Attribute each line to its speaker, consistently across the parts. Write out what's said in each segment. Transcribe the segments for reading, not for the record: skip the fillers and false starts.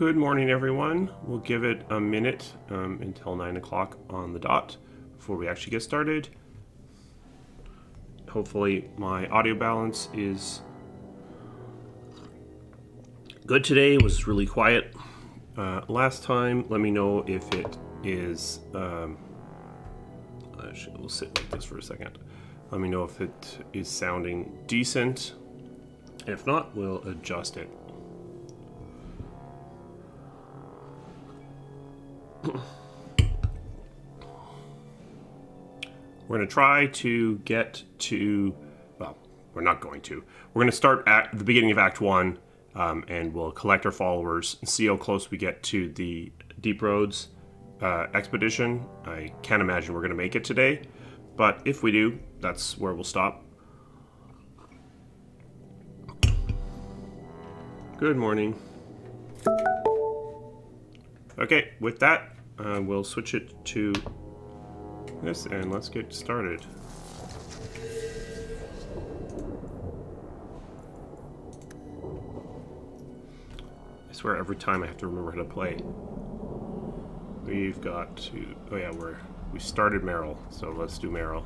Speaker 1: Good morning, everyone. We'll give it a minute until 9 o'clock on the dot before we actually get started. Hopefully my audio balance is good today. It was really quiet last time. Let me know if it is... actually, we'll sit like this for a second. Let me know if it is sounding decent. If not, we'll adjust it. We're going to try to get to, well, we're not going to. We're going to start at the beginning of Act 1, and we'll collect our followers and see how close we get to the Deep Roads expedition. I can't imagine we're going to make it today, but if we do, that's where we'll stop. Good morning. Okay, with that, we'll switch it to this and let's get started. I swear every time I have to remember how to play. We've got to, oh yeah, we started Meryl, so let's do Meryl.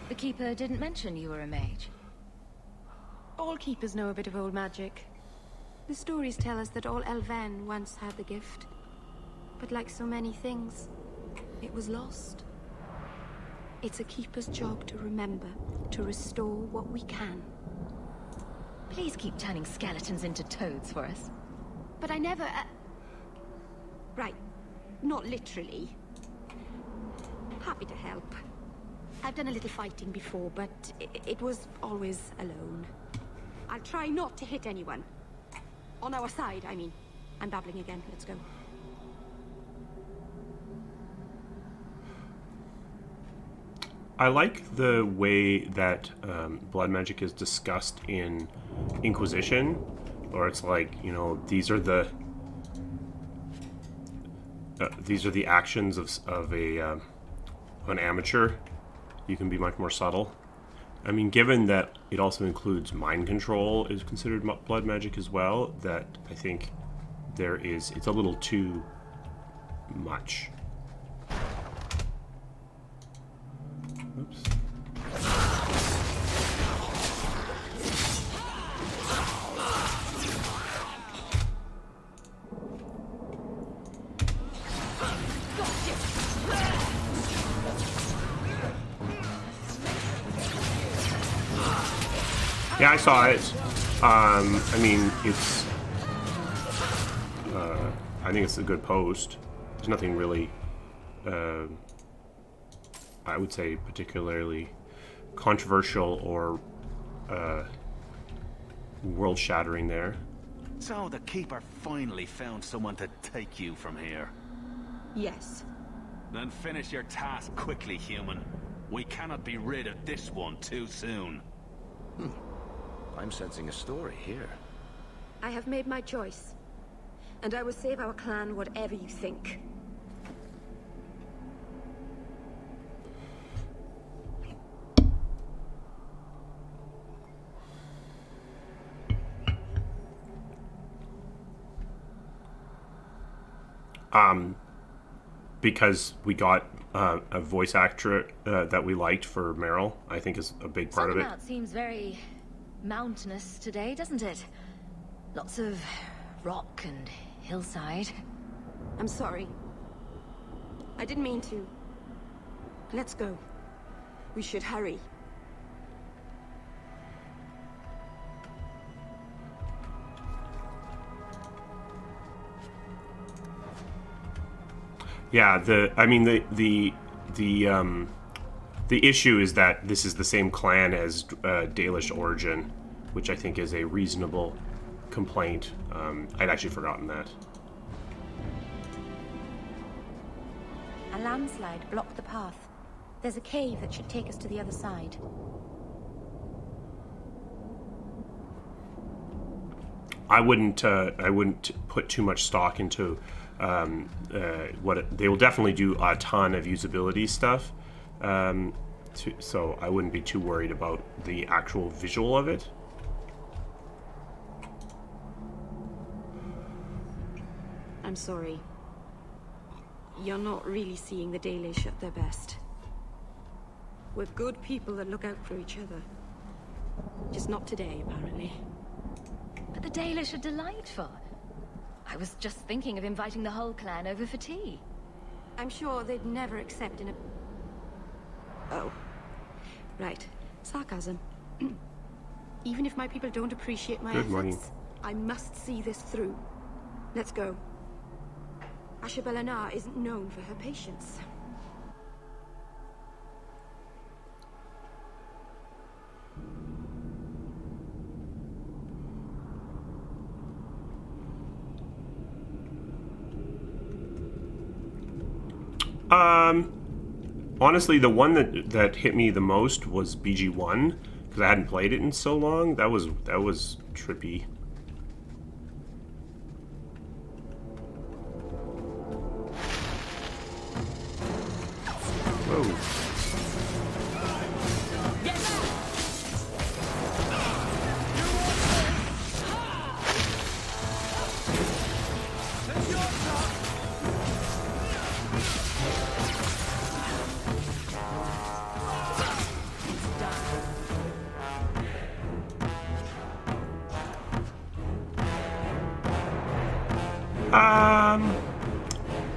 Speaker 2: The Keeper didn't mention you were a mage.
Speaker 3: All keepers know a bit of old magic. The stories tell us that all Elven once had the gift. But like so many things, it was lost. It's a keeper's job to remember, to restore what we can.
Speaker 2: Please keep turning skeletons into toads for us.
Speaker 3: But I never... Right, not literally. Happy to help. I've done a little fighting before, but it was always alone. I'll try not to hit anyone. On our side, I mean. I'm babbling again. Let's go.
Speaker 1: I like the way that blood magic is discussed in Inquisition, or it's like, you know, these are the actions of an amateur. You can be much more subtle. I mean, given that it also includes mind control is considered blood magic as well, that I think it's a little too much. Oops. Yeah, I saw it. I mean, it's... I think it's a good post. There's nothing really, I would say, particularly controversial or world-shattering there.
Speaker 4: So the Keeper finally found someone to take you from here.
Speaker 3: Yes.
Speaker 4: Then finish your task quickly, human. We cannot be rid of this one too soon.
Speaker 5: I'm sensing a story here.
Speaker 3: I have made my choice. And I will save our clan whatever you think.
Speaker 1: Because we got a voice actor that we liked for Meryl, I think is a big part of it.
Speaker 2: Sunmount seems very mountainous today, doesn't it? Lots of rock and hillside.
Speaker 3: I'm sorry. I didn't mean to. Let's go. We should hurry.
Speaker 1: Yeah, the issue is that this is the same clan as Dalish origin, which I think is a reasonable complaint. I'd actually forgotten that.
Speaker 3: A landslide blocked the path. There's a cave that should take us to the other side.
Speaker 1: I wouldn't put too much stock into they will definitely do a ton of usability stuff. So I wouldn't be too worried about the actual visual of it.
Speaker 3: I'm sorry. You're not really seeing the Dalish at their best. We're good people that look out for each other. Just not today, apparently.
Speaker 2: But the Dalish are delightful. I was just thinking of inviting the whole clan over for tea.
Speaker 3: I'm sure they'd never accept an... Oh. Right. Sarcasm. Even if my people don't appreciate my
Speaker 1: Good morning.
Speaker 3: efforts, I must see this through. Let's go. Ashabelanar isn't known for her patience.
Speaker 1: Honestly, the one that hit me the most was BG1 because I hadn't played it in so long. That was trippy. Whoa.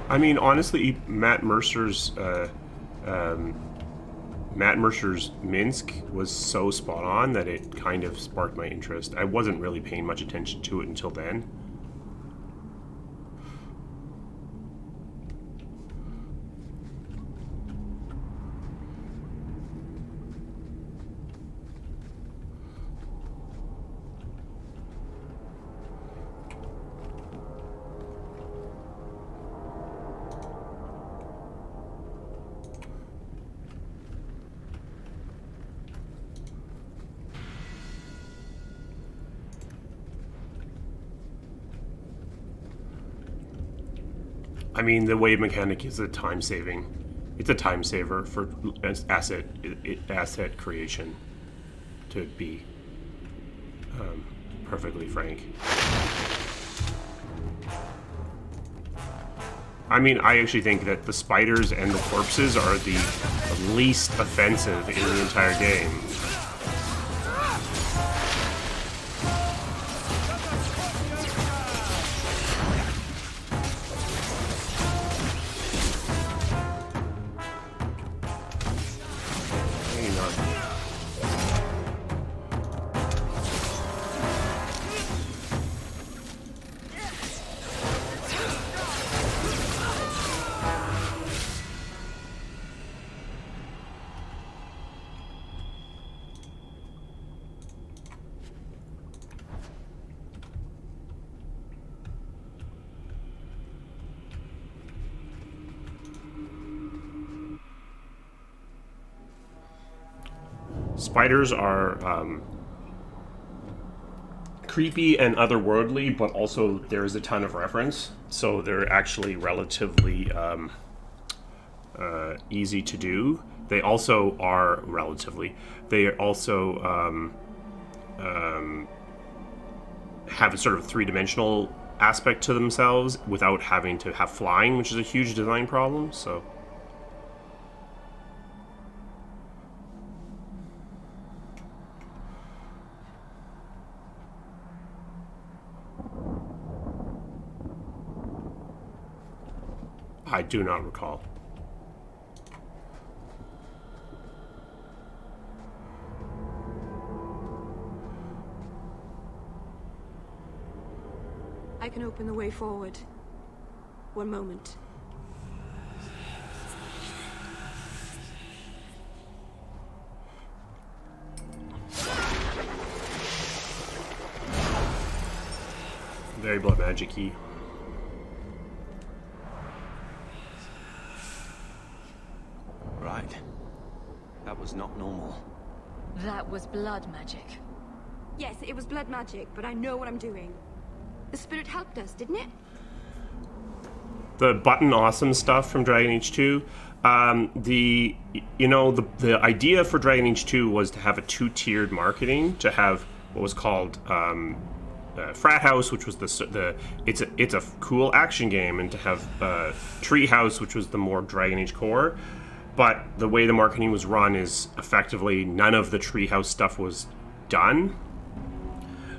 Speaker 1: I mean, honestly, Matt Mercer's Minsk was so spot on that it kind of sparked my interest. I wasn't really paying much attention to it until then. I mean, the wave mechanic is a time saving. It's a time saver for asset creation, to be perfectly frank. I mean, I actually think that the spiders and the corpses are the least offensive in the entire game. Spiders are creepy and otherworldly, but also there is a ton of reference, so they're actually relatively easy to do. They also are They also have a sort of three-dimensional aspect to themselves without having to have flying, which is a huge design problem. So. I do not recall.
Speaker 3: I can open the way forward. One moment.
Speaker 1: Very blood magic-y.
Speaker 5: Right. That was not normal.
Speaker 2: That was blood magic.
Speaker 3: Yes, it was blood magic, but I know what I'm doing. The spirit helped us, didn't it?
Speaker 1: The button awesome stuff from Dragon Age 2. The idea for Dragon Age 2 was to have a two-tiered marketing, to have what was called Frat House, which was it's a cool action game, and to have Tree House, which was the more Dragon Age core. But the way the marketing was run is effectively none of the Tree House stuff was done.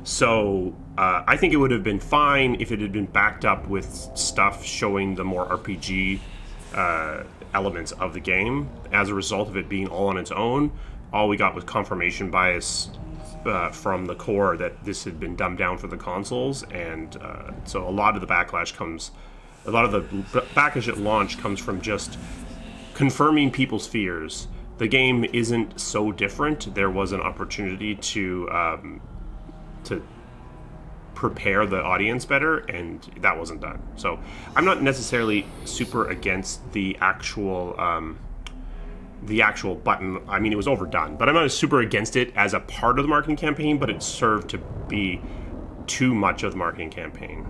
Speaker 1: So I think it would have been fine if it had been backed up with stuff showing the more RPG elements of the game. As a result of it being all on its own, all we got was confirmation bias from the core that this had been dumbed down for the consoles, and so a lot of the backlash at launch comes from just confirming people's fears. The game isn't so different. There was an opportunity to prepare the audience better, and that wasn't done. So I'm not necessarily super against the actual button. I mean, it was overdone, but I'm not super against it as a part of the marketing campaign, but it served to be too much of the marketing campaign.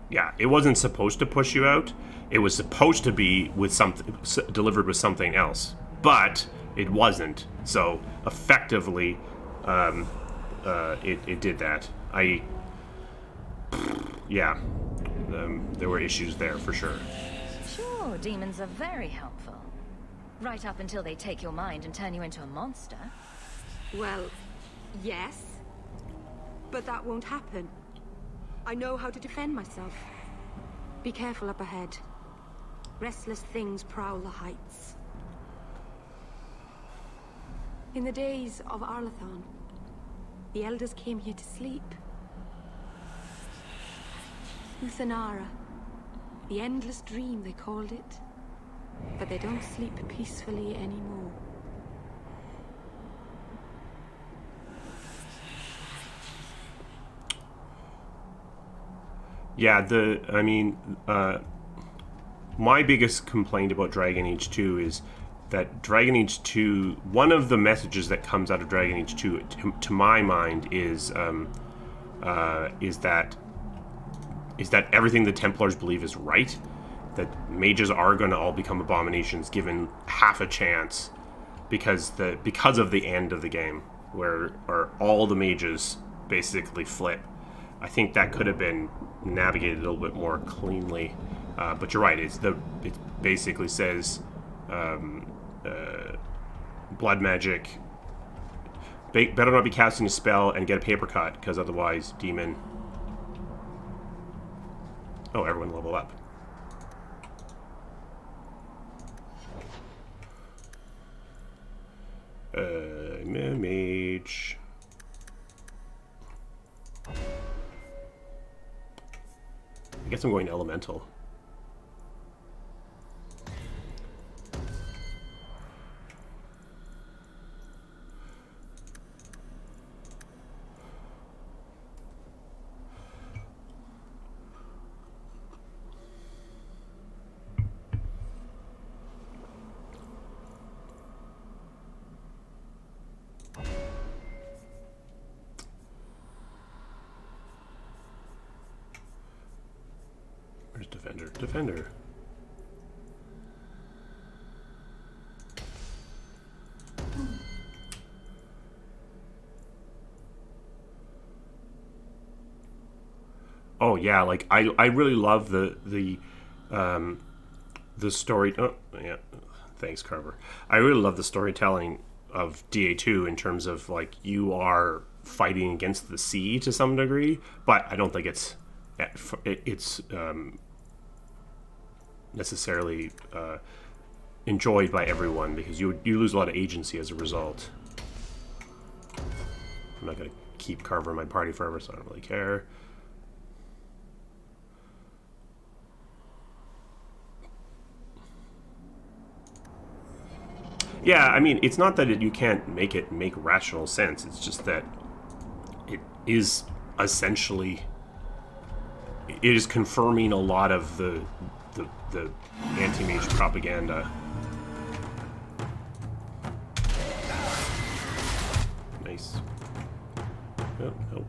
Speaker 1: Yeah, it wasn't supposed to push you out. It was supposed to be with something delivered with something else, but it wasn't. So effectively, it did that. There were issues there for sure.
Speaker 2: Sure, demons are very helpful. Right up until they take your mind and turn you into a monster.
Speaker 3: Well, yes. But that won't happen. I know how to defend myself. Be careful up ahead. Restless things prowl the heights. In the days of Arlathon, the elders came here to sleep. Uthanara, the endless dream they called it. But they don't sleep peacefully anymore.
Speaker 1: Yeah, my biggest complaint about Dragon Age 2 is that Dragon Age 2, one of the messages that comes out of Dragon Age 2, to my mind, is that everything the Templars believe is right, that mages are going to all become abominations given half a chance, because of the end of the game, where all the mages basically flip. I think that could have been navigated a little bit more cleanly, but you're right. It basically says blood magic. Better not be casting a spell and get a paper cut, because otherwise, demon. Oh, everyone level up. Mage. I guess I'm going elemental. Where's Defender? Defender. Oh yeah, like I really love the story. Oh yeah, thanks Carver. I really love the storytelling of DA2 in terms of like you are fighting against the sea to some degree, but I don't think it's necessarily enjoyed by everyone, because you lose a lot of agency as a result. I'm not going to keep Carver in my party forever, so I don't really care. Yeah, I mean, it's not that you can't make it make rational sense. It's just that it is essentially... It is confirming a lot of the anti-mage propaganda. Nice. Oh, no.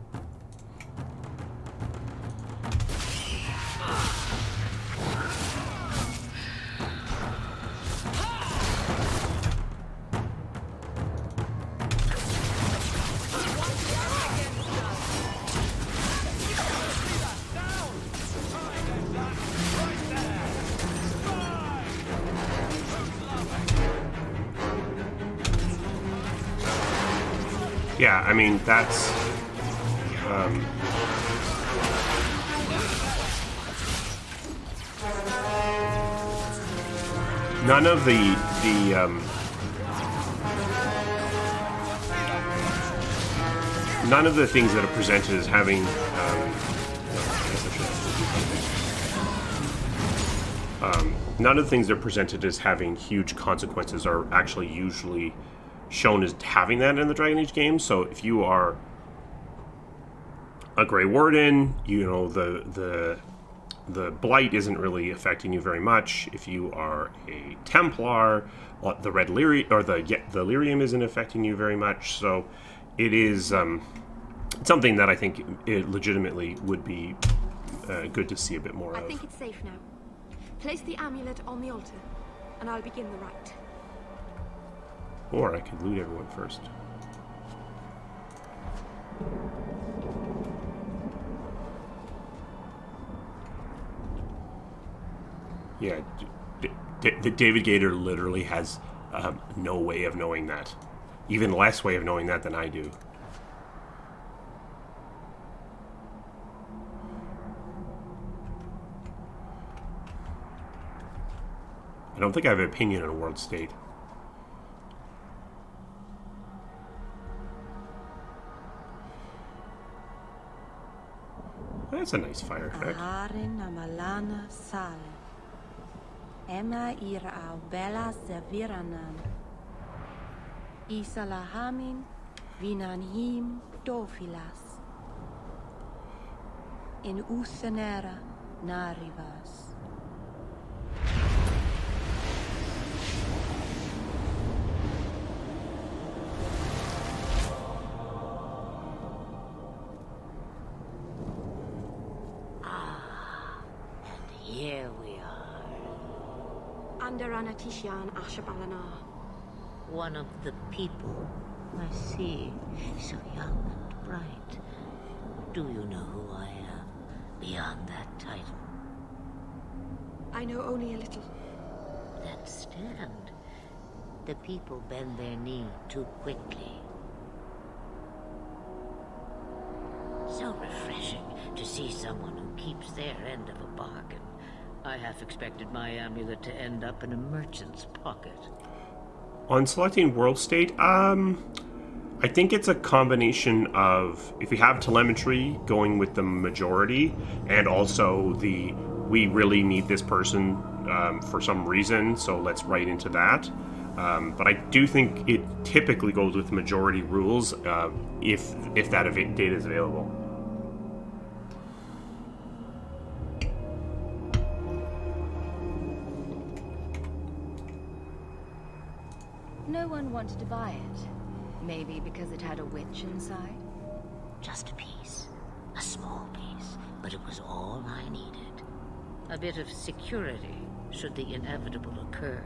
Speaker 1: Yeah, I mean, that's... none of none of the things that are presented as having... none of the things that are presented as having huge consequences are actually usually shown as having that in the Dragon Age games. So if you are a Grey Warden, you know, the Blight isn't really affecting you very much. If you are a Templar, the Red Lyrium, or the Lyrium isn't affecting you very much. So it is something that I think it legitimately would be good to see a bit more of.
Speaker 3: I think it's safe now. Place the amulet on the altar, and I'll begin the rite.
Speaker 1: Or I could loot everyone first. Yeah, David Gator literally has no way of knowing that. Even less way of knowing that than I do. I don't think I have an opinion on a world state. That's a nice fire effect.
Speaker 6: Emma ira au bella serviranan. Isalahamin vinanhim dofilas. In uthenera narivas.
Speaker 7: Here we are.
Speaker 3: Under Anatishan Ashabalana.
Speaker 7: One of the people. I see. So young and bright. Do you know who I am? Beyond that title.
Speaker 3: I know only a little.
Speaker 7: Then stand. The people bend their knee too quickly. So refreshing to see someone who keeps their end of a bargain. I half expected my amulet to end up in a merchant's pocket.
Speaker 1: On selecting world state, I think it's a combination of, if you have telemetry, going with the majority, and also we really need this person for some reason, so let's write into that. But I do think it typically goes with majority rules if that data is available.
Speaker 2: No one wanted to buy it. Maybe because it had a witch inside?
Speaker 7: Just a piece. A small piece. But it was all I needed. A bit of security, should the inevitable occur.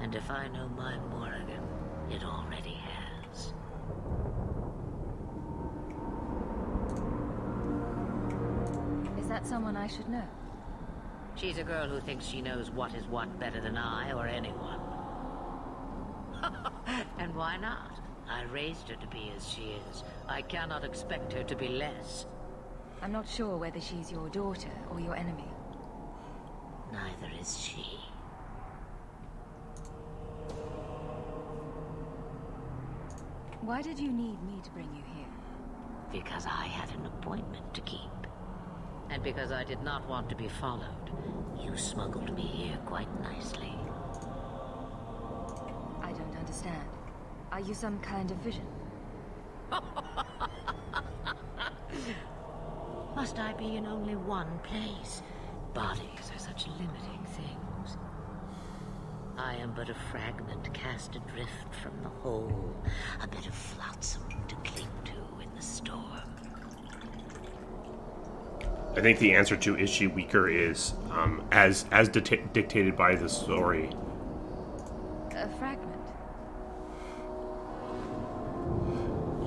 Speaker 7: And if I know my Morrigan, it already has.
Speaker 2: Is that someone I should know?
Speaker 7: She's a girl who thinks she knows what is what better than I or anyone. And why not? I raised her to be as she is. I cannot expect her to be less.
Speaker 2: I'm not sure whether she's your daughter or your enemy.
Speaker 7: Neither is she.
Speaker 2: Why did you need me to bring you here?
Speaker 7: Because I had an appointment to keep. And because I did not want to be followed, you smuggled me here quite nicely.
Speaker 2: I don't understand. understand. Are you some kind of vision?
Speaker 7: Must I be in only one place? Bodies are such limiting things. I am but a fragment cast adrift from the whole, a bit of flotsam to cling to in the storm.
Speaker 1: I think the answer to is she weaker is, as dictated by the story.
Speaker 2: A fragment?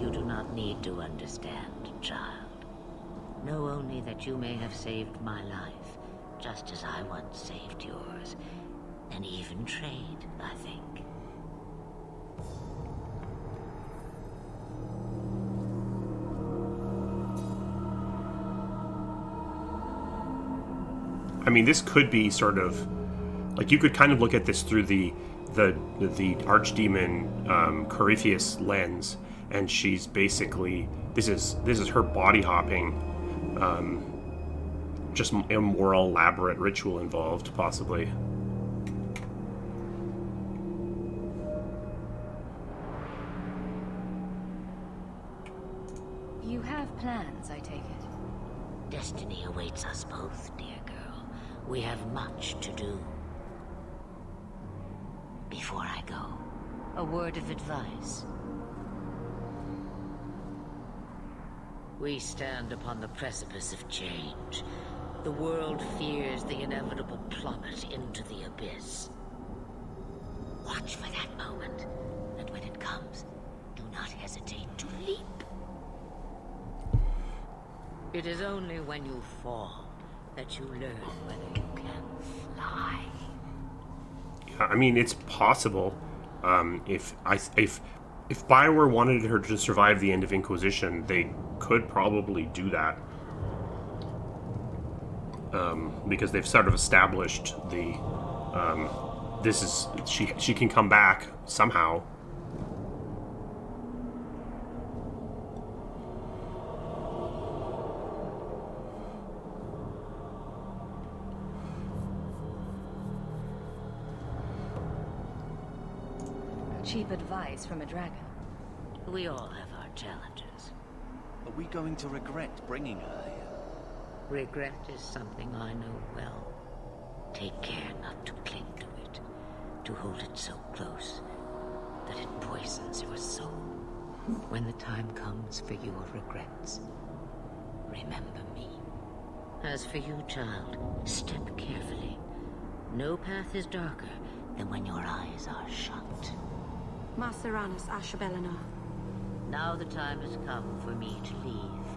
Speaker 7: You do not need to understand, child. Know only that you may have saved my life, just as I once saved yours. An even trade, I think.
Speaker 1: I mean, this could be sort of like you could kind of look at this through the archdemon Corypheus lens, and she's basically this is her body hopping, just a more elaborate ritual involved, possibly.
Speaker 2: You have plans, I take it.
Speaker 7: Destiny awaits us both, dear girl. We have much to do. Before I go, a word of advice. We stand upon the precipice of change. The world fears the inevitable plummet into the abyss. Watch for that moment, and when it comes, do not hesitate to leap. It is only when you fall that you learn whether you can fly.
Speaker 1: Yeah, I mean, it's possible. If Bioware wanted her to survive the end of Inquisition, they could probably do that. Because they've sort of established the she can come back somehow.
Speaker 2: Cheap advice from a dragon.
Speaker 7: We all have our challenges.
Speaker 8: Are we going to regret bringing her here?
Speaker 7: Regret is something I know well. Take care not to cling to it, to hold it so close that it poisons your soul. When the time comes for your regrets, remember me. As for you, child, step carefully. No path is darker than when your eyes are shut.
Speaker 3: Maceranus Ashabelana.
Speaker 7: Now the time has come for me to leave.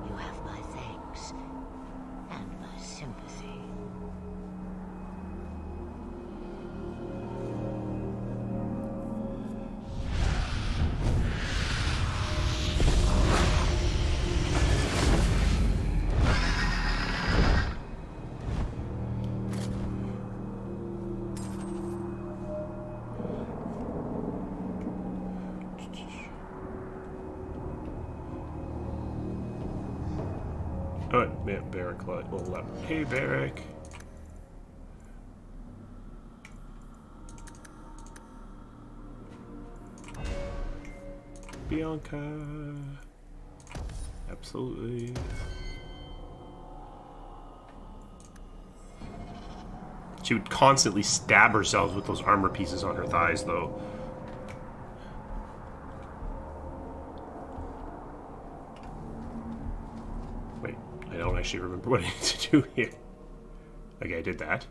Speaker 7: You have my thanks and my sympathy.
Speaker 1: Oh, yeah, Barrick level up. Hey, Barrick. Bianca. Absolutely. She would constantly stab herself with those armor pieces on her thighs, though. Wait, I don't actually remember what I need to do here. Okay, I did that.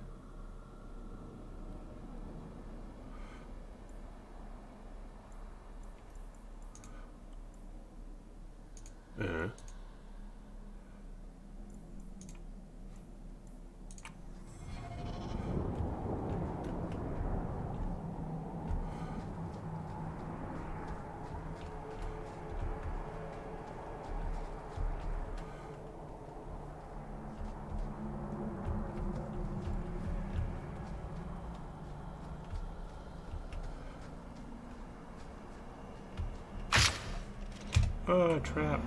Speaker 1: Oh, trap.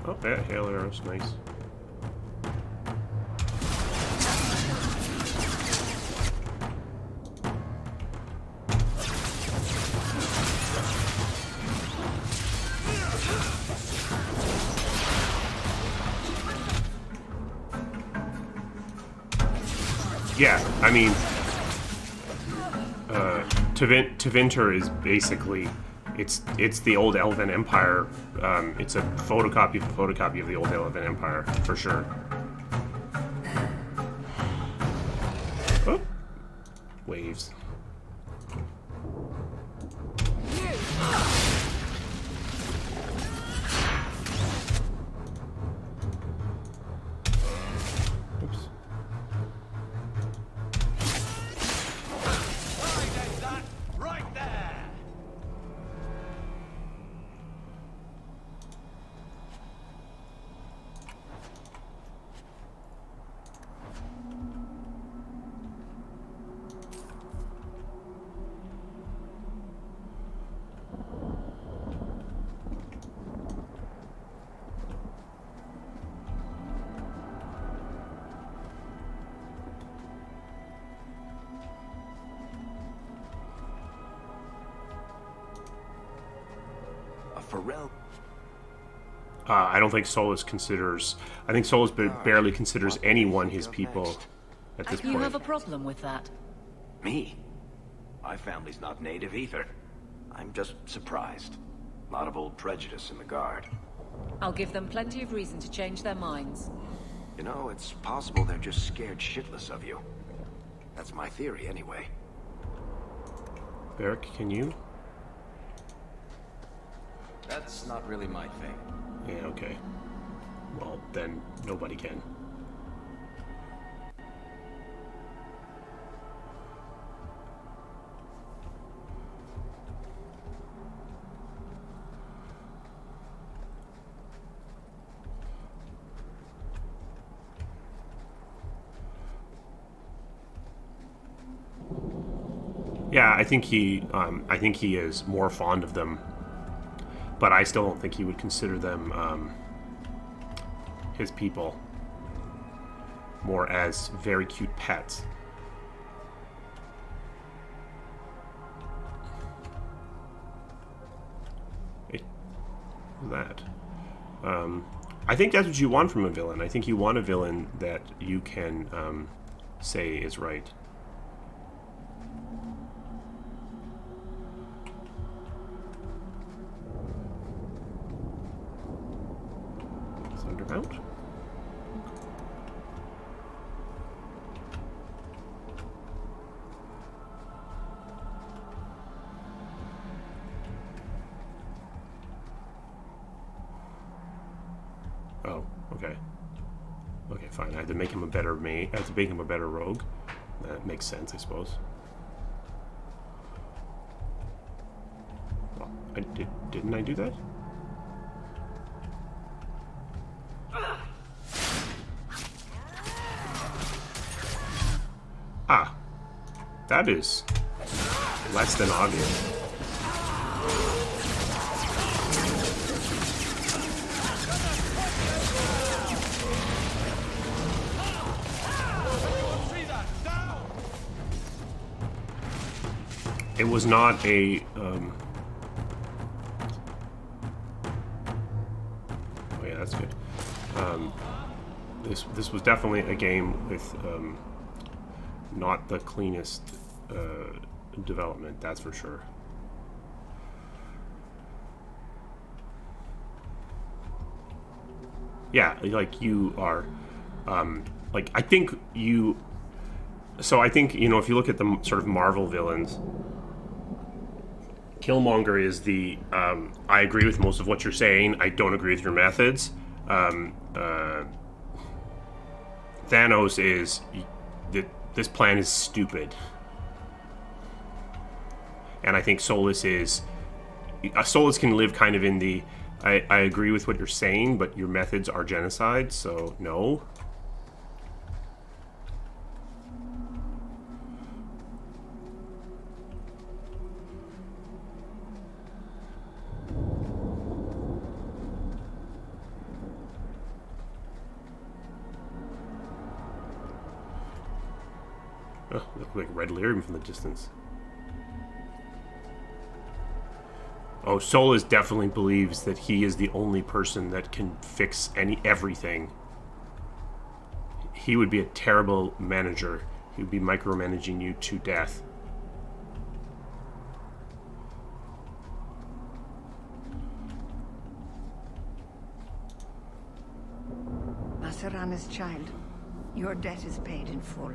Speaker 1: Oh, that hail arrow's nice. Yeah, I mean, Tevinter is basically, it's the old Elven Empire. It's a photocopy of the old Elven Empire, for sure. Oh. Waves. Oops.
Speaker 4: Right there!
Speaker 5: A Pharrell.
Speaker 1: I don't think Solus considers. I think Solus barely considers anyone his people at this
Speaker 9: You
Speaker 1: point.
Speaker 9: have a problem with that?
Speaker 5: Me? My family's not native either. I'm just surprised. A lot of old prejudice in the Guard.
Speaker 9: I'll give them plenty of reason to change their minds.
Speaker 5: You know, it's possible they're just scared shitless of you. That's my theory, anyway.
Speaker 1: Beric, can you?
Speaker 8: That's not really my thing.
Speaker 1: Yeah, okay. Well, then nobody can. Yeah, I think he is more fond of them, but I still don't think he would consider them his people, more as very cute pets. Hey, what's that? I think that's what you want from a villain. I think you want a villain that you can say is right. Out. Oh, okay. Okay, fine. I had to make him a better mage. I had to make him a better rogue. That makes sense, I suppose. Well, didn't I do that? Ah, that is less than obvious. It was not a oh yeah, that's good. This was definitely a game with not the cleanest development, that's for sure. Yeah, like you are, like I think you. So I think, you know, if you look at the sort of Marvel villains, Killmonger is the. I agree with most of what you're saying. I don't agree with your methods. Thanos is. This plan is stupid. And I think Solus is... Solus can live kind of in the... I agree with what you're saying, but your methods are genocide, so no. Oh, look like red lyrium from the distance. Oh, Solus definitely believes that he is the only person that can fix everything. He would be a terrible manager. He would be micromanaging you to death.
Speaker 10: Masarana's child, your debt is paid in full.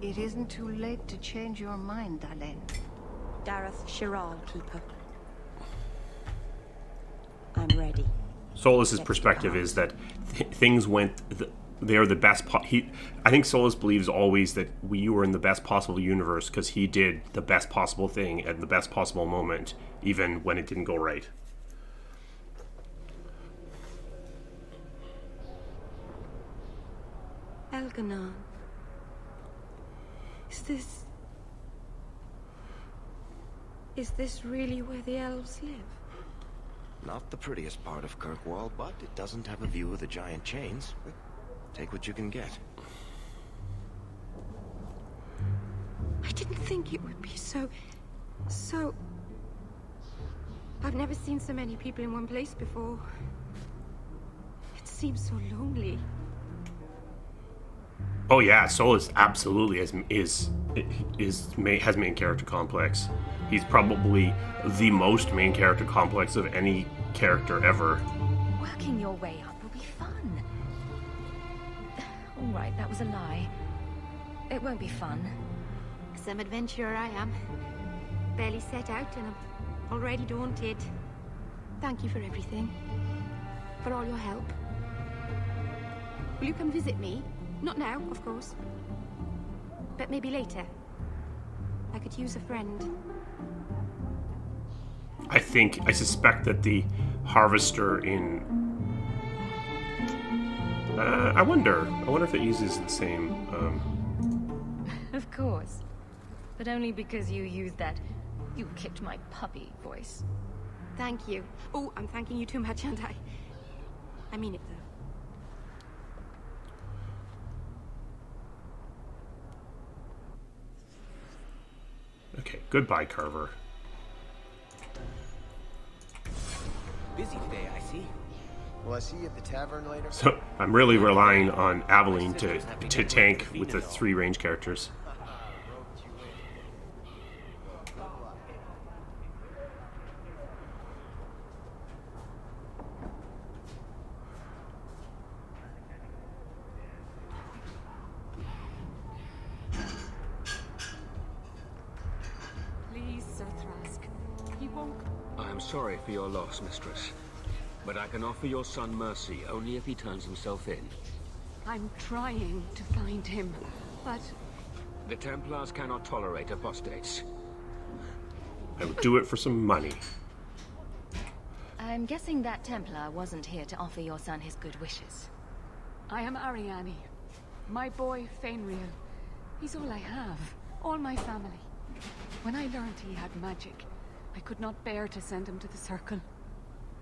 Speaker 10: It isn't too late to change your mind, Dalen.
Speaker 6: Dareth Shiral, Keeper. I'm ready.
Speaker 1: Solas's perspective is that things went. They're the best. I think Solas believes always that we were in the best possible universe because he did the best possible thing at the best possible moment, even when it didn't go right.
Speaker 6: Elganon. Is this really where the elves live?
Speaker 5: Not the prettiest part of Kirkwall, but it doesn't have a view of the giant chains. Take what you can get.
Speaker 3: I didn't think it would be so... I've never seen so many people in one place before. It seems so lonely.
Speaker 1: Oh yeah, Solas absolutely has main character complex. He's probably the most main character complex of any character ever.
Speaker 2: Working your way up will be fun. All right, that was a lie. It won't be fun.
Speaker 3: Some adventurer I am. Barely set out and I'm already daunted. Thank you for everything. For all your help. Will you come visit me? Not now, of course. But maybe later. I could use a friend.
Speaker 1: I suspect that the harvester in... I wonder if it uses the same...
Speaker 2: Of course. But only because you used that "you kicked my puppy" voice.
Speaker 3: Thank you. Oh, I'm thanking you too much, aren't I? I mean it, though.
Speaker 1: Okay, goodbye, Carver.
Speaker 8: Busy today, I see.
Speaker 11: Will I see you at the tavern later?
Speaker 1: So I'm really relying on Aveline to tank with the 3 range characters.
Speaker 10: Please, Sir Thrask. He won't...
Speaker 12: I am sorry for your loss, mistress. But I can offer your son mercy only if he turns himself in.
Speaker 10: I'm trying to find him, but...
Speaker 12: The Templars cannot tolerate apostates.
Speaker 1: I would do it for some money.
Speaker 2: I'm guessing that Templar wasn't here to offer your son his good wishes.
Speaker 10: I am Ariane. My boy, Fainriel. He's all I have. All my family. When I learned he had magic, I could not bear to send him to the Circle.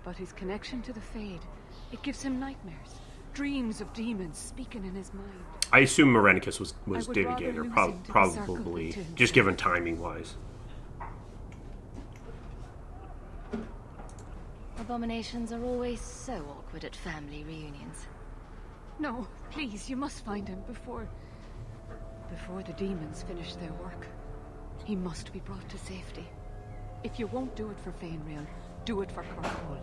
Speaker 10: But his connection to the Fade, it gives him nightmares. Dreams of demons speaking in his mind.
Speaker 1: I assume Merenicus was
Speaker 10: would
Speaker 1: David
Speaker 10: rather
Speaker 1: Gator,
Speaker 10: lose him to the
Speaker 1: probably,
Speaker 10: Circle than to
Speaker 1: just given timing-wise.
Speaker 2: Abominations are always so awkward at family reunions.
Speaker 10: No, please, you must find him before the demons finish their work. He must be brought to safety. If you won't do it for Fainriel, do it for Kirkwall.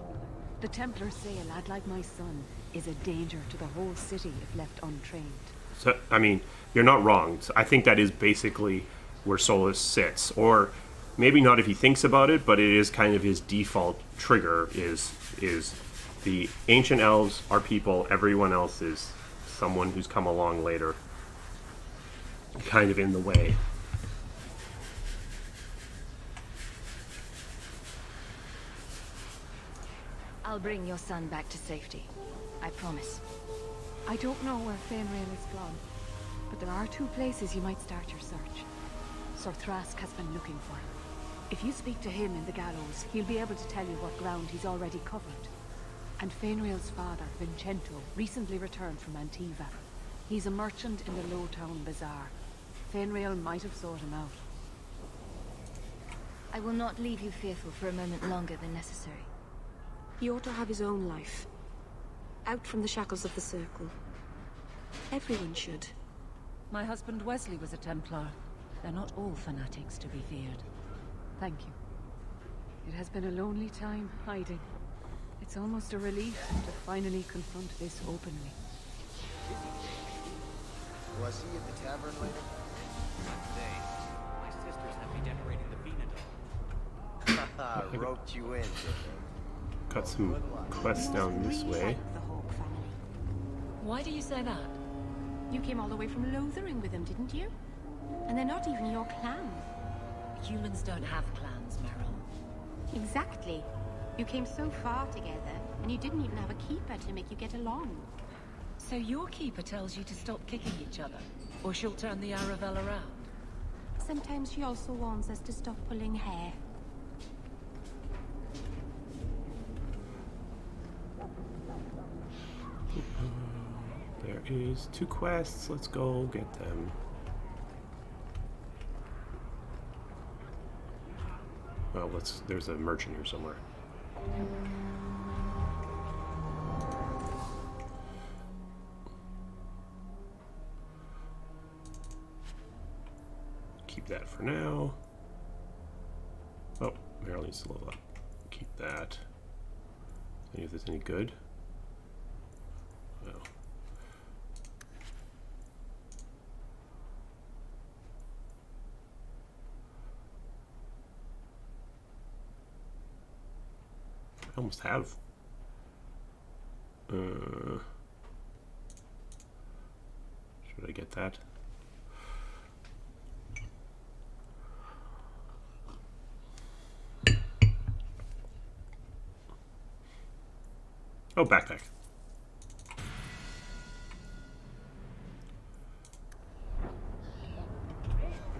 Speaker 10: The Templars say a lad like my son is a danger to the whole city if left untrained.
Speaker 1: So, I mean, you're not wrong. I think that is basically where Solas sits. Or maybe not if he thinks about it, but it is kind of his default trigger is the ancient elves are people, everyone else is someone who's come along later. Kind of in the way.
Speaker 2: I'll bring your son back to safety. I promise.
Speaker 10: I don't know where Fainriel is gone, but there are 2 places you might start your search. Sir Thrask has been looking for him. If you speak to him in the gallows, he'll be able to tell you what ground he's already covered. And Fainriel's father, Vincento, recently returned from Antiva. He's a merchant in the Lowtown Bazaar. Fainriel might have sought him out.
Speaker 2: I will not leave you fearful for a moment longer than necessary.
Speaker 3: He ought to have his own life. Out from the shackles of the Circle. Everyone should.
Speaker 9: My husband Wesley was a Templar. They're not all fanatics to be feared.
Speaker 10: Thank you. It has been a lonely time hiding. It's almost a relief to finally confront this openly.
Speaker 11: Will I see you at the tavern later?
Speaker 8: Today, my sisters have me decorating the Venador.
Speaker 11: Haha, roped you in, did they?
Speaker 1: Got some quests down this way.
Speaker 3: The Hawk family.
Speaker 9: Why do you say that?
Speaker 3: You came all the way from Lothering with them, didn't you? And they're not even your clan.
Speaker 9: Humans don't have clans, Meryl.
Speaker 3: Exactly. You came so far together, and you didn't even have a keeper to make you get along.
Speaker 9: So your keeper tells you to stop kicking each other, or she'll turn the Aravel around?
Speaker 3: Sometimes she also warns us to stop pulling hair.
Speaker 1: There is 2 quests. Let's go get them. Well, there's a merchant here somewhere. Keep that for now. Oh, Meryl needs to level up. Keep that. See if there's any good. Well. I almost have. Should I get that? Oh, backpack.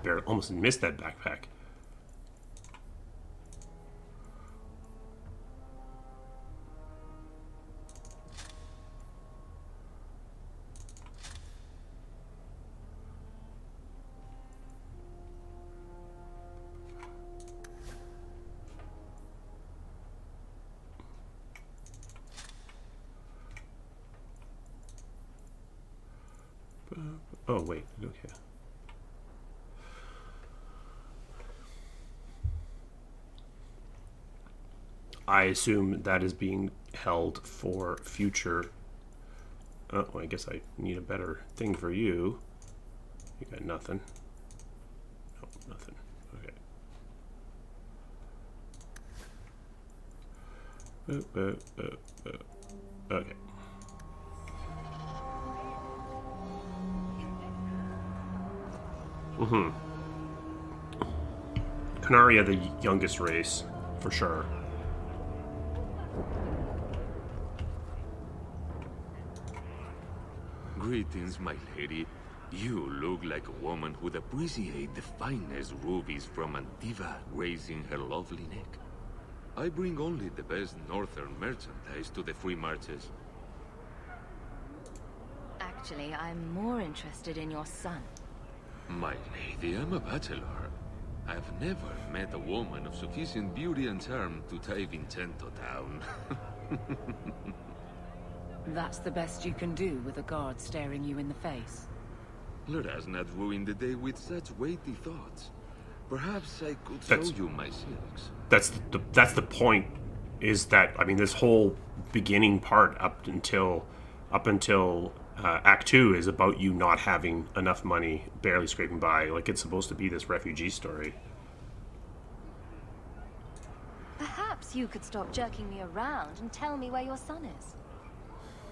Speaker 1: I almost missed that backpack. Oh, wait, okay. I assume that is being held for future. Oh, well, I guess I need a better thing for you. You got nothing. Nope, nothing. Okay. Okay. Canaria, the youngest race, for sure.
Speaker 12: Greetings, my lady. You look like a woman who'd appreciate the finest rubies from Antiva raising her lovely neck. I bring only the best northern merchandise to the free marches.
Speaker 2: Actually, I'm more interested in your son.
Speaker 12: My lady, I'm a bachelor. I've never met a woman of sufficient beauty and charm to tie Vincento down.
Speaker 9: That's the best you can do with a guard staring you in the face.
Speaker 12: Let us not ruin the day with such weighty thoughts. Perhaps I could show you my silks.
Speaker 1: That's the point. Is that, I mean, this whole beginning part up until Act 2 is about you not having enough money, barely scraping by. Like, it's supposed to be this refugee story.
Speaker 2: Perhaps you could stop jerking me around and tell me where your son is.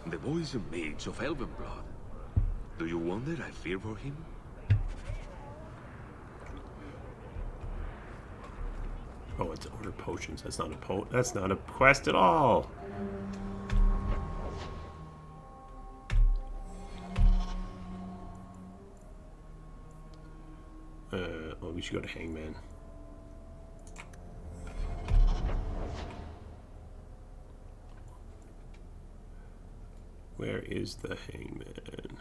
Speaker 12: The boy is a mage of elven blood. Do you wonder I fear for him?
Speaker 1: Oh, it's order potions. That's not a quest at all. Well, we should go to Hangman. Where is the Hangman?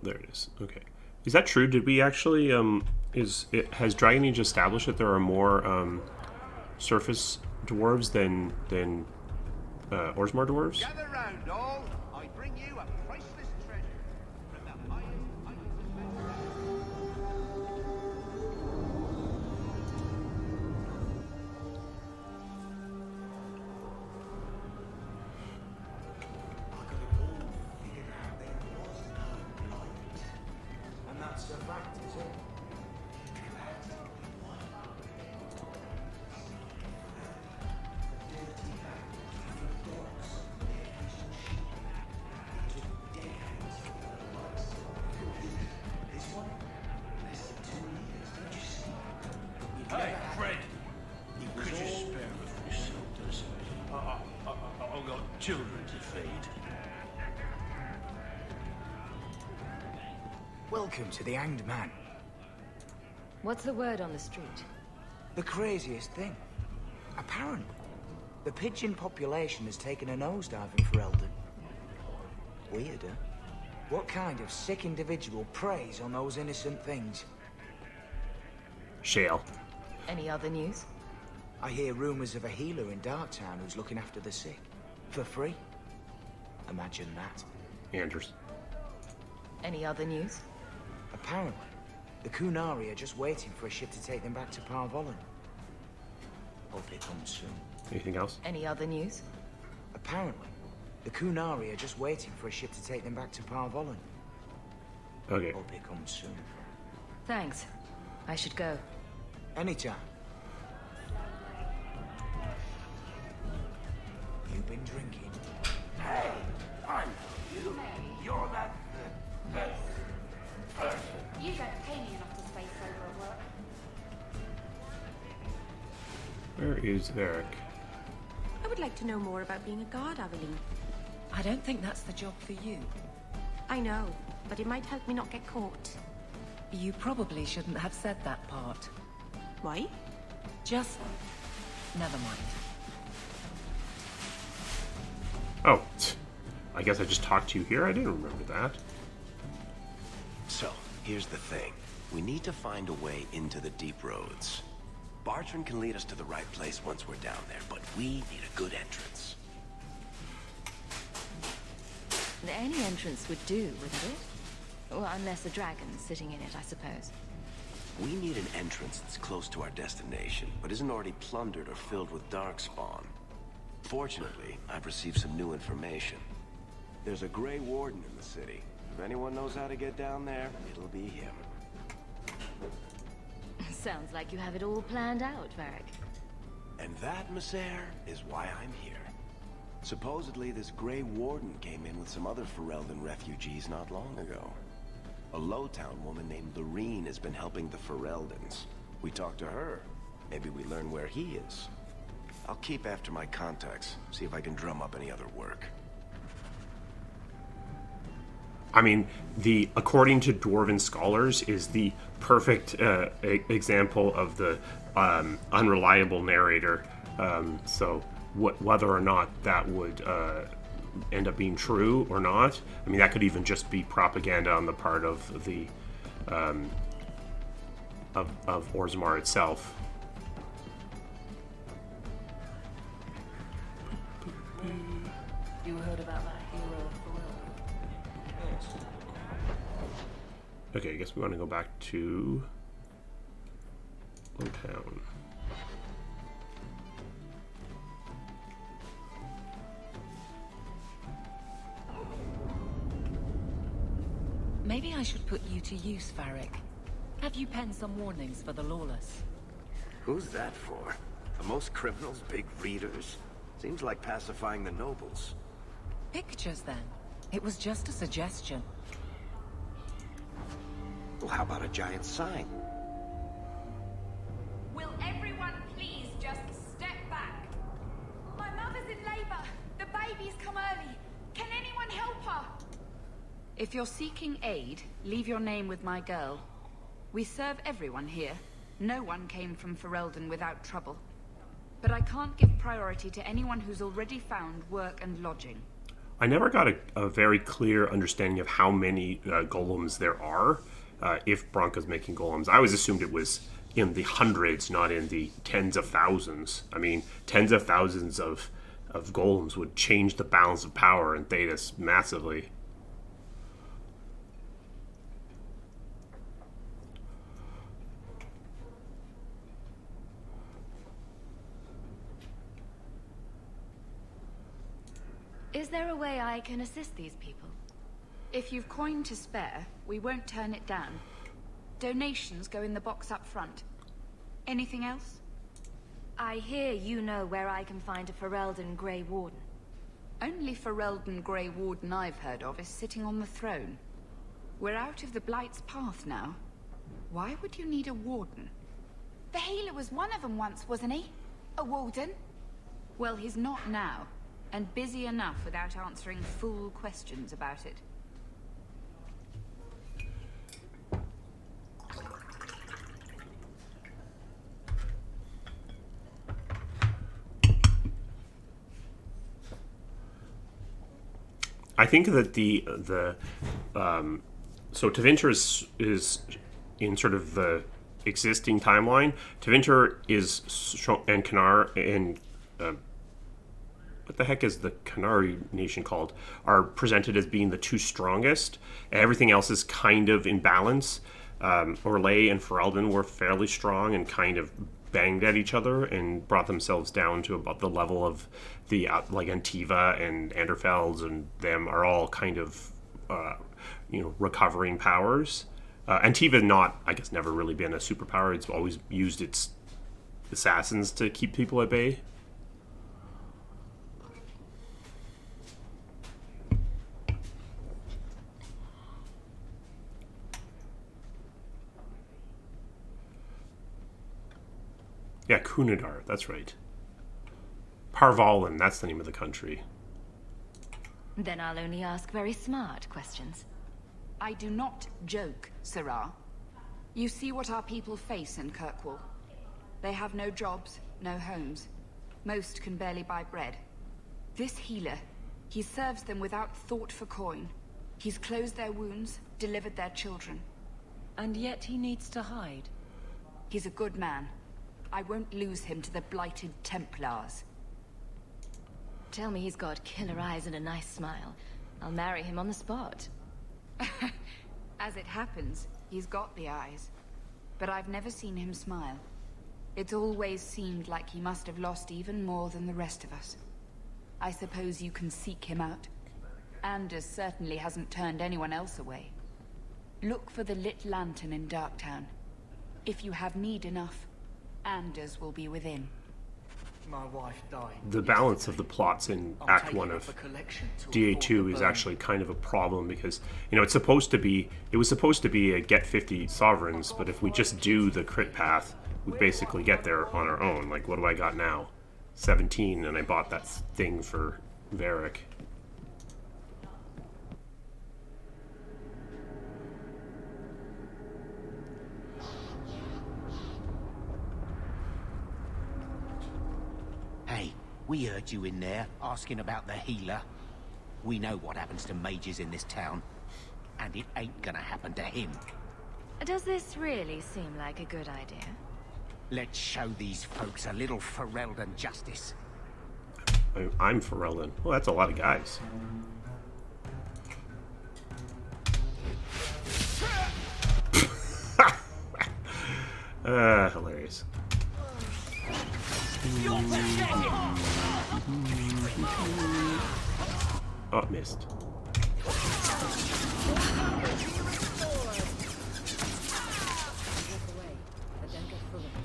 Speaker 1: there it is. Okay. Is that true? Did we actually, has Dragon Age established that there are more, surface dwarves than Orzammar dwarves?
Speaker 13: Gather round, all. I bring you a priceless treasure from the highest
Speaker 11: And that's a fact, is it?
Speaker 4: Hey, Fred! Could you spare a few shoulders? I've got children to feed.
Speaker 14: Welcome to the Hanged Man.
Speaker 2: What's the word on the street?
Speaker 14: The craziest thing. Apparently, the pigeon population has taken a nosedive in Ferelden. Weird, huh? What kind of sick individual preys on those innocent things?
Speaker 1: Shale.
Speaker 2: Any other news?
Speaker 14: I hear rumors of a healer in Darktown who's looking after the sick. For free. Imagine that.
Speaker 1: Anders.
Speaker 2: Any other news?
Speaker 14: Apparently, the Kunari are just waiting for a ship to take them back to Parvolan. Hope it comes soon.
Speaker 1: Anything else?
Speaker 2: Any other news?
Speaker 14: Apparently, the Kunari are just waiting for a ship to take them back to Parvolan.
Speaker 1: Okay.
Speaker 14: Hope it comes soon.
Speaker 2: Thanks. I should go.
Speaker 14: Anytime. You've been drinking.
Speaker 5: Hey, I'm you. You're that...
Speaker 3: You don't pay me enough to space over at work.
Speaker 1: Where is Varric?
Speaker 6: I would like to know more about being a guard, Aveline.
Speaker 9: I don't think that's the job for you.
Speaker 6: I know, but it might help me not get caught.
Speaker 9: You probably shouldn't have said that part.
Speaker 6: Why?
Speaker 9: Just... never mind.
Speaker 1: Oh, I guess I just talked to you here. I didn't remember that.
Speaker 5: So, here's the thing. We need to find a way into the deep roads. Bartrand can lead us to the right place once we're down there, but we need a good entrance.
Speaker 2: Any entrance would do, wouldn't it? Well, unless a dragon's sitting in it, I suppose.
Speaker 5: We need an entrance that's close to our destination, but isn't already plundered or filled with darkspawn. Fortunately, I've received some new information. There's a Grey Warden in the city. If anyone knows how to get down there, it'll be him.
Speaker 2: Sounds like you have it all planned out, Varric.
Speaker 5: And that, Messer, is why I'm here. Supposedly, this Grey Warden came in with some other Ferelden refugees not long ago. A Lowtown woman named Lorene has been helping the Fereldans. We talked to her. Maybe we learn where he is. I'll keep after my contacts, see if I can drum up any other work.
Speaker 1: I mean, according to Dwarven scholars, is the perfect example of the unreliable narrator. So whether or not that would end up being true or not, I mean, that could even just be propaganda on the part of the of Orzammar itself.
Speaker 9: You heard about that hero of Ferelden?
Speaker 14: Yes.
Speaker 1: Okay, I guess we want to go back to Lowtown.
Speaker 9: Maybe I should put you to use, Varric. Have you penned some warnings for the lawless?
Speaker 5: Who's that for? Are most criminals big readers? Seems like pacifying the nobles.
Speaker 9: Pictures, then. It was just a suggestion.
Speaker 5: Well, how about a giant sign?
Speaker 3: Will everyone please just step back? My mother's in labor. The baby's come early. Can anyone help her?
Speaker 10: If you're seeking aid, leave your name with my girl. We serve everyone here. No one came from Ferelden without trouble. But I can't give priority to anyone who's already found work and lodging.
Speaker 1: I never got a very clear understanding of how many golems there are. If Branka's making golems, I always assumed it was in the hundreds, not in the tens of thousands. I mean, tens of thousands of golems would change the balance of power in Thedas massively.
Speaker 2: Is there a way I can assist these people?
Speaker 10: If you've coin to spare, we won't turn it down. Donations go in the box up front. Anything else?
Speaker 2: I hear you know where I can find a Ferelden Grey Warden.
Speaker 10: Only Ferelden Grey Warden I've heard of is sitting on the throne. We're out of the Blight's path now. Why would you need a warden?
Speaker 3: The healer was one of them once, wasn't he? A warden?
Speaker 10: Well, he's not now, and busy enough without answering fool questions about it.
Speaker 1: I think that so Tevinter is in sort of the existing timeline. Tevinter is and Kanar and what the heck is the Kanari nation called? Are presented as being the two strongest. Everything else is kind of in balance. Orlais and Ferelden were fairly strong and kind of banged at each other and brought themselves down to about the level of the like Antiva and Anderfelds, and them are all kind of recovering powers. Antiva not, I guess, never really been a superpower. It's always used its assassins to keep people at bay. Yeah, Kunadar, that's right. Parvalin, that's the name of the country.
Speaker 2: Then I'll only ask very smart questions.
Speaker 10: I do not joke, Sirrah. You see what our people face in Kirkwall. They have no jobs, no homes. Most can barely buy bread. This healer, he serves them without thought for coin. He's closed their wounds, delivered their children.
Speaker 9: And yet he needs to hide.
Speaker 10: He's a good man. I won't lose him to the blighted Templars.
Speaker 2: Tell me he's got killer eyes and a nice smile. I'll marry him on the spot.
Speaker 10: As it happens, he's got the eyes. But I've never seen him smile. It's always seemed like he must have lost even more than the rest of us. I suppose you can seek him out. Anders certainly hasn't turned anyone else away. Look for the lit lantern in Darktown. If you have need enough, Anders will be within.
Speaker 11: My wife died.
Speaker 1: The balance of the plots in Act 1 of DA2 is actually kind of a problem because, it's supposed to be a get 50 sovereigns, but if we just do the crit path, we basically get there on our own. Like, what do I got now? 17, and I bought that thing for Varric.
Speaker 13: Hey, we heard you in there asking about the healer. We know what happens to mages in this town, and it ain't gonna happen to him.
Speaker 2: Does this really seem like a good idea?
Speaker 13: Let's show these folks a little Ferelden justice.
Speaker 1: I'm Ferelden. Well, that's a lot of guys. Hilarious. Oh, missed.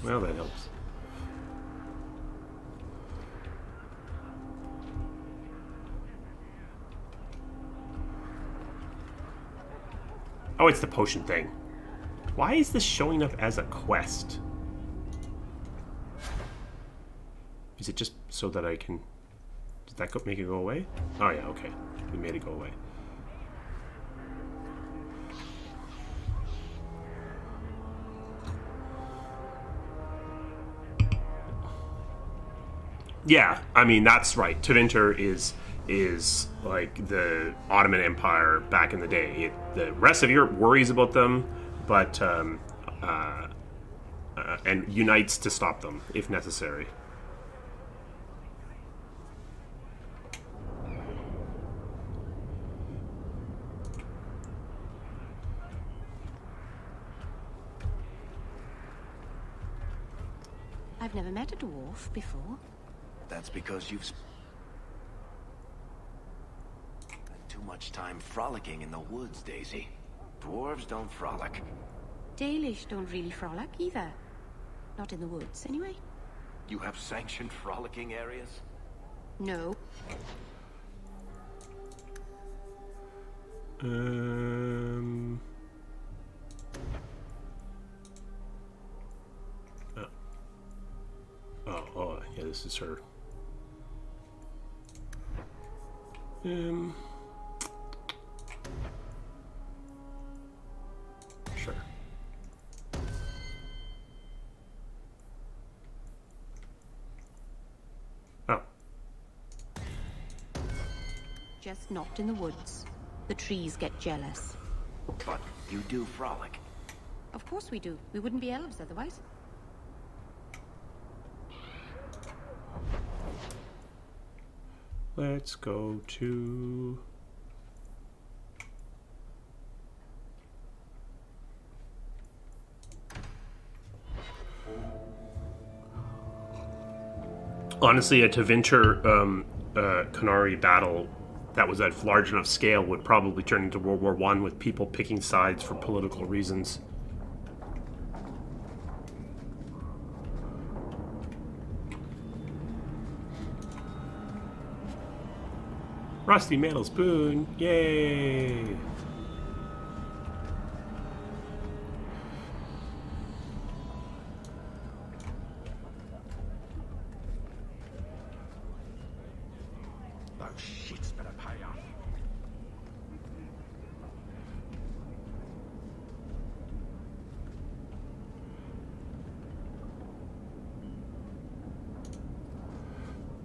Speaker 1: Well, that helps. Oh, it's the potion thing. Why is this showing up as a quest? Is it just so that I can... Did that make it go away? Oh yeah, okay. We made it go away. Yeah, I mean, that's right. Tevinter is is like the Ottoman Empire back in the day. The rest of Europe worries about them, but and unites to stop them if necessary.
Speaker 3: I've never met a dwarf before.
Speaker 5: That's because you've spent too much time frolicking in the woods, Daisy. Dwarves don't frolic.
Speaker 3: Dalish don't really frolic either. Not in the woods, anyway.
Speaker 5: You have sanctioned frolicking areas?
Speaker 3: No.
Speaker 1: Oh, yeah, this is her. Sure. Oh.
Speaker 3: Just not in the woods. The trees get jealous.
Speaker 5: But you do frolic.
Speaker 3: Of course we do. We wouldn't be elves otherwise.
Speaker 1: Let's go to... Honestly, a Tevinter Qunari battle that was at large enough scale would probably turn into World War I with people picking sides for political reasons. Rusty metal spoon, yay!
Speaker 11: Those shits better pay off.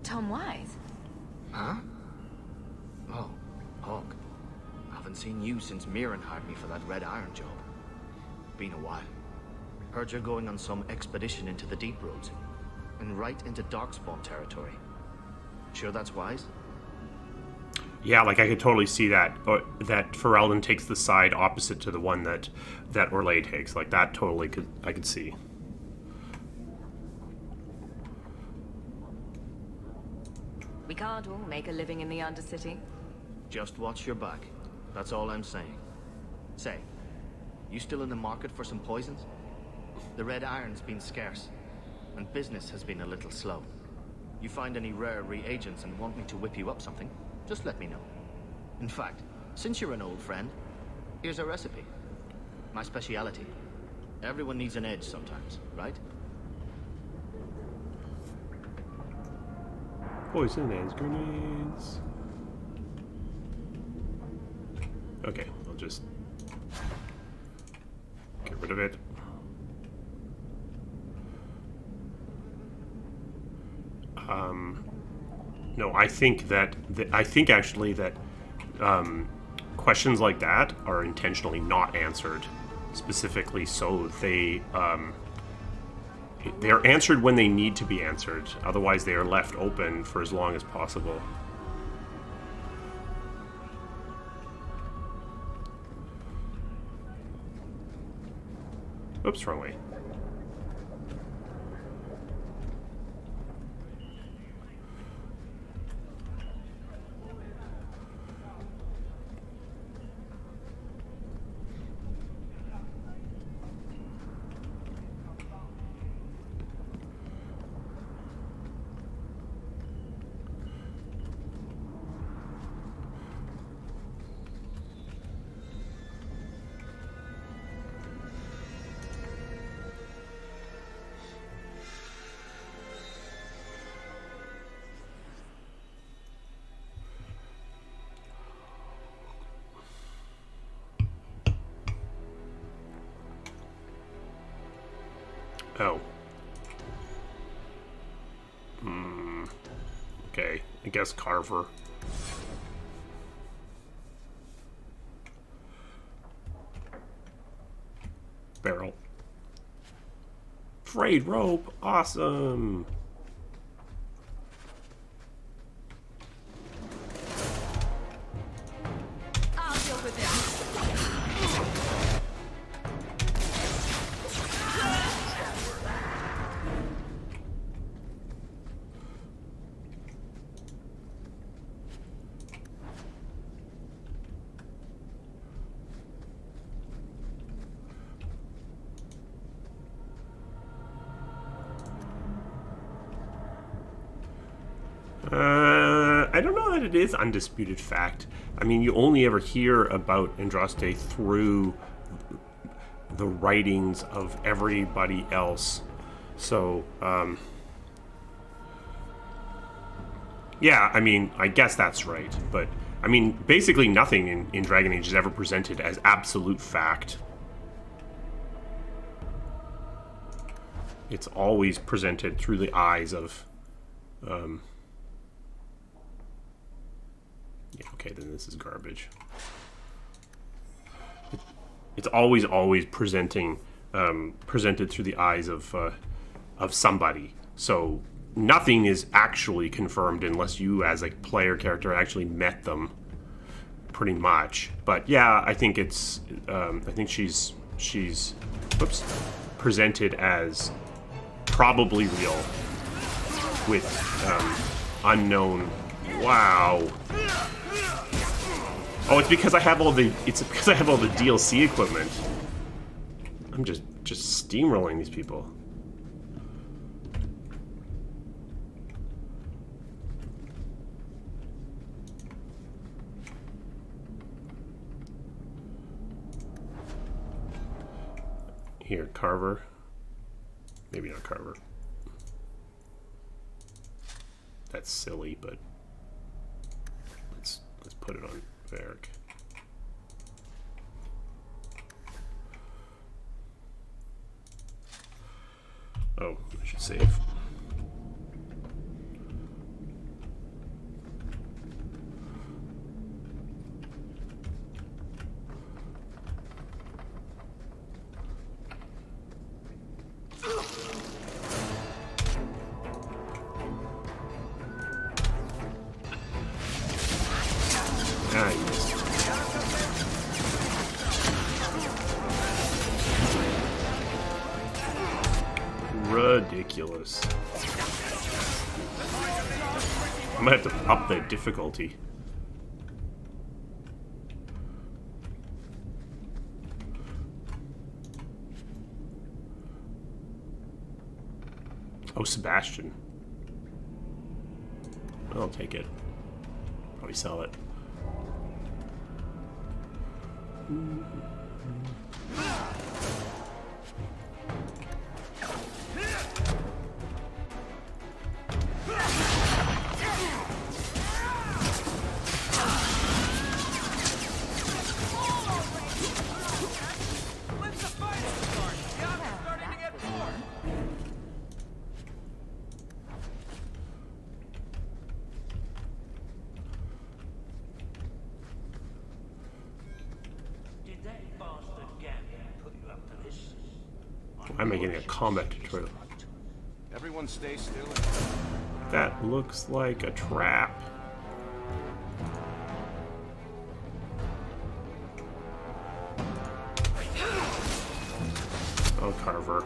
Speaker 9: Tom Wise?
Speaker 15: Huh? Oh, Hawk. Haven't seen you since Mirren hired me for that Red Iron job. Been a while. Heard you're going on some expedition into the deep roads. And right into Darkspawn territory. Sure that's wise?
Speaker 1: Yeah, like I could totally see that. That Ferelden takes the side opposite to the one that Orlais takes. Like that totally I could see.
Speaker 2: We can't all make a living in the Undercity.
Speaker 15: Just watch your back. That's all I'm saying. Say, you still in the market for some poisons? The red iron's been scarce, and business has been a little slow. You find any rare reagents and want me to whip you up something, just let me know. In fact, since you're an old friend, here's a recipe. My speciality. Everyone needs an edge sometimes, right?
Speaker 1: Poison as grenades. Okay, I'll just get rid of it. No, I think that actually that questions like that are intentionally not answered specifically, so they are answered when they need to be answered. Otherwise, they are left open for as long as possible. Oops, wrong way. Oh. Okay, I guess Carver. barrel. Frayed rope. Awesome.
Speaker 2: I'll deal with it.
Speaker 1: I don't know that it is undisputed fact. I mean, you only ever hear about Andraste through the writings of everybody else. So, yeah, I mean, I guess that's right. But, I mean, basically nothing in Dragon Age is ever presented as absolute fact. It's always presented through the eyes of... yeah, okay, then this is garbage. It's always presented through the eyes of somebody. So nothing is actually confirmed unless you, as a player character, actually met them. Pretty much, but yeah, I think it's. I think she's whoops, presented as probably real with unknown. Wow. Oh, it's because I have all the DLC equipment. I'm just steamrolling these people. Here, Carver. Maybe not Carver. That's silly, but let's put it on Varric. Oh, I should save. Ridiculous. I might have to up the difficulty. Oh, Sebastian. I'll take it. Probably sell it. Why am I getting a combat tutorial?
Speaker 5: Everyone stay still.
Speaker 1: That looks like a trap. Oh, Carver.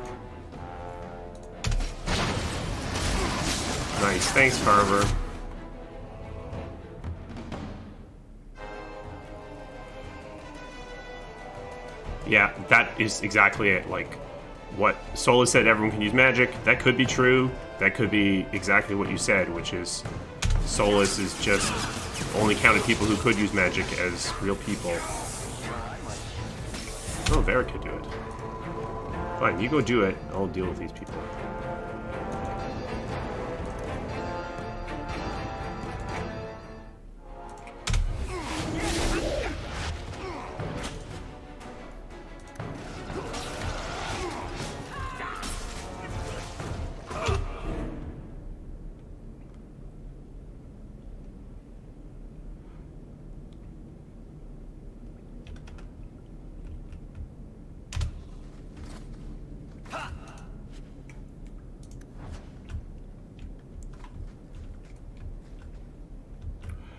Speaker 1: Nice, thanks, Carver. Yeah, that is exactly it. Like, what Solus said, everyone can use magic. That could be true. That could be exactly what you said, which is Solus is just only counted people who could use magic as real people. Oh, Varric could do it. Fine, you go do it. I'll deal with these people.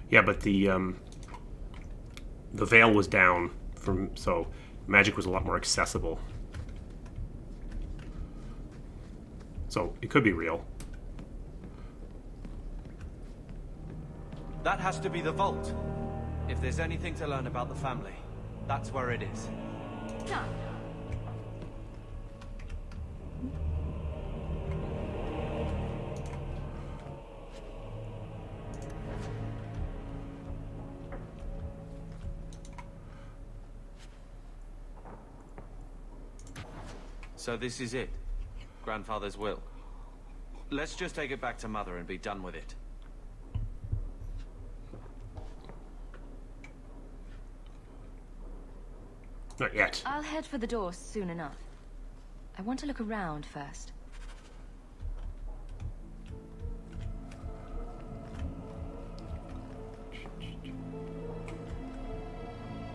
Speaker 1: Yeah, but the veil was down so magic was a lot more accessible. So it could be real.
Speaker 8: That has to be the vault. If there's anything to learn about the family, that's where it is.
Speaker 2: Done.
Speaker 8: So this is it? Grandfather's will? Let's just take it back to Mother and be done with it.
Speaker 1: Not yet.
Speaker 2: I'll head for the door soon enough. I want to look around first.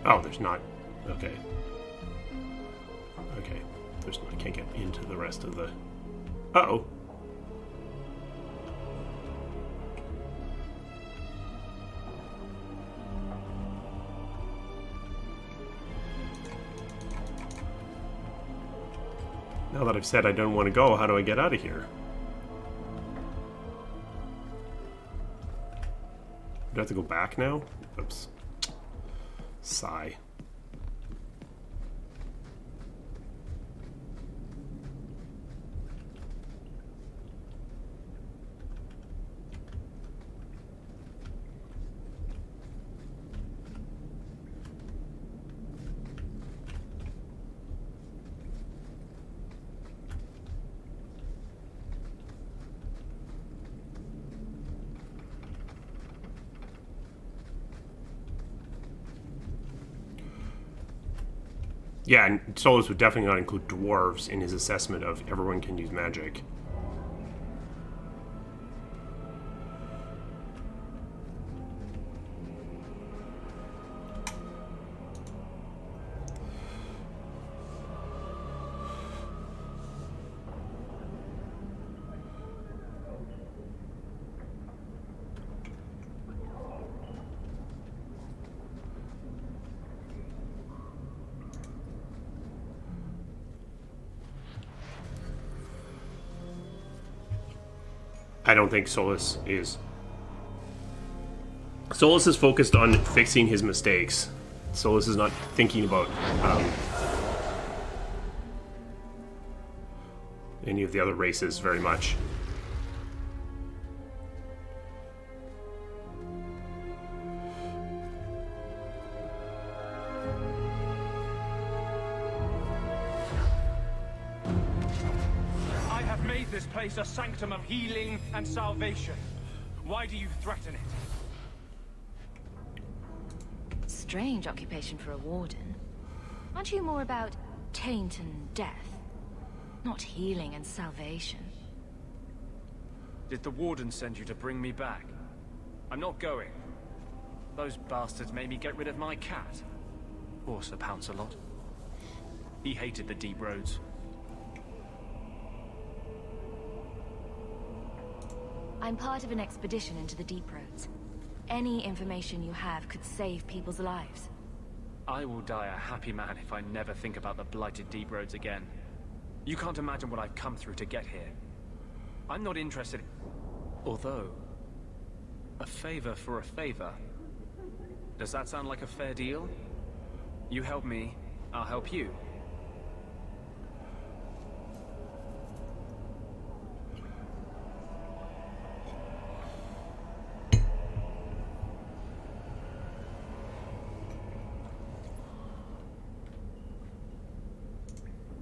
Speaker 1: Oh, there's not. Okay. Okay. There's not, I can't get into the rest of the... Uh-oh. Now that I've said I don't want to go, how do I get out of here? Do I have to go back now? Oops. Sigh. Yeah, and Solus would definitely not include dwarves in his assessment of everyone can use magic. I don't think Solus is. Solus is focused on fixing his mistakes. Solus is not thinking about any of the other races very much.
Speaker 16: This place a sanctum of healing and salvation. Why do you threaten it?
Speaker 2: Strange occupation for a warden. Aren't you more about taint and death? Not healing and salvation.
Speaker 16: Did the warden send you to bring me back? I'm not going. Those bastards made me get rid of my cat. Poor Sir Pouncelot. He hated the deep roads.
Speaker 2: I'm part of an expedition into the deep roads. Any information you have could save people's lives.
Speaker 16: I will die a happy man if I never think about the blighted deep roads again. You can't imagine what I've come through to get here. I'm not interested. Although, a favor for a favor. Does that sound like a fair deal? You help me, I'll help you.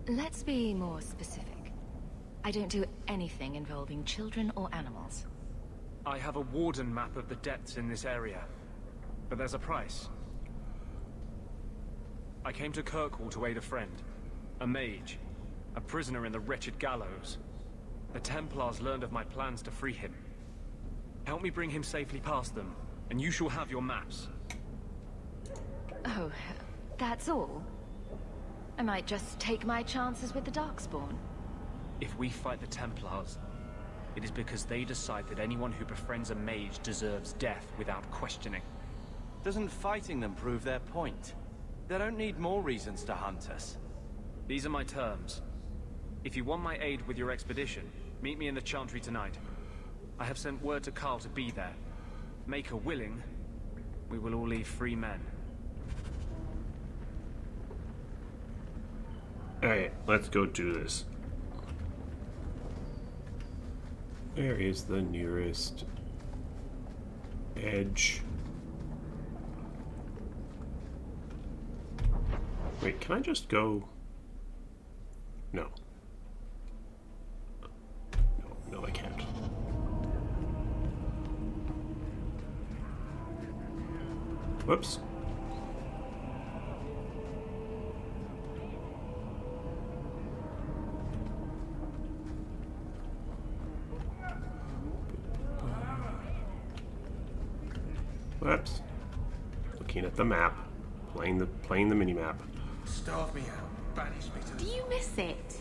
Speaker 2: Let's be more specific. I don't do anything involving children or animals.
Speaker 16: I have a warden map of the depths in this area, but there's a price. I came to Kirkwall to aid a friend, a mage, a prisoner in the wretched gallows. The Templars learned of my plans to free him. Help me bring him safely past them, and you shall have your maps.
Speaker 2: Oh, that's all? I might just take my chances with the Darkspawn.
Speaker 16: If we fight the Templars, it is because they decide that anyone who befriends a mage deserves death without questioning.
Speaker 8: Doesn't fighting them prove their point? They don't need more reasons to hunt us.
Speaker 16: These are my terms. If you want my aid with your expedition, meet me in the Chantry tonight. I have sent word to Carl to be there. Make her willing, we will all leave free men.
Speaker 1: Alright, let's go do this. Where is the nearest edge? Wait, can I just go? No. No, I can't. Whoops. Whoops. Looking at the map, playing the mini map.
Speaker 11: Starve me out, banish me to...
Speaker 3: Do you miss it?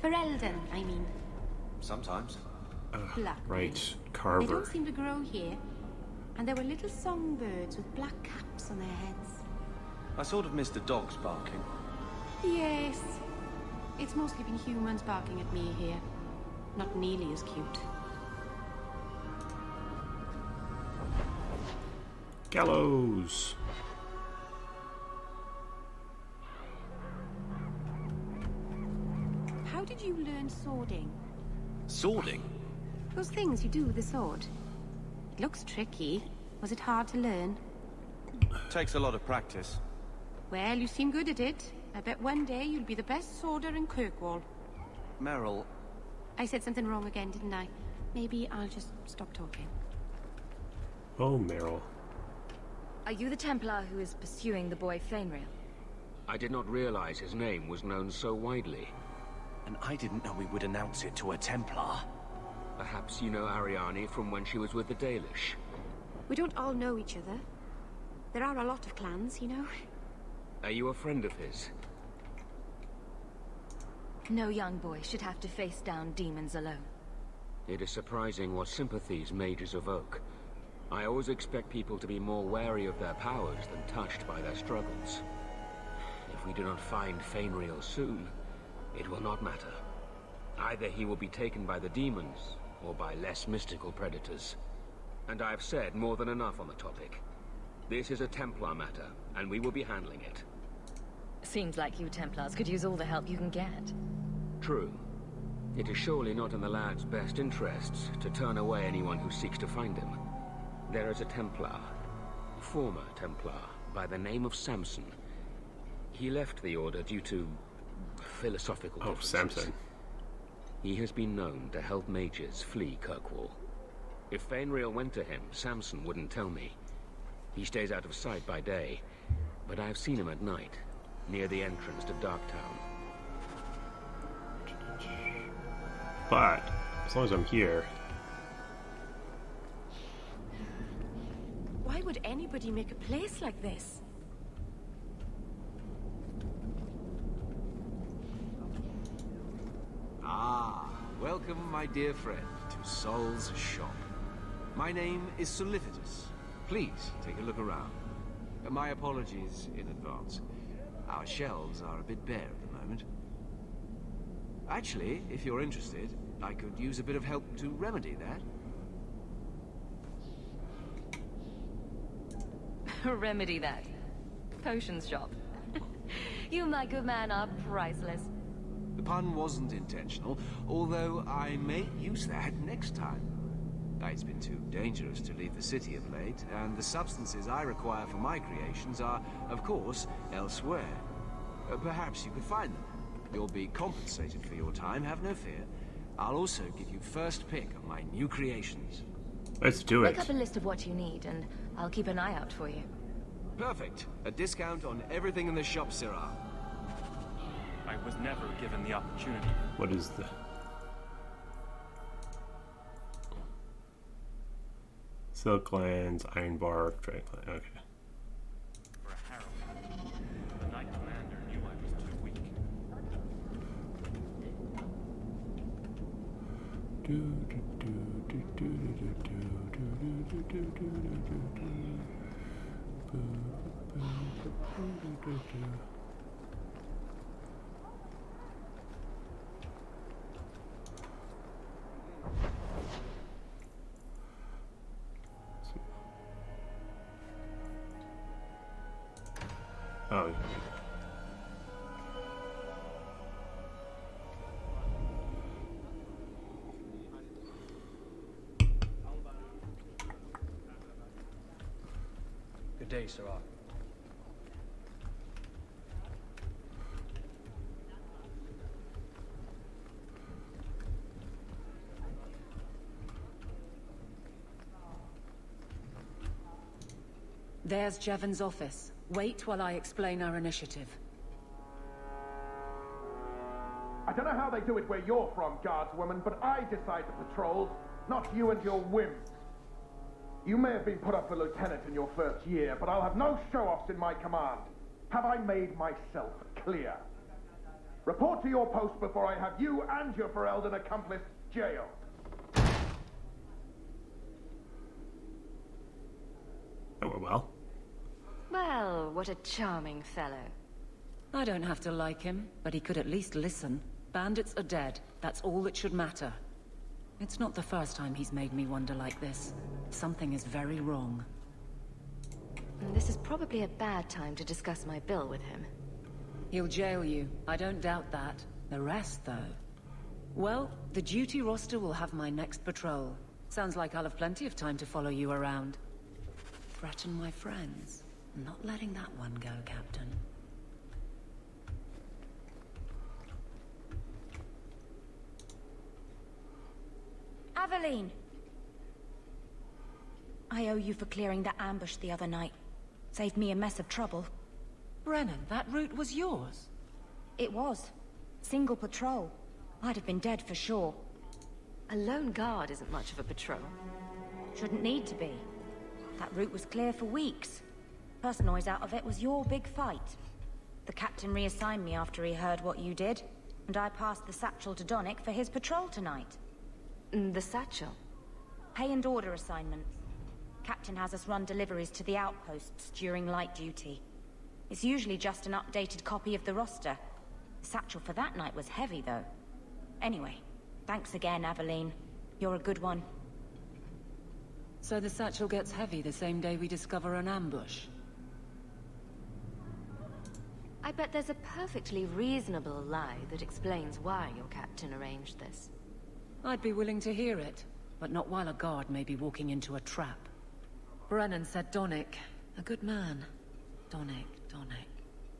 Speaker 3: Ferelden, I mean.
Speaker 8: Sometimes.
Speaker 1: Right,
Speaker 3: They
Speaker 1: Carver.
Speaker 3: don't seem to grow here. And there were little songbirds with black caps on their heads.
Speaker 8: I sort of missed the dogs barking.
Speaker 3: Yes. It's mostly been humans barking at me here. Not nearly as cute.
Speaker 1: Gallows.
Speaker 3: How did you learn swording?
Speaker 8: Swording?
Speaker 3: Those things you do with the sword. It looks tricky. Was it hard to learn?
Speaker 8: Takes a lot of practice.
Speaker 3: Well, you seem good at it. I bet one day you'll be the best sworder in Kirkwall.
Speaker 8: Meryl...
Speaker 3: I said something wrong again, didn't I? Maybe I'll just stop talking.
Speaker 1: Oh, Meryl.
Speaker 2: Are you the Templar who is pursuing the boy Fainrail?
Speaker 17: I did not realize his name was known so widely.
Speaker 5: And I didn't know we would announce it to a Templar.
Speaker 17: Perhaps you know Ariane from when she was with the Dalish.
Speaker 3: We don't all know each other. There are a lot of clans, you know.
Speaker 17: Are you a friend of his?
Speaker 2: No young boy should have to face down demons alone.
Speaker 17: It is surprising what sympathies mages evoke. I always expect people to be more wary of their powers than touched by their struggles. If we do not find Fainrail soon, it will not matter. Either he will be taken by the demons, or by less mystical predators. And I have said more than enough on the topic. This is a Templar matter, and we will be handling it.
Speaker 2: Seems like you Templars could use all the help you can get.
Speaker 17: True. It is surely not in the lad's best interests to turn away anyone who seeks to find him. There is a Templar, former Templar, by the name of Samson. He left the Order due to philosophical differences.
Speaker 1: Samson.
Speaker 17: He has been known to help mages flee Kirkwall. If Fainrail went to him, Samson wouldn't tell me. He stays out of sight by day, but I have seen him at night, near the entrance to Darktown.
Speaker 1: But as long as I'm here.
Speaker 3: Why would anybody make a place like this?
Speaker 18: Ah, welcome, my dear friend, to Sol's shop. My name is Solicitus. Please, take a look around. My apologies in advance. Our shelves are a bit bare at the moment. Actually, if you're interested, I could use a bit of help to remedy that.
Speaker 2: Remedy that. Potions shop. You, my good man, are priceless.
Speaker 18: The pun wasn't intentional, although I may use that next time. It's been too dangerous to leave the city of late, and the substances I require for my creations are, of course, elsewhere. Perhaps you could find them. You'll be compensated for your time, have no fear. I'll also give you first pick of my new creations.
Speaker 1: Let's do it.
Speaker 2: Make up a list of what you need, and I'll keep an eye out for you.
Speaker 18: Perfect. A discount on everything in the shop, Sirrah.
Speaker 16: I was never given the opportunity.
Speaker 1: What is the... Silk Lands, Iron Bark, Dragon Clan, okay.
Speaker 16: For a harrow, the Knight Commander knew I was too weak.
Speaker 1: Oh.
Speaker 16: Good day, Sarah.
Speaker 9: There's Jevon's office. Wait while I explain our initiative.
Speaker 11: I don't know how they do it where you're from, guardswoman, but I decide the patrols, not you and your whims. You may have been put up for lieutenant in your first year, but I'll have no show-offs in my command. Have I made myself clear? Report to your post before I have you and your Ferelden accomplice jailed.
Speaker 1: Oh, well.
Speaker 2: Well, what a charming fellow.
Speaker 9: I don't have to like him, but he could at least listen. Bandits are dead. That's all that should matter. It's not the first time he's made me wonder like this. Something is very wrong.
Speaker 2: This is probably a bad time to discuss my bill with him.
Speaker 9: He'll jail you. I don't doubt that. The rest, though... Well, the duty roster will have my next patrol. Sounds like I'll have plenty of time to follow you around. Threaten my friends. Not letting that one go, Captain.
Speaker 3: Aveline! I owe you for clearing that ambush the other night. Saved me a mess of trouble.
Speaker 9: Brennan, that route was yours?
Speaker 3: It was. Single patrol. I'd have been dead for sure.
Speaker 2: A lone guard isn't much of a patrol.
Speaker 3: Shouldn't need to be. That route was clear for weeks. First noise out of it was your big fight. The captain reassigned me after he heard what you did, and I passed the satchel to Donnick for his patrol tonight.
Speaker 2: The satchel?
Speaker 3: Pay and order assignments. Captain has us run deliveries to the outposts during light duty. It's usually just an updated copy of the roster. The satchel for that night was heavy, though. Anyway, thanks again, Aveline. You're a good one.
Speaker 9: So the satchel gets heavy the same day we discover an ambush?
Speaker 2: I bet there's a perfectly reasonable lie that explains why your captain arranged this.
Speaker 9: I'd be willing to hear it, but not while a guard may be walking into a trap. Brennan said Donnick. A good man. Donnick.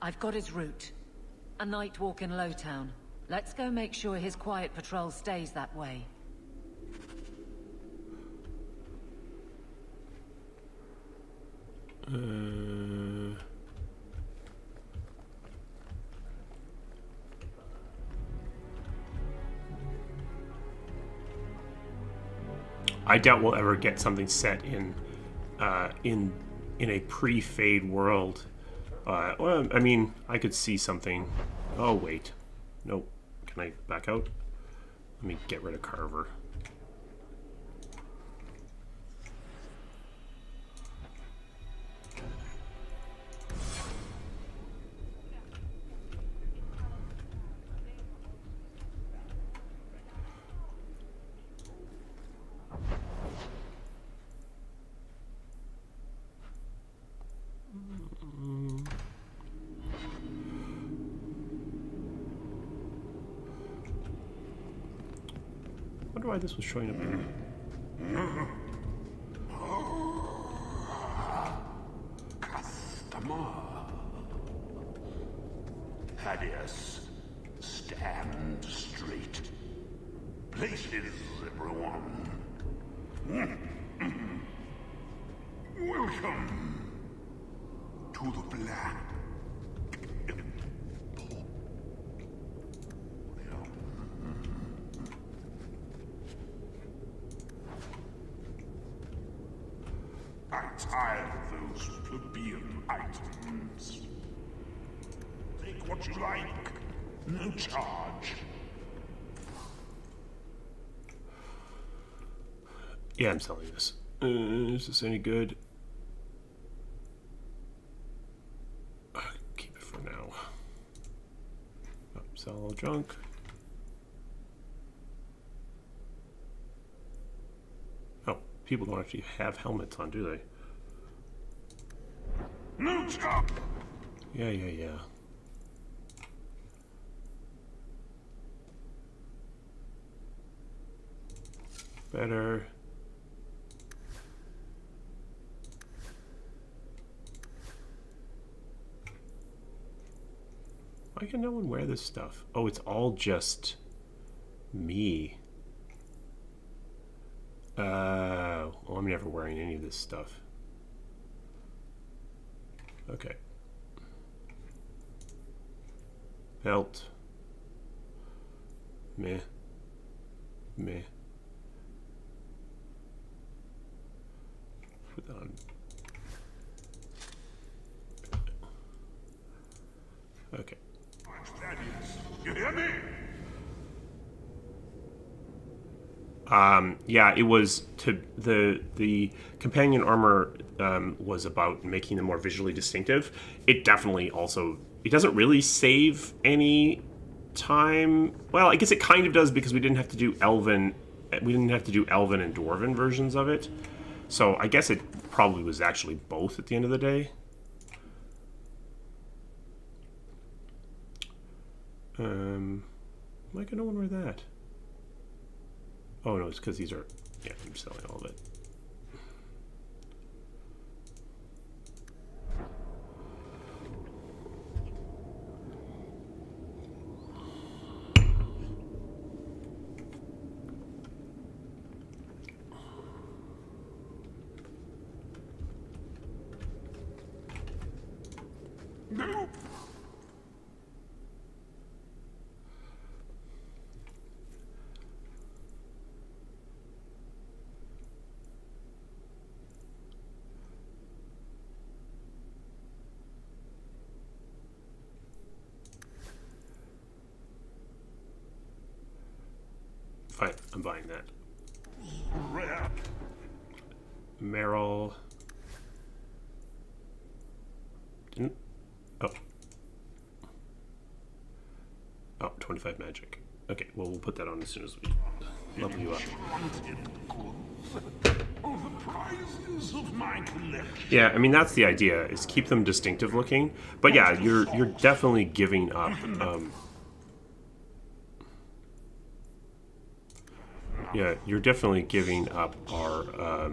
Speaker 9: I've got his route. A night walk in Lowtown. Let's go make sure his quiet patrol stays that way.
Speaker 1: I doubt we'll ever get something set in a pre-fade world. Well, I mean, I could see something. Oh wait, nope. Can I back out? Let me get rid of Carver. I wonder why this was showing up here.
Speaker 4: Customer. Thaddeus, stand straight. Places, everyone. Welcome to the Black. I'm tired of those plebeian items. Take what you like. No charge.
Speaker 1: Yeah, I'm selling this. Is this any good? Keep it for now. Oh, sell all junk. Oh, people don't actually have helmets on, do they?
Speaker 4: No stop.
Speaker 1: Yeah. Better. Why can no one wear this stuff? Oh, it's all just me. Well, I'm never wearing any of this stuff. Okay. Belt. Meh. Put that on. Okay.
Speaker 4: You hear me?
Speaker 1: Yeah, it was to the companion armor was about making them more visually distinctive. It definitely also, it doesn't really save any time. Well, I guess it kind of does because we didn't have to do elven and dwarven versions of it. So I guess it probably was actually both at the end of the day. Why can no one wear that? Oh no, it's because these are, yeah, I'm selling all of it.
Speaker 4: No.
Speaker 1: Fine, I'm buying that. Meryl. Didn't. Oh, 25 magic. Okay, well, we'll put that on as soon as we level you up. Yeah, I mean, that's the idea, is keep them distinctive looking. But yeah, you're definitely giving up. Yeah, you're definitely giving up our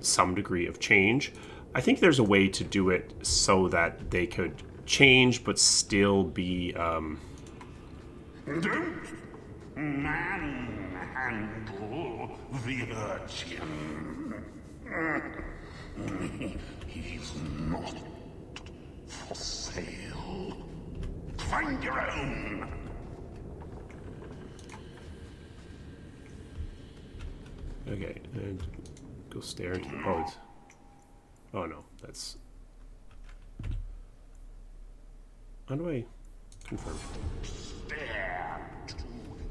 Speaker 1: some degree of change. I think there's a way to do it so that they could change but still be
Speaker 4: Don't manhandle the urchin. He's not for sale. Find your own.
Speaker 1: Okay, and go stare into the... Oh, it's... Oh no, that's... How do I confirm?
Speaker 4: Stare too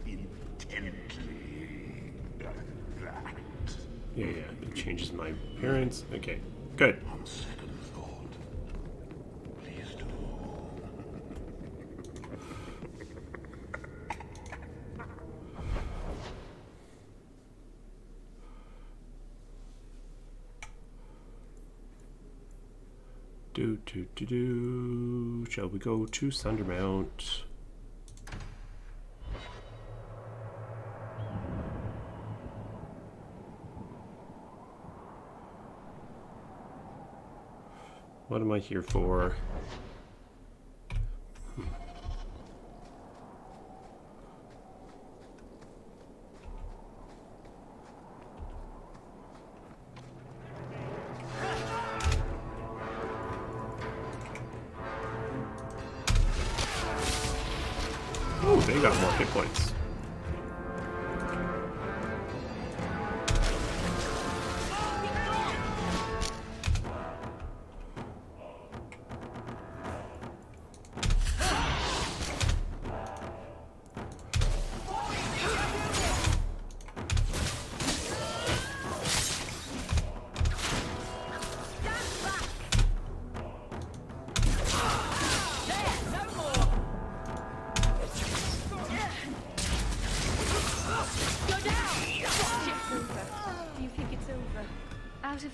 Speaker 4: intently.
Speaker 1: Yeah, it changes my appearance. Okay, good.
Speaker 4: On second thought, please do.
Speaker 1: Shall we go to Sundermount? What am I here for? Oh, they got more hit points.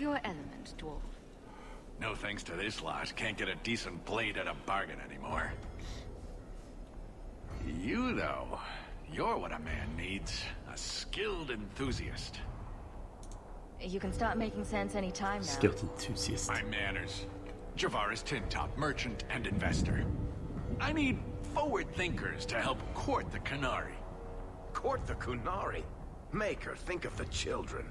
Speaker 2: your element, dwarf.
Speaker 19: No thanks to this lot. Can't get a decent blade at a bargain anymore. You, though, you're what a man needs. A skilled enthusiast.
Speaker 2: You can start making sense any time now.
Speaker 1: Skilled enthusiast.
Speaker 19: My manners. Javaris Tintop, merchant and investor. I need forward thinkers to help court the Qunari.
Speaker 5: Court the Qunari? Maker, think of the children.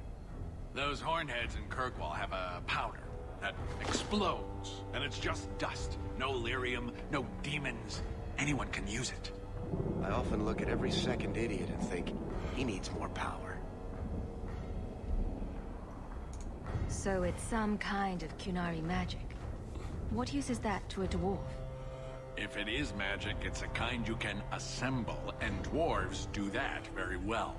Speaker 19: Those hornheads in Kirkwall have a powder that explodes, and it's just dust. No lyrium, no demons. Anyone can use it.
Speaker 5: I often look at every second idiot and think, he needs more power.
Speaker 2: So it's some kind of Qunari magic. What use is that to a dwarf?
Speaker 19: If it is magic, it's a kind you can assemble, and dwarves do that very well.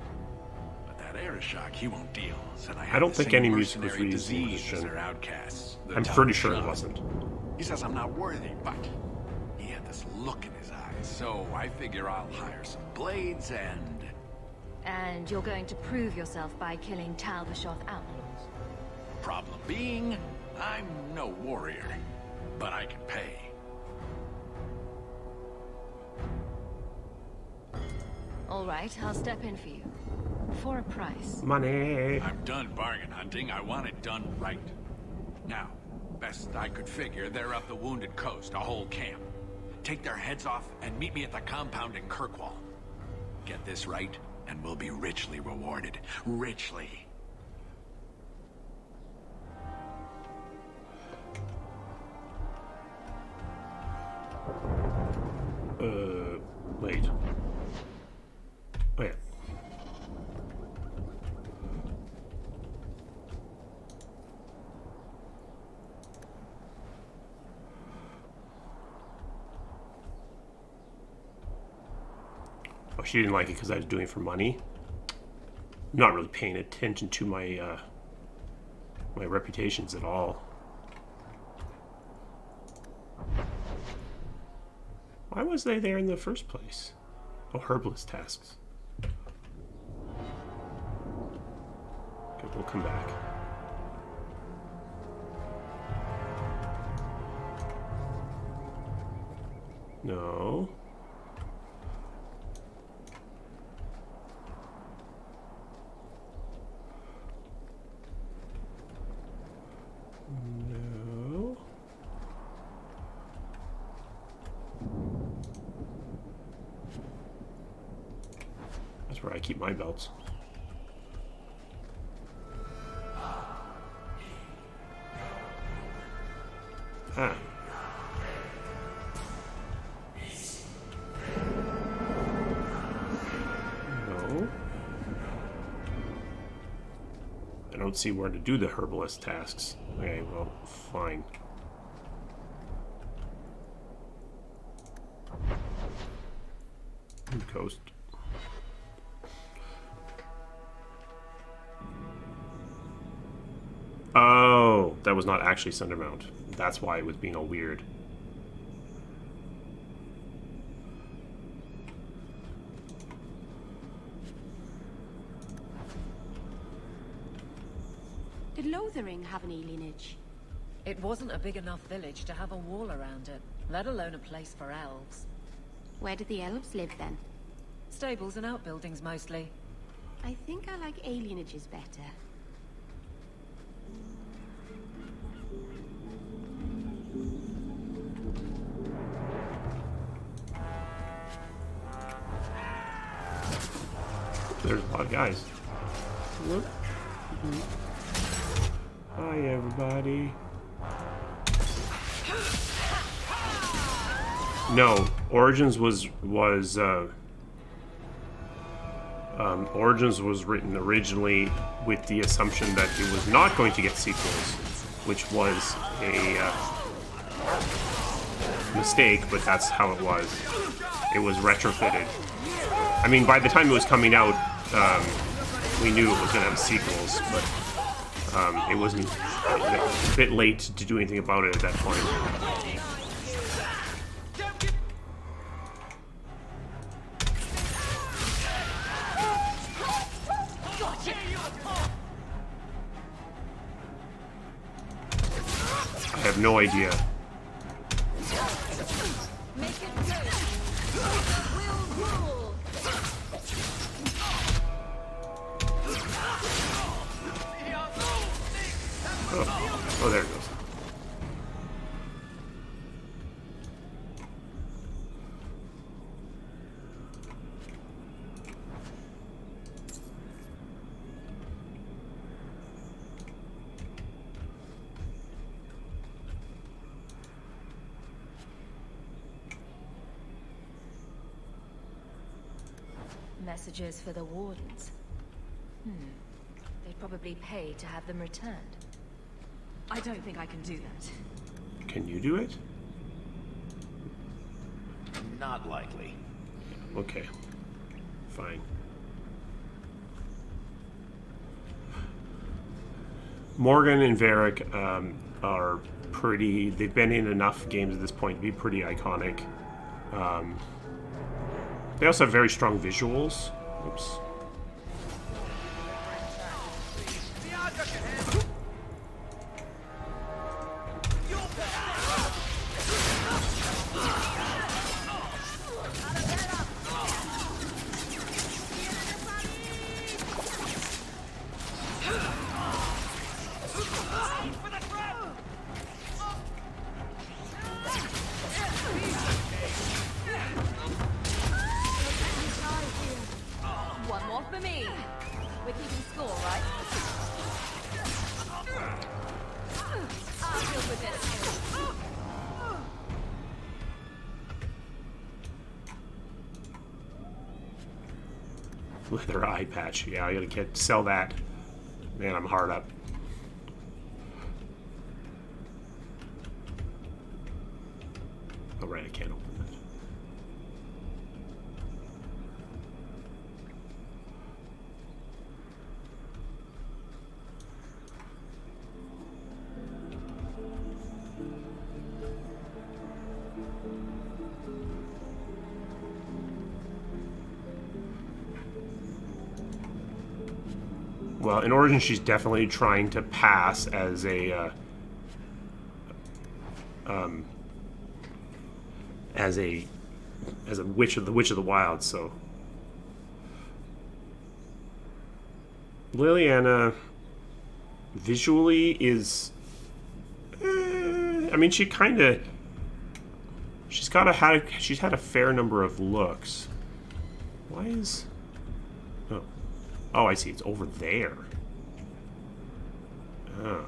Speaker 19: But that Arishok, he won't deal. Said
Speaker 1: I don't think any music was
Speaker 19: mercenary
Speaker 1: used in
Speaker 19: disease as
Speaker 1: Christian.
Speaker 19: their outcasts.
Speaker 1: I'm pretty sure it wasn't.
Speaker 19: He says I'm not worthy, but he had this look in his eyes. So I figure I'll hire some blades and...
Speaker 2: And you're going to prove yourself by killing Talvashoth outlaws.
Speaker 19: Problem being, I'm no warrior, but I can pay.
Speaker 2: All right, I'll step in for you. For a price.
Speaker 1: Money.
Speaker 19: I'm done bargain hunting. I want it done right. Now, best I could figure, they're up the Wounded Coast, a whole camp. Take their heads off and meet me at the compound in Kirkwall. Get this right, and we'll be richly rewarded. Richly.
Speaker 1: Wait. Oh, yeah. Oh, she didn't like it because I was doing it for money. I'm not really paying attention to my my reputations at all. Why was they there in the first place? Oh, herbalist tasks. Okay, we'll come back. No. No. That's where I keep my belts. Ah. No. I don't see where to do the herbalist tasks. Okay, well, fine. Coast. Oh, that was not actually Sundermount. That's why it was being all weird.
Speaker 3: Did Lothering have any lineage?
Speaker 9: It wasn't a big enough village to have a wall around it, let alone a place for elves.
Speaker 3: Where did the elves live then?
Speaker 9: Stables and outbuildings mostly.
Speaker 3: I think I like alienages better.
Speaker 1: There's a lot of guys. Whoop. Hi, everybody. No, Origins was written originally with the assumption that it was not going to get sequels, which was a mistake, but that's how it was. It was retrofitted. I mean, by the time it was coming out, we knew it was going to have sequels, but it wasn't a bit late to do anything about it at that point. no idea. Oh, there it goes.
Speaker 2: Messages for the Wardens. They'd probably pay to have them returned.
Speaker 9: I don't think I can do that.
Speaker 1: Can you do it?
Speaker 5: Not likely.
Speaker 1: Okay. Fine. Morgan and Varric are pretty... They've been in enough games at this point to be pretty iconic. They also have very strong visuals. Oops.
Speaker 2: One more for me. We're keeping score, right? I'll deal with this.
Speaker 1: Look at their eye patch. Yeah, I gotta sell that. Man, I'm hard up. Oh, right, I can't open that. Well, in Origin, she's definitely trying to pass as a witch of the Wild. So Liliana visually is, I mean, she's had a fair number of looks. Why is... Oh, I see. It's over there. Oh.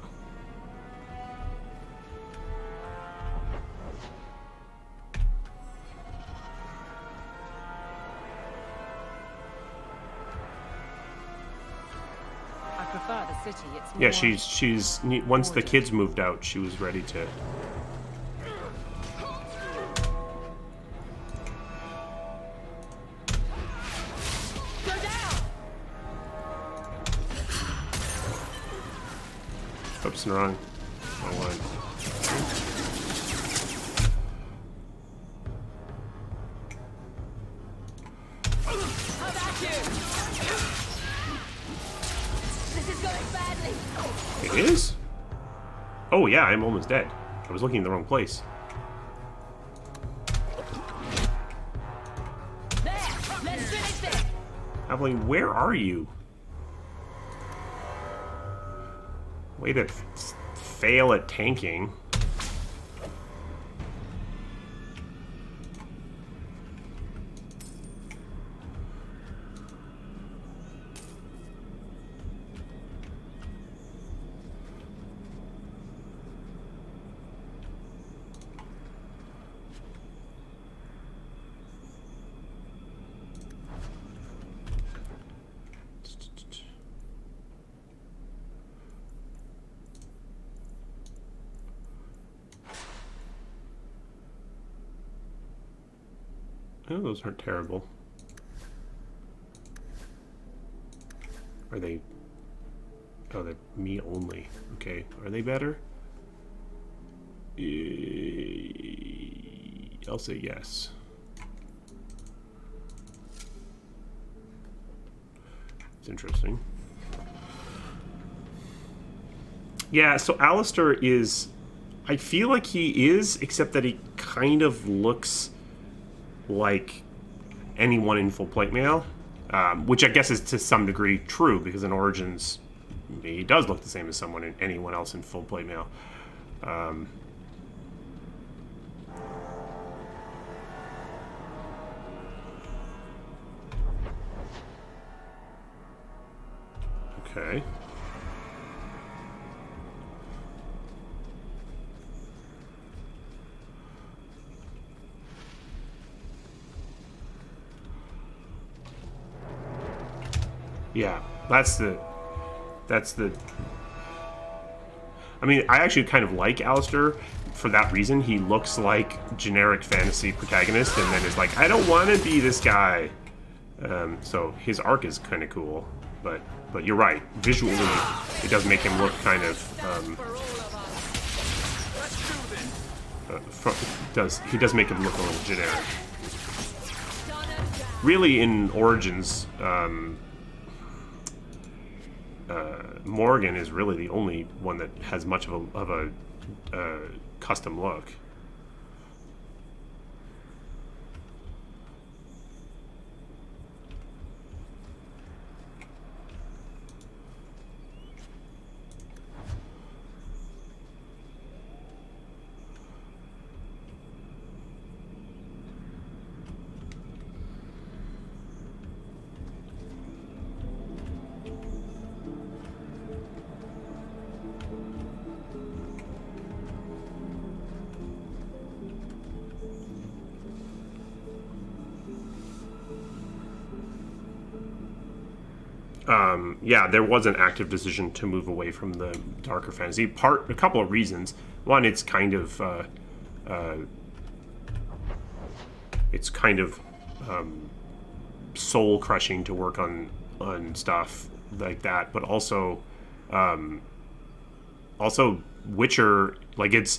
Speaker 9: I prefer the city. It's
Speaker 1: Yeah,
Speaker 9: more
Speaker 1: she's once the kids moved out, she was ready to... Oops, wrong one.
Speaker 2: This is going badly.
Speaker 1: It is? Oh yeah, I'm almost dead. I was looking in the wrong place.
Speaker 2: There, let's finish this.
Speaker 1: Aveline, where are you? Way to fail at tanking. Oh, those aren't terrible. Are they... Oh, they're me only. Okay. Are they better? I'll say yes. It's interesting. Yeah, so Alistair is... I feel like he is, except that he kind of looks like anyone in full plate mail, which I guess is to some degree true, because in Origins he does look the same as anyone else in full plate mail. Okay. Yeah, that's the... I mean, I actually kind of like Alistair for that reason. He looks like generic fantasy protagonist, and then is like, I don't want to be this guy. So his arc is kind of cool, but you're right. Visually, it does make him look kind of... he does make him look a little generic. Really, in Origins... Morgan is really the only one that has much of a custom look. Yeah, there was an active decision to move away from the darker fantasy. A couple of reasons. One, it's kind of soul crushing to work on stuff like that, but also Witcher, like, it's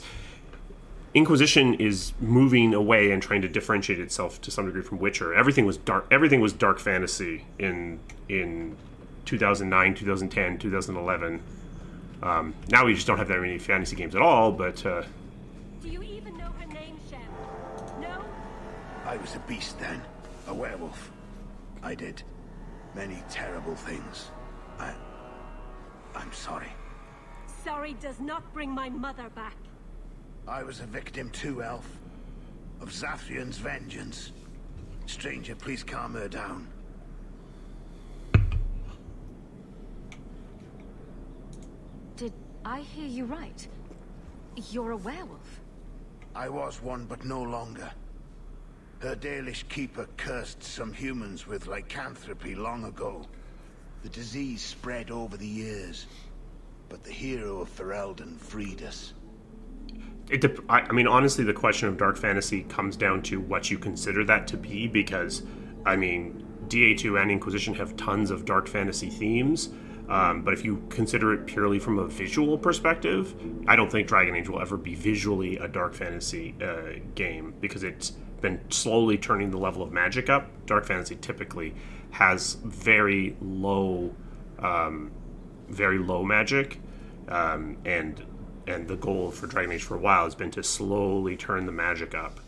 Speaker 1: Inquisition is moving away and trying to differentiate itself to some degree from Witcher. Everything was dark fantasy in 2009, 2010, 2011. Now we just don't have that many fantasy games at all, but...
Speaker 20: Do you even know her name, Shem? No?
Speaker 4: I was a beast then. A werewolf. I did many terrible things. I'm sorry.
Speaker 20: Sorry does not bring my mother back.
Speaker 4: I was a victim too, Elf. Of Zathrian's vengeance. Stranger, please calm her down.
Speaker 2: Did I hear you right? You're a werewolf?
Speaker 4: I was one, but no longer. Her Dalish keeper cursed some humans with lycanthropy long ago. The disease spread over the years, but the hero of Ferelden freed us.
Speaker 1: I mean, honestly, the question of dark fantasy comes down to what you consider that to be, because, I mean, DA2 and Inquisition have tons of dark fantasy themes, but if you consider it purely from a visual perspective, I don't think Dragon Age will ever be visually a dark fantasy game, because it's been slowly turning the level of magic up. Dark fantasy typically has very low magic, and the goal for Dragon Age for a while has been to slowly turn the magic up.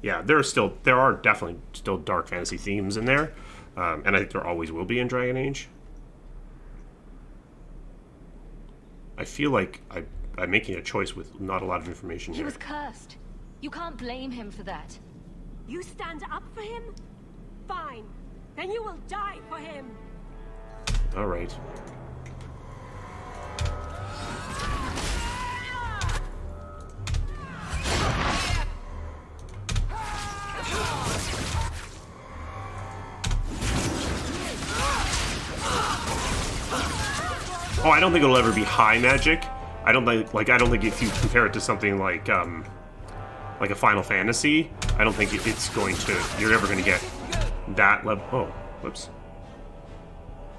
Speaker 1: Yeah, there are definitely still dark fantasy themes in there, and I think there always will be in Dragon Age. I feel like I'm making a choice with not a lot of information here.
Speaker 2: He was cursed. You can't blame him for that.
Speaker 20: You stand up for him? Fine. Then you will die for him.
Speaker 1: All right. Oh, I don't think it'll ever be high magic. I don't think if you compare it to something like a Final Fantasy, I don't think it's going to. You're ever going to get that level. Oh, whoops.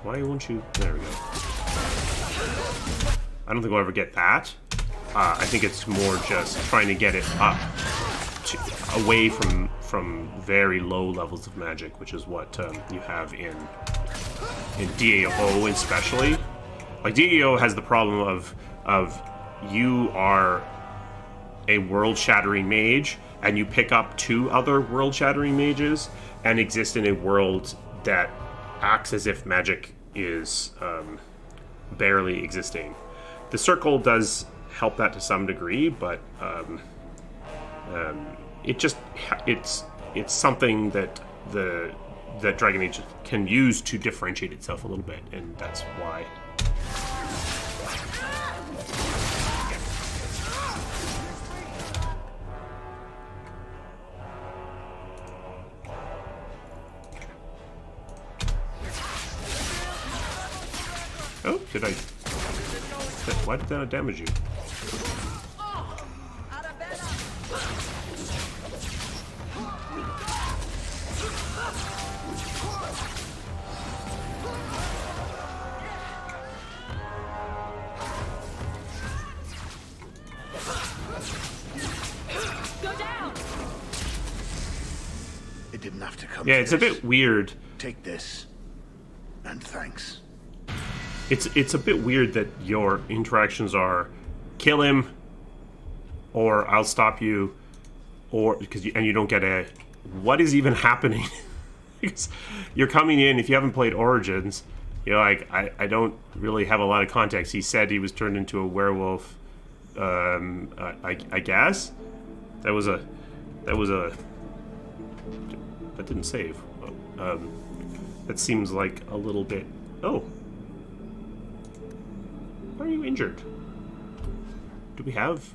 Speaker 1: Why won't you? There we go. I don't think we'll ever get that. I think it's more just trying to get it up away from very low levels of magic, which is what you have in DAO especially. Like, DAO has the problem of you are a world-shattering mage, and you pick up 2 other world-shattering mages, and exist in a world that acts as if magic is barely existing. The circle does help that to some degree, but it's something that that Dragon Age can use to differentiate itself a little bit, and that's why. Oh, did I? Why did that not damage you?
Speaker 20: Go down.
Speaker 4: It didn't have to come.
Speaker 1: Yeah,
Speaker 4: to
Speaker 1: it's a
Speaker 4: this.
Speaker 1: bit weird.
Speaker 4: Take this, and thanks.
Speaker 1: It's a bit weird that your interactions are kill him, or I'll stop you, or because you don't get a what is even happening. Because you're coming in, if you haven't played Origins, you're like, I don't really have a lot of context. He said he was turned into a werewolf. I guess that didn't save. That seems like a little bit. Oh. Are you injured? Do we have...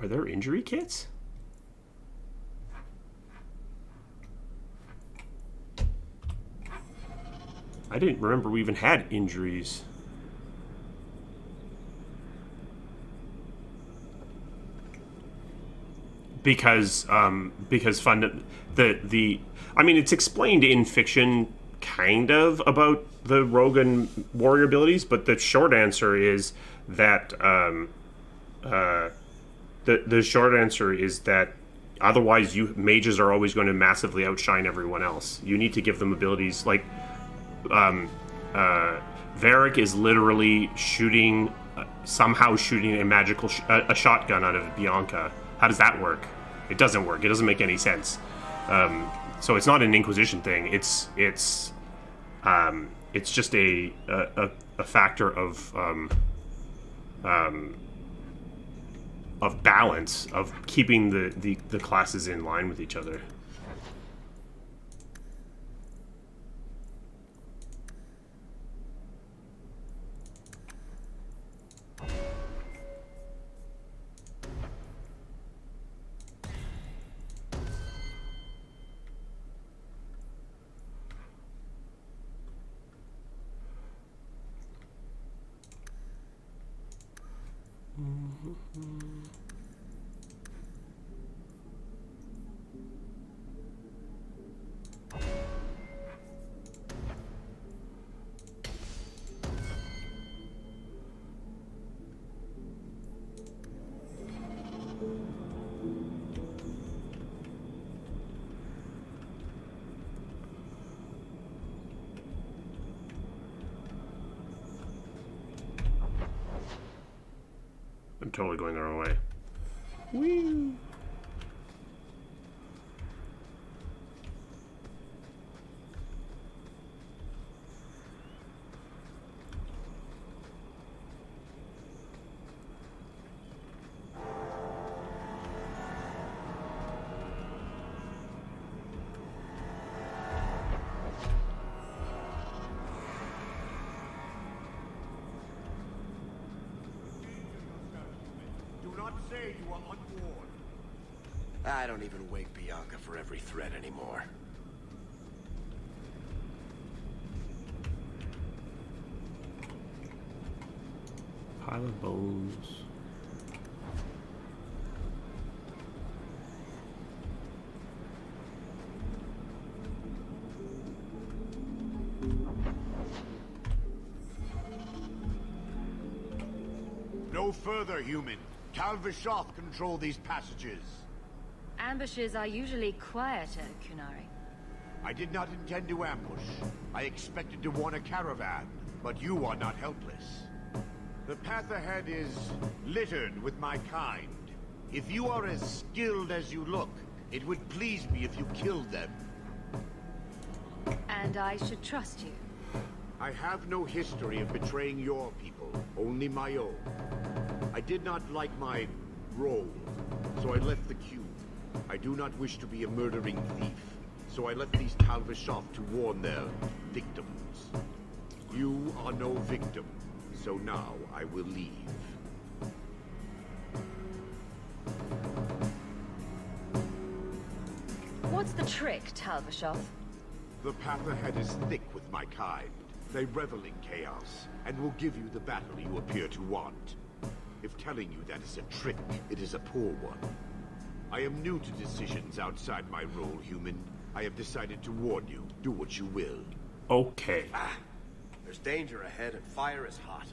Speaker 1: Are there injury kits? I didn't remember we even had injuries. Because I mean, it's explained in fiction kind of about the rogue and warrior abilities, but the short answer is that the short answer is that otherwise mages are always going to massively outshine everyone else. You need to give them abilities like Varric is literally somehow shooting a magical a shotgun out of Bianca. How does that work? It doesn't work. It doesn't make any sense. So it's not an Inquisition thing. It's just a factor of balance, of keeping the classes in line with each other. I'm totally going the wrong way. Whee!
Speaker 5: I don't even wake Bianca for every threat anymore.
Speaker 1: Pile of bones.
Speaker 4: No further, human. Cal Vishoth control these passages.
Speaker 2: Ambushes are usually quieter, Kunari.
Speaker 4: I did not intend to ambush. I expected to warn a caravan, but you are not helpless. The path ahead is littered with my kind. If you are as skilled as you look, it would please me if you killed them.
Speaker 2: And I should trust you.
Speaker 4: I have no history of betraying your people, only my own. I did not like my role, so I left the cube. I do not wish to be a murdering thief, so I left these Talvashov to warn their victims. You are no victim, so now I will leave.
Speaker 2: What's the trick, Talvashov?
Speaker 4: The path ahead is thick with my kind. They revel in chaos, and will give you the battle you appear to want. If telling you that is a trick, it is a poor one. I am new to decisions outside my role, human. I have decided to warn you. Do what you will.
Speaker 1: Okay.
Speaker 5: There's danger ahead and fire is hot.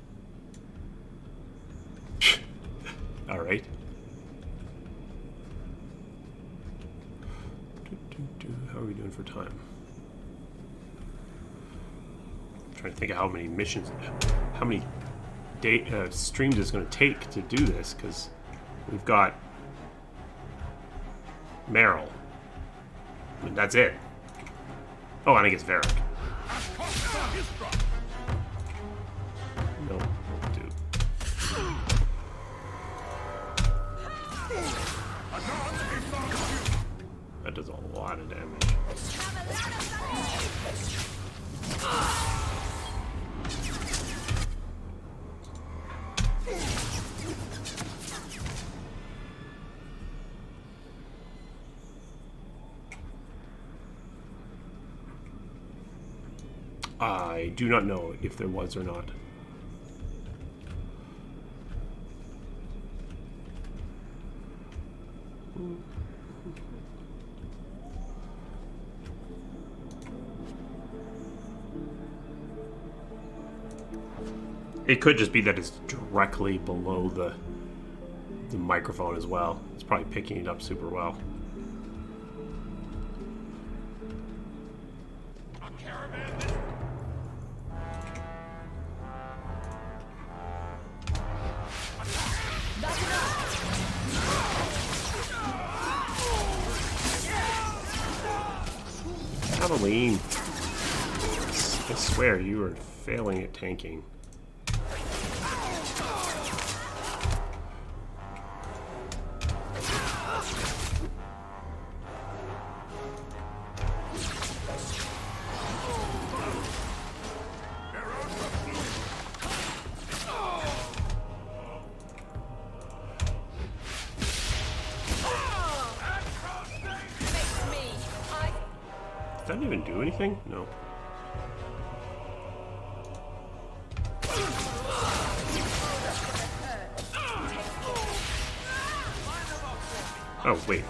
Speaker 1: All right. How are we doing for time? I'm trying to think of how many missions, how many streams it's going to take to do this, because we've got Meryl. I mean, that's it. Oh, and I guess Varric. No, won't do. That does a lot of damage. I do not know if there was or not. It could just be that it's directly below the microphone as well. It's probably picking it up super well. Adeline, I swear you are failing at tanking. Does that even do anything? No. Oh, wait.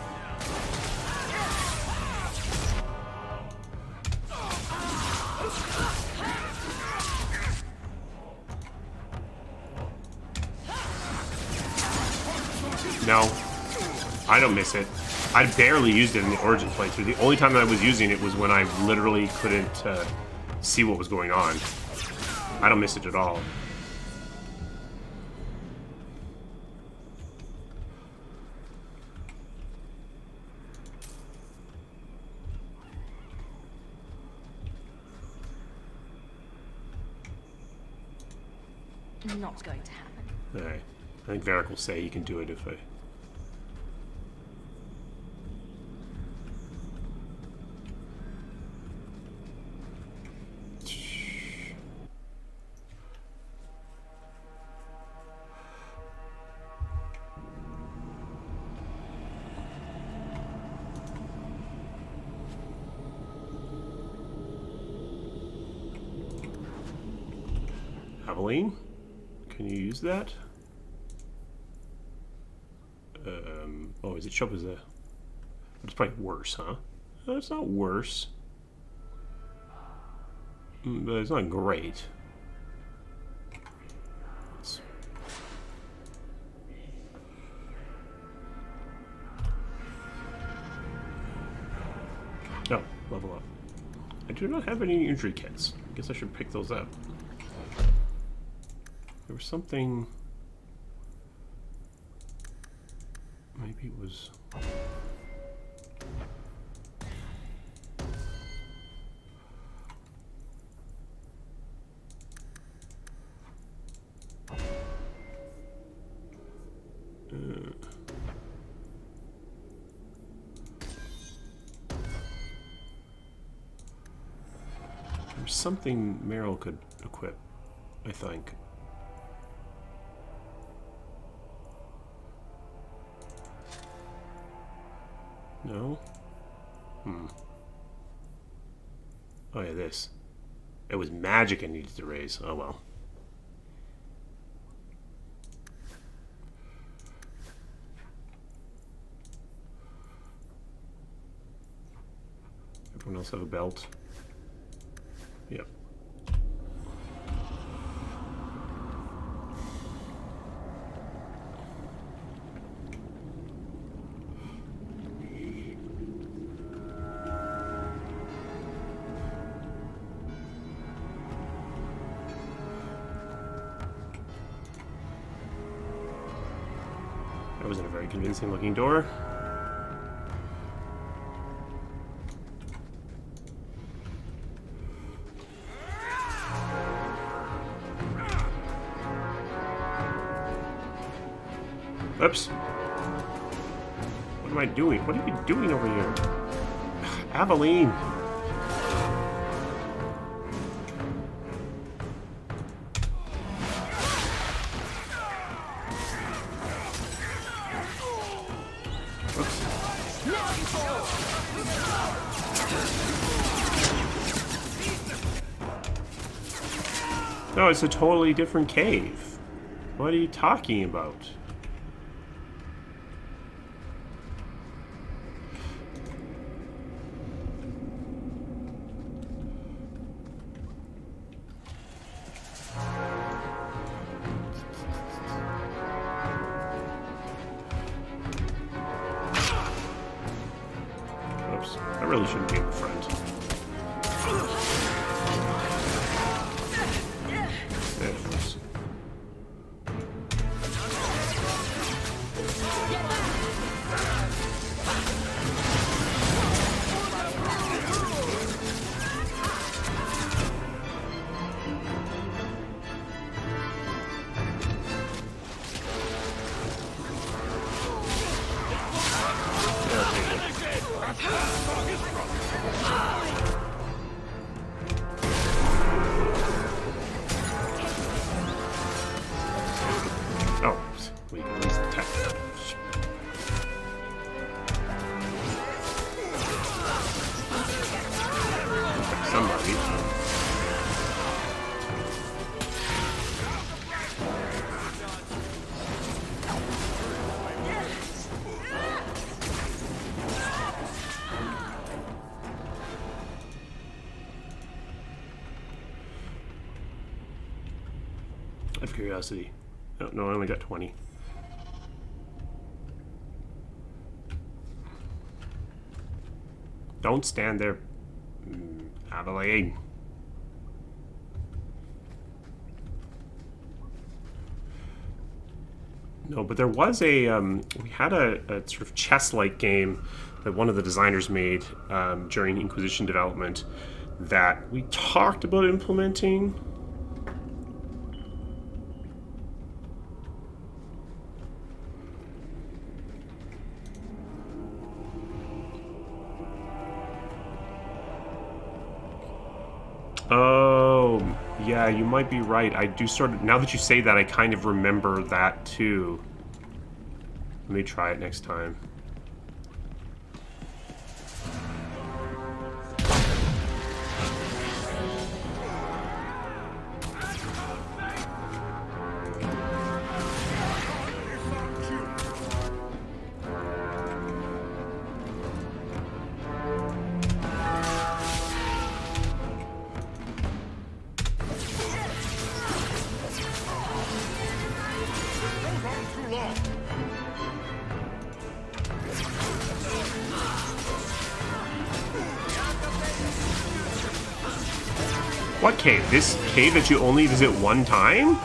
Speaker 1: No. I don't miss it. I barely used it in the Origins playthrough. The only time that I was using it was when I literally couldn't see what was going on. I don't miss it at all.
Speaker 2: Not going to happen.
Speaker 1: Alright. I think Varric will say he can do it if I... Aveline? Can you use that? Oh, is it show up as a... It's probably worse, huh? No, it's not worse. But it's not great. Oh, level up. I do not have any injury kits. I guess I should pick those up. There was something... Maybe it was... There's something Meryl could equip, I think. No? Oh yeah, this. It was magic I needed to raise. Oh well. Everyone else have a belt? Yep. That wasn't a very convincing looking door. Oops. What am I doing? What are you doing over here? Aveline! No, it's a totally different cave. What are you talking about? Oops, I really shouldn't be a friend. Oh, we can use the tech. Somebody. Out of curiosity. Oh, no, I only got 20. Don't stand there, Aveline. No, but there was a, we had a sort of chess-like game that one of the designers made during Inquisition development that we talked about implementing. Oh, yeah, you might be right. I do sort of, now that you say that, I kind of remember that too. Let me try it next time. What cave? This cave that you only visit one time?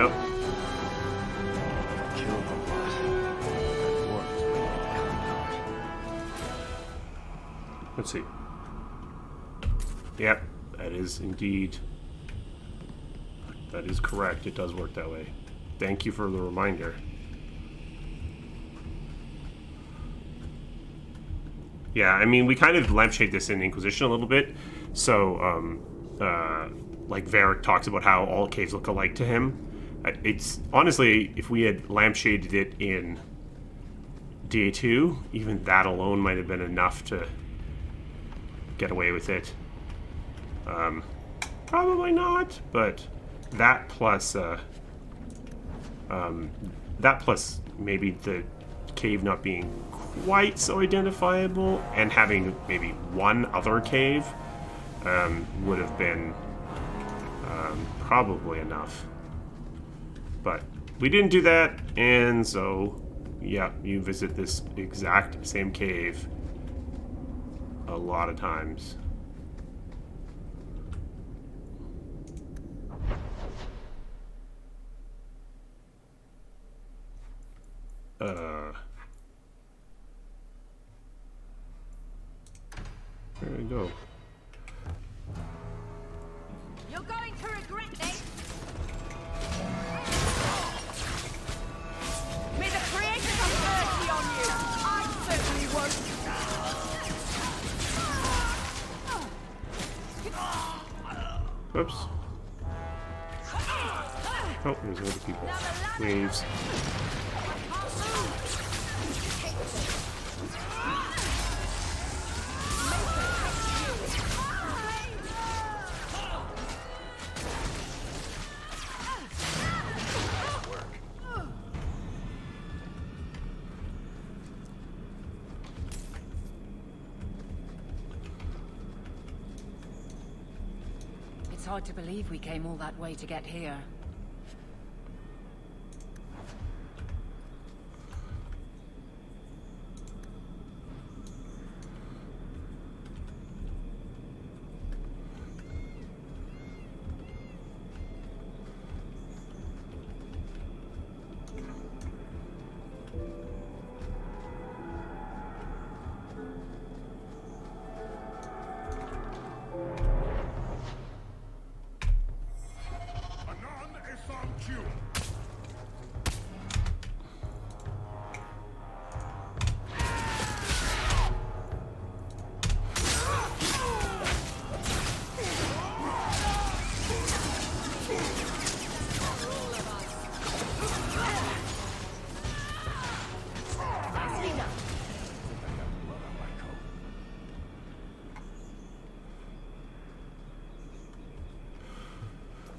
Speaker 1: Yep.
Speaker 14: Killed the lot. That warden's waiting at the compound.
Speaker 1: Let's see. Yep, that is indeed. That is correct. It does work that way. Thank you for the reminder. Yeah, I mean, we kind of lampshade this in Inquisition a little bit. So, like Varric talks about how all caves look alike to him. It's honestly, if we had lampshaded it in DA2, even that alone might have been enough to get away with it. Probably not, but that plus maybe the cave not being quite so identifiable and having maybe one other cave would have been probably enough. But we didn't do that, and so yeah, you visit this exact same cave a lot of times. There we go.
Speaker 20: You're going to regret this. May the creators have mercy on you. I certainly won't.
Speaker 1: Oops. Oh, there's other people. Waves.
Speaker 9: It's hard to believe we came all that way to get here.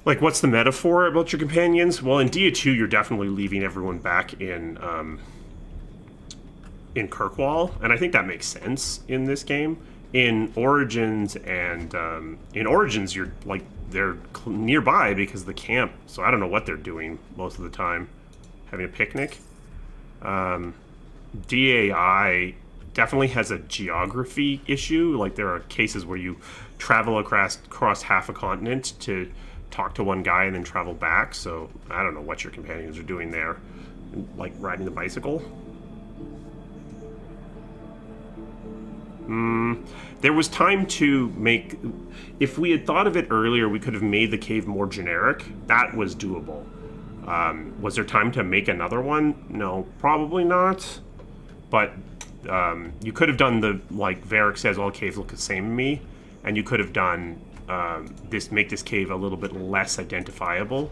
Speaker 1: Like, what's the metaphor about your companions? Well, in DA2, you're definitely leaving everyone back in Kirkwall, and I think that makes sense in this game. In Origins you're like they're nearby because of the camp, so I don't know what they're doing most of the time, having a picnic. DAI definitely has a geography issue. Like, there are cases where you travel across half a continent to talk to one guy and then travel back, so I don't know what your companions are doing there. Like, riding the bicycle? There was time to make... If we had thought of it earlier, we could have made the cave more generic. That was doable. Was there time to make another one? No, probably not. But you could have done the, like Varric says, all caves look the same to me, and you could have done make this cave a little bit less identifiable.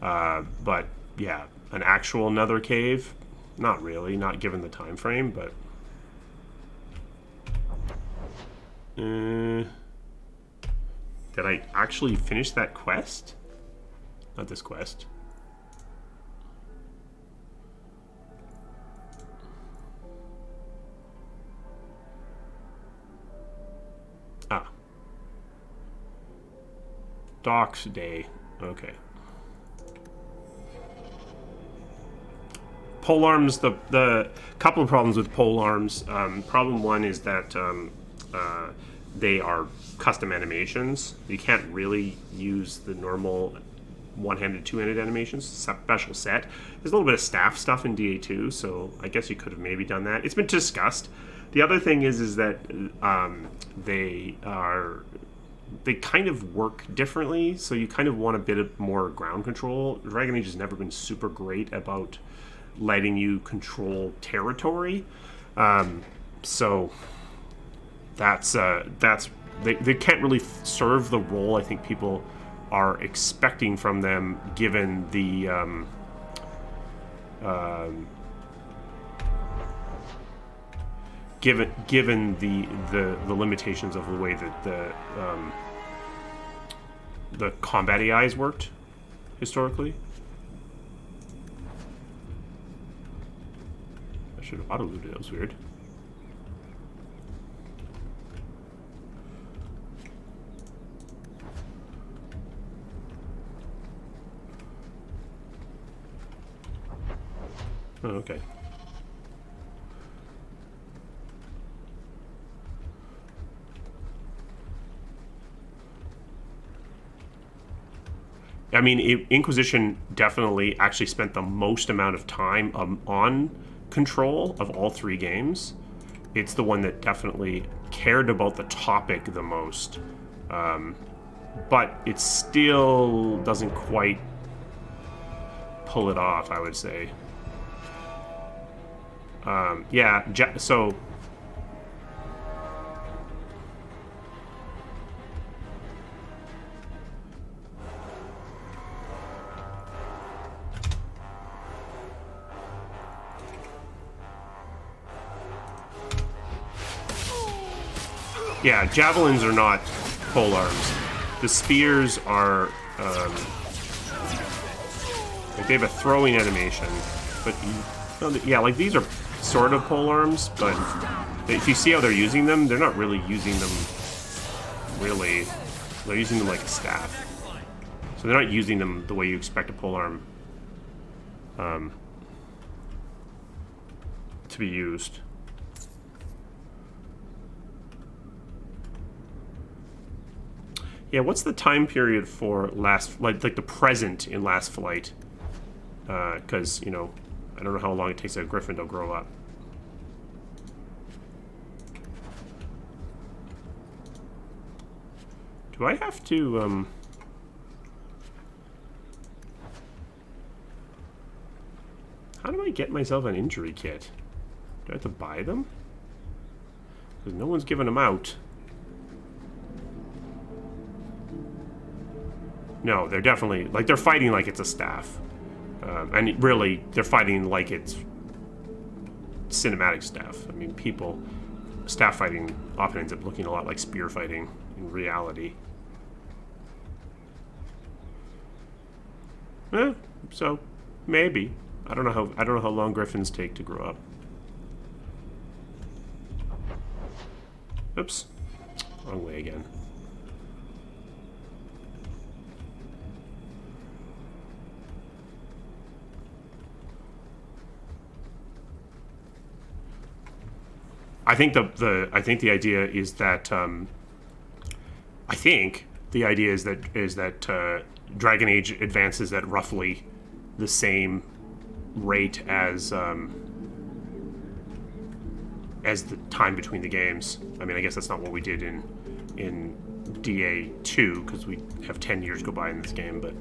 Speaker 1: But yeah, an actual nether cave, not really, not given the time frame, but did I actually finish that quest? Not this quest. Ah. Docks Day. Okay. Polearms, the couple of problems with polearms. Problem one is that they are custom animations. You can't really use the normal one-handed, two-handed animations. Special set. There's a little bit of staff stuff in DA2, so I guess you could have maybe done that. It's been discussed. The other thing is that they kind of work differently, so you kind of want a bit of more ground control. Dragon Age has never been super great about letting you control territory, so that's they can't really serve the role I think people are expecting from them, given the given the limitations of the way that the combat AIs worked historically. I should have auto-looted it. That was weird. Oh, okay. I mean, Inquisition definitely actually spent the most amount of time on Control of all three games. It's the one that definitely cared about the topic the most. But it still doesn't quite pull it off, I would say. Yeah, so... Yeah, javelins are not pole arms. The spears are, like they have a throwing animation, but yeah, like these are sort of pole arms, but if you see how they're using them, they're not really using them, really. They're using them like a staff. So they're not using them the way you expect a pole arm to be used. Yeah, what's the time period for like the present in Last Flight? Because, you know, I don't know how long it takes a griffin to grow up. Do I have to, how do I get myself an injury kit? Do I have to buy them? Because no one's giving them out. No, they're definitely, like, they're fighting like it's a staff. And really, they're fighting like it's cinematic staff. I mean, staff fighting often ends up looking a lot like spear fighting in reality. So, maybe. I don't know how long griffins take to grow up. Oops. Wrong way again. I think the idea is that Dragon Age advances at roughly the same rate as the time between the games. I mean, I guess that's not what we did in DA2 because we have 10 years go by in this game, but.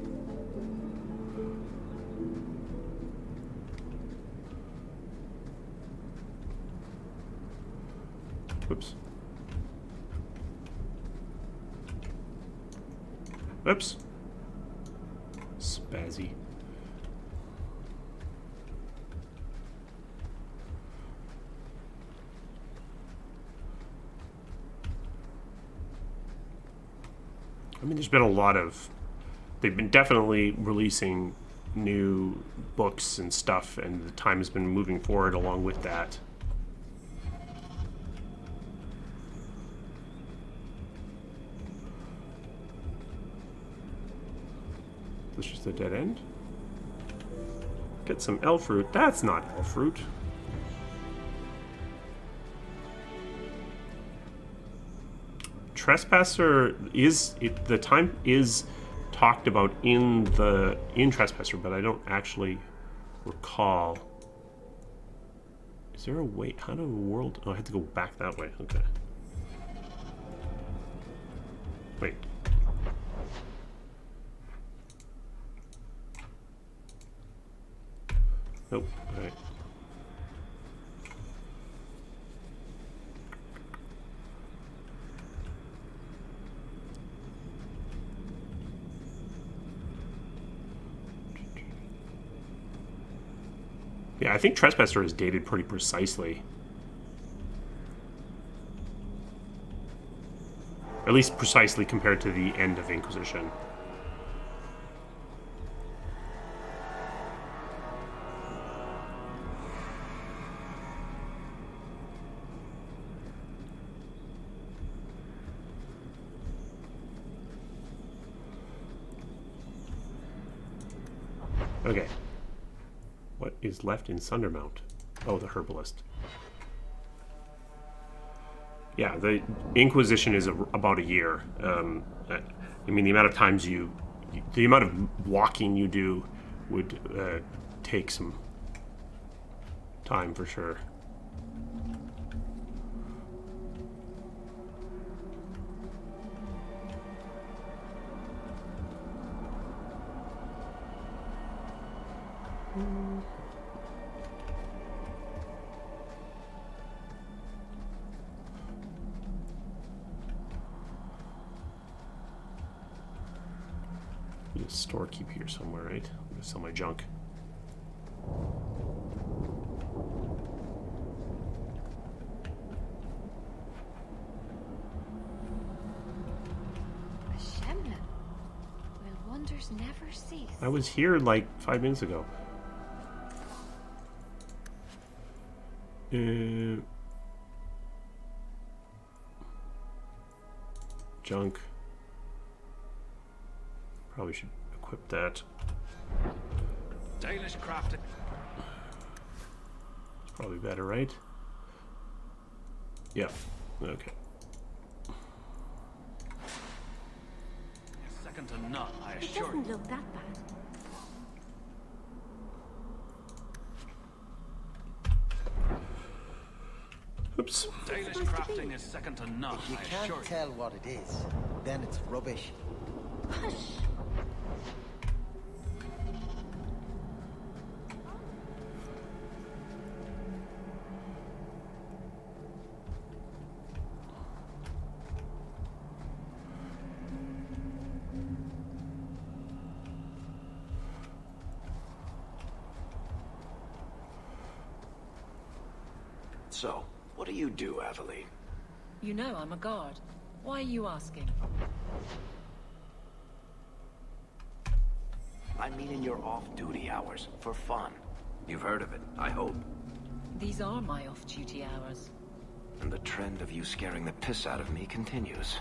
Speaker 1: Whoops. Oops. Spazzy. I mean, there's been a lot of... They've been definitely releasing new books and stuff, and the time has been moving forward along with that. This is just a dead end. Get some elf fruit. That's not elf fruit. Trespasser is the time is talked about in Trespasser, but I don't actually recall. Is there a way? How do the world? Oh, I had to go back that way. Okay. Wait. Nope. All right. Yeah, I think Trespasser is dated pretty precisely. At least precisely compared to the end of Inquisition. Okay. What is left in Sundermount? Oh, the Herbalist. Yeah, the Inquisition is about a year. I mean, the amount of times the amount of walking you do would take some time for sure. Storekeep here somewhere, right? I'm gonna sell my junk.
Speaker 2: A Shemlin. Will wonders never cease?
Speaker 1: I was here like 5 minutes ago. Junk. Probably should equip that.
Speaker 19: Dalish crafting.
Speaker 1: It's probably better, right? Yeah. Okay.
Speaker 8: Second to none, I
Speaker 20: It
Speaker 8: assure you.
Speaker 20: doesn't look that bad.
Speaker 1: Oops.
Speaker 8: Dalish crafting is second to none,
Speaker 13: If you
Speaker 8: I
Speaker 13: can't
Speaker 8: assure you.
Speaker 13: tell what it is, then it's rubbish.
Speaker 20: Hush.
Speaker 5: So, what do you do, Aveline?
Speaker 9: You know I'm a guard. Why are you asking?
Speaker 5: I mean in your off-duty hours, for fun. You've heard of it, I hope.
Speaker 9: These are my off-duty hours.
Speaker 5: And the trend of you scaring the piss out of me continues.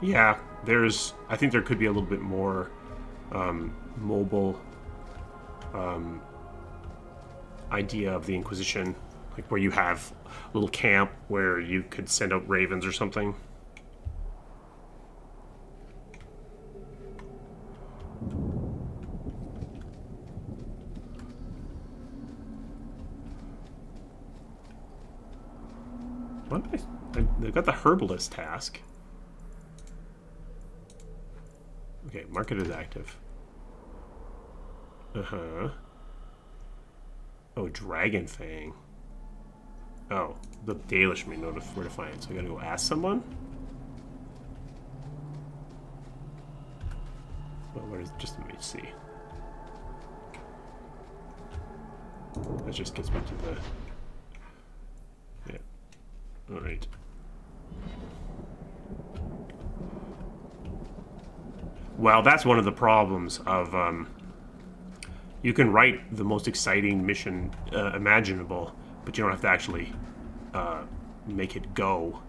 Speaker 1: Yeah, I think there could be a little bit more mobile idea of the Inquisition, like where you have a little camp where you could send out ravens or something. What? They've got the Herbalist task. Okay, market is active. Uh-huh. Oh, Dragon Fang. Oh, the Dalish may know where to find it, so I gotta go ask someone? Well, where is it? Just let me see. That just gets me to the... Yeah. Alright. Well, that's one of the problems of... you can write the most exciting mission imaginable, but you don't have to actually make it go.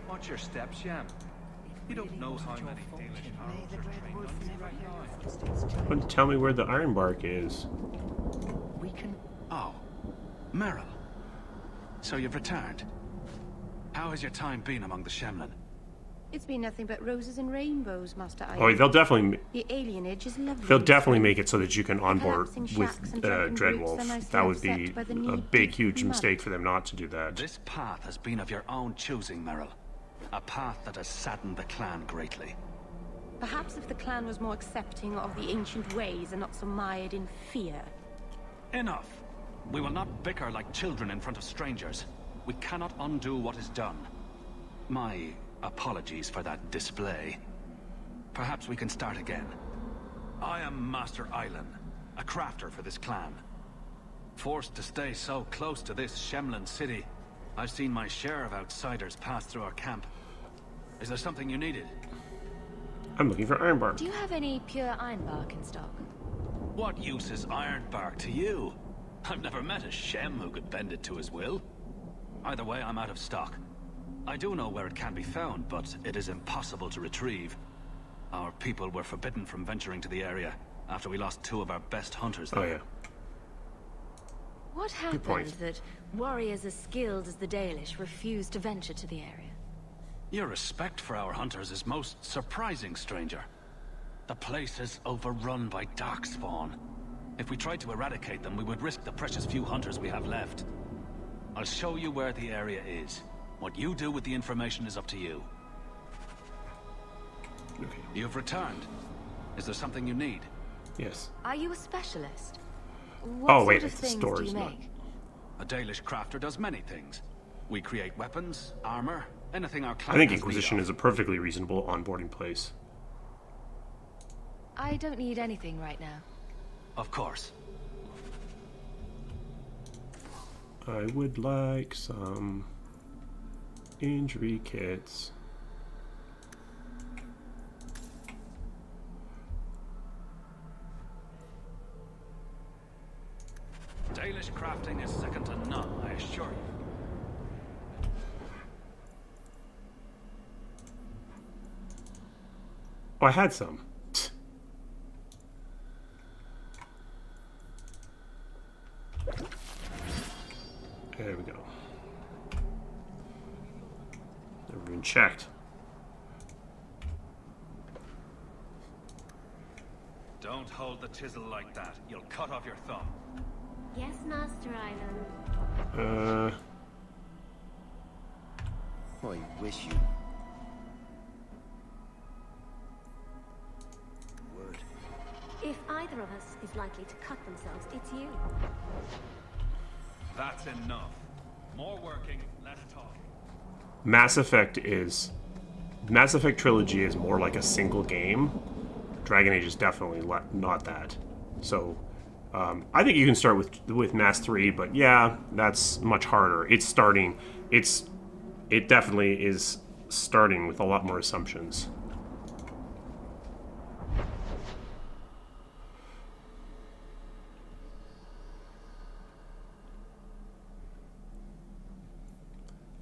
Speaker 19: Watch your steps, Yam. You don't know how many Dalish arrows are trained on you right now.
Speaker 1: But tell me where the ironbark is.
Speaker 19: We can... Oh. Merrill. So you've returned. How has your time been among the Shemlin?
Speaker 6: It's been nothing but roses and rainbows, Master Iron.
Speaker 1: Oh, they'll definitely...
Speaker 6: The alienage is lovely.
Speaker 1: They'll definitely make it so that you can onboard
Speaker 6: Collapsing
Speaker 1: with
Speaker 6: shacks and drunken
Speaker 1: Dreadwolf.
Speaker 6: groups are nicely
Speaker 1: That would
Speaker 6: offset
Speaker 1: be
Speaker 6: by the
Speaker 1: a
Speaker 6: need
Speaker 1: big,
Speaker 6: deep
Speaker 1: huge
Speaker 6: mud.
Speaker 1: mistake for them not to do that.
Speaker 19: This path has been of your own choosing, Merrill. A path that has saddened the clan greatly.
Speaker 6: Perhaps if the clan was more accepting of the ancient ways and not so mired in fear.
Speaker 19: Enough. We will not bicker like children in front of strangers. We cannot undo what is done. My apologies for that display. Perhaps we can start again. I am Master Island, a crafter for this clan. Forced to stay so close to this Shemlin city, I've seen my share of outsiders pass through our camp. Is there something you needed?
Speaker 1: I'm looking for ironbark.
Speaker 2: Do you have any pure ironbark in stock?
Speaker 19: What use is ironbark to you? I've never met a Shem who could bend it to his will. Either way, I'm out of stock. I do know where it can be found, but it is impossible to retrieve. Our people were forbidden from venturing to the area after we lost 2 of our best hunters there.
Speaker 1: Oh, yeah.
Speaker 2: What happened that warriors as skilled as the Dalish refused to venture to the area?
Speaker 19: Your respect for our hunters is most surprising, stranger. The place is overrun by darkspawn. If we tried to eradicate them, we would risk the precious few hunters we have left. I'll show you where the area is. What you do with the information is up to you.
Speaker 1: Okay.
Speaker 19: You've returned. Is there something you need?
Speaker 1: Yes.
Speaker 2: Are you a specialist? What
Speaker 1: Oh, wait,
Speaker 2: sort of
Speaker 1: it's the
Speaker 2: things
Speaker 1: stores,
Speaker 2: do you
Speaker 1: not-
Speaker 2: make?
Speaker 19: A Dalish crafter does many things. We create weapons, armor, anything our
Speaker 1: I
Speaker 19: clan
Speaker 1: think
Speaker 19: has need
Speaker 1: Inquisition
Speaker 19: of.
Speaker 1: is a perfectly reasonable onboarding place.
Speaker 2: I don't need anything right now.
Speaker 19: Of course.
Speaker 1: I would like some injury kits.
Speaker 19: Dalish crafting is second to none, I assure you.
Speaker 1: Oh, I had some. There we go. Never been checked.
Speaker 19: Don't hold the chisel like that. You'll cut off your thumb.
Speaker 20: Yes, Master Island.
Speaker 13: I wish you... would.
Speaker 20: If either of us is likely to cut themselves, it's you.
Speaker 19: That's enough. More working, less talking.
Speaker 1: Mass Effect Trilogy is more like a single game. Dragon Age is definitely not that. So, I think you can start with Mass 3, but yeah, that's much harder. It definitely is starting with a lot more assumptions.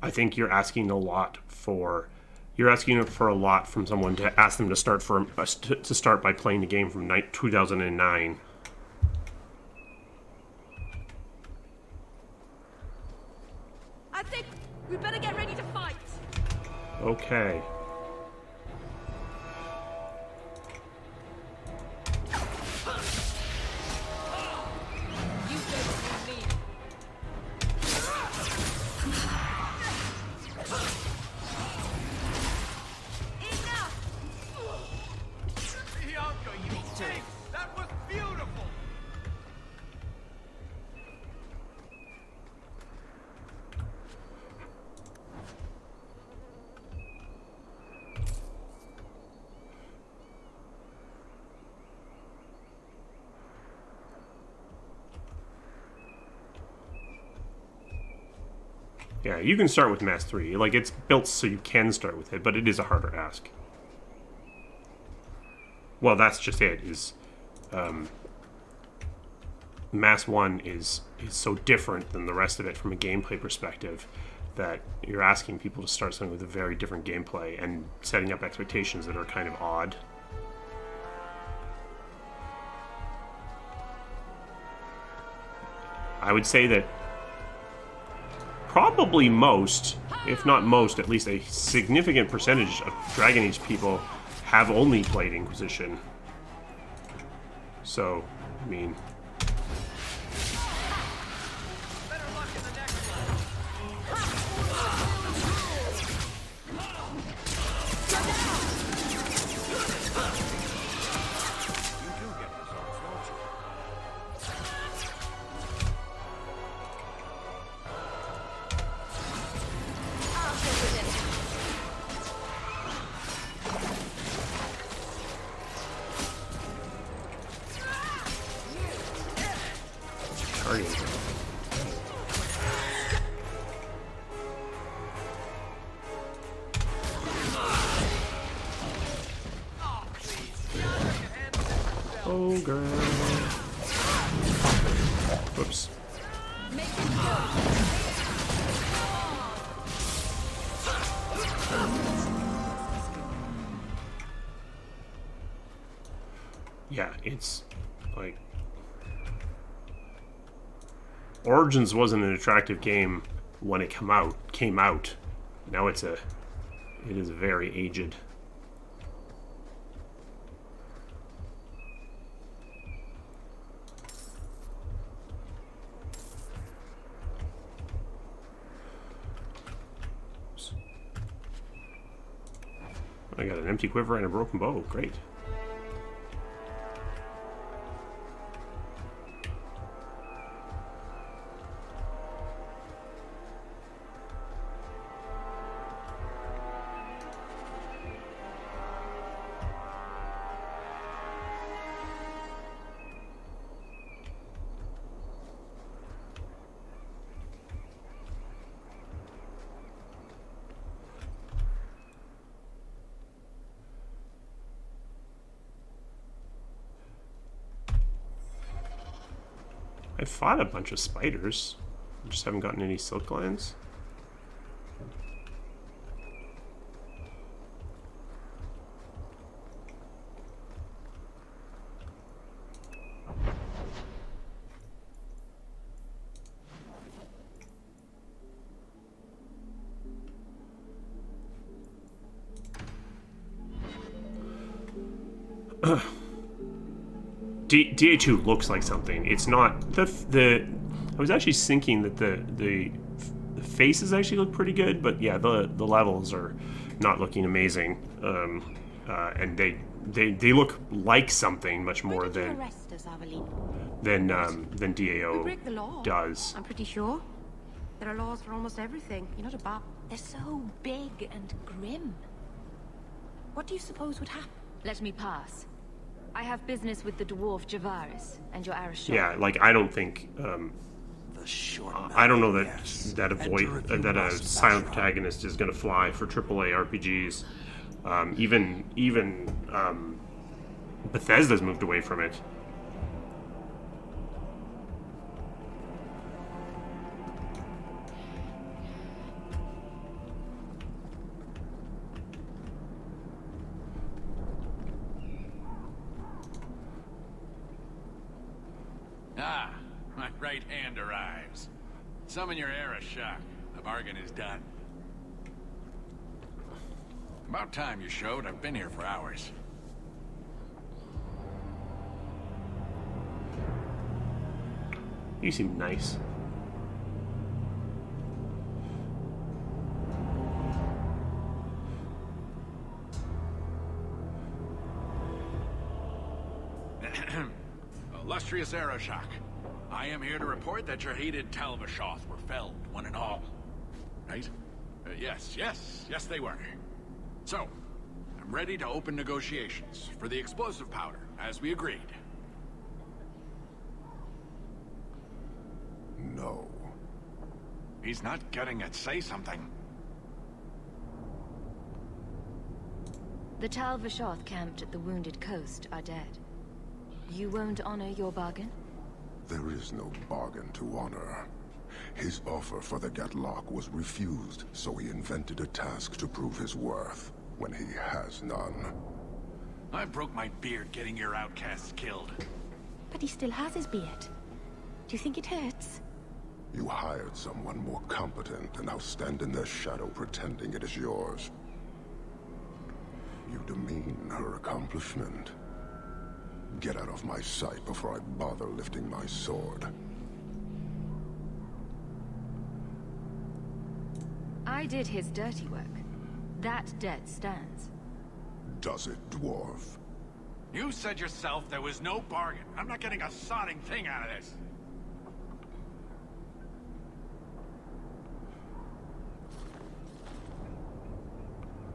Speaker 1: I think you're asking a lot for a lot from someone to ask them to start by playing the game from 2009.
Speaker 20: I think we better get ready to fight.
Speaker 1: Okay.
Speaker 19: That was beautiful!
Speaker 1: Yeah, you can start with Mass 3. Like, it's built so you can start with it, but it is a harder ask. Well, that's just it, Mass 1 is so different than the rest of it from a gameplay perspective that you're asking people to start something with a very different gameplay and setting up expectations that are kind of odd. I would say that probably most, if not most, at least a significant percentage of Dragon Age people have only played Inquisition. So, I mean... Oh, girl. Whoops. Yeah, it's like Origins wasn't an attractive game when it came out. Now it is very aged. I got an empty quiver and a broken bow. Great. I fought a bunch of spiders. I just haven't gotten any silk glands. DA2 looks like something. It's not the. I was actually thinking that the faces actually look pretty good, but yeah, the levels are not looking amazing. And they look like something much more than DAO does.
Speaker 6: I'm pretty sure. There are laws for almost everything. You're not about. They're so big and grim. What do you suppose would happen?
Speaker 2: Let me pass. I have business with the dwarf Javaris and your Arishok.
Speaker 1: Yeah, like I don't think. I don't know that a silent protagonist is going to fly for AAA RPGs. Even Bethesda's moved away from it.
Speaker 19: Ah, my right hand arrives. Summon your Arishok. The bargain is done. About time you showed. I've been here for hours.
Speaker 1: You seem nice.
Speaker 19: Illustrious Arishok, I am here to report that your hated Talvashoth were felled, one and all. Right? Yes, they were. So, I'm ready to open negotiations for the explosive powder, as we agreed.
Speaker 4: No.
Speaker 19: He's not getting it. Say something.
Speaker 2: The Talvashoth camped at the Wounded Coast are dead. You won't honor your bargain?
Speaker 21: There is no bargain to honor. His offer for the Gatlock was refused, so he invented a task to prove his worth, when he has none.
Speaker 19: I broke my beard getting your outcasts killed.
Speaker 3: But he still has his beard. Do you think it hurts?
Speaker 21: You hired someone more competent and now stand in their shadow pretending it is yours. You demean her accomplishment. Get out of my sight before I bother lifting my sword.
Speaker 2: I did his dirty work. That debt stands.
Speaker 21: Does it, dwarf?
Speaker 19: You said yourself there was no bargain. I'm not getting a sodding thing out of this.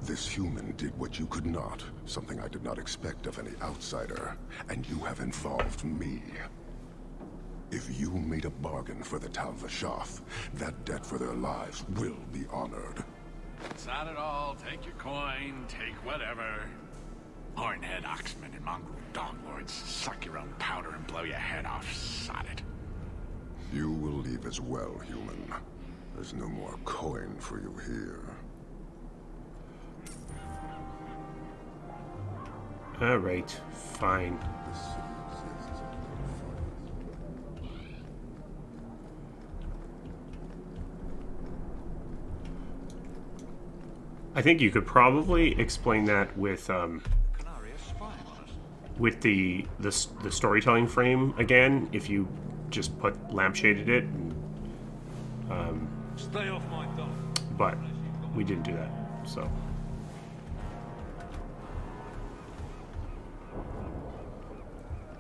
Speaker 21: This human did what you could not, something I did not expect of any outsider, and you have involved me. If you made a bargain for the Tal Vashoth, that debt for their lives will be honored.
Speaker 19: Sod it all, take your coin, take whatever. Hornhead oxmen and mongrel dog lords, suck your own powder and blow your head off, sod it.
Speaker 21: You will leave as well, human. There's no more coin for you here.
Speaker 1: Alright, fine. I think you could probably explain that with the storytelling frame again, if you just put lampshaded it. And,
Speaker 22: Stay off my dog.
Speaker 1: But we didn't do that, so.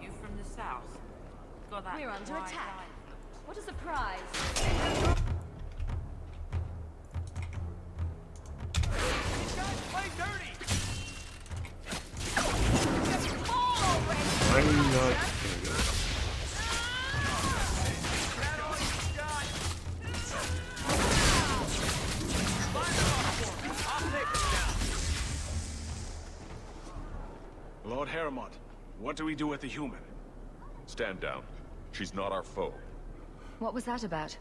Speaker 6: You from the south? Got that?
Speaker 2: We're under
Speaker 6: wide
Speaker 2: attack.
Speaker 6: eye.
Speaker 2: What a surprise.
Speaker 1: I'm not gonna go.
Speaker 23: Lord Harrimont, what do we do with the human?
Speaker 24: Stand down. She's not our foe.
Speaker 2: What was that about?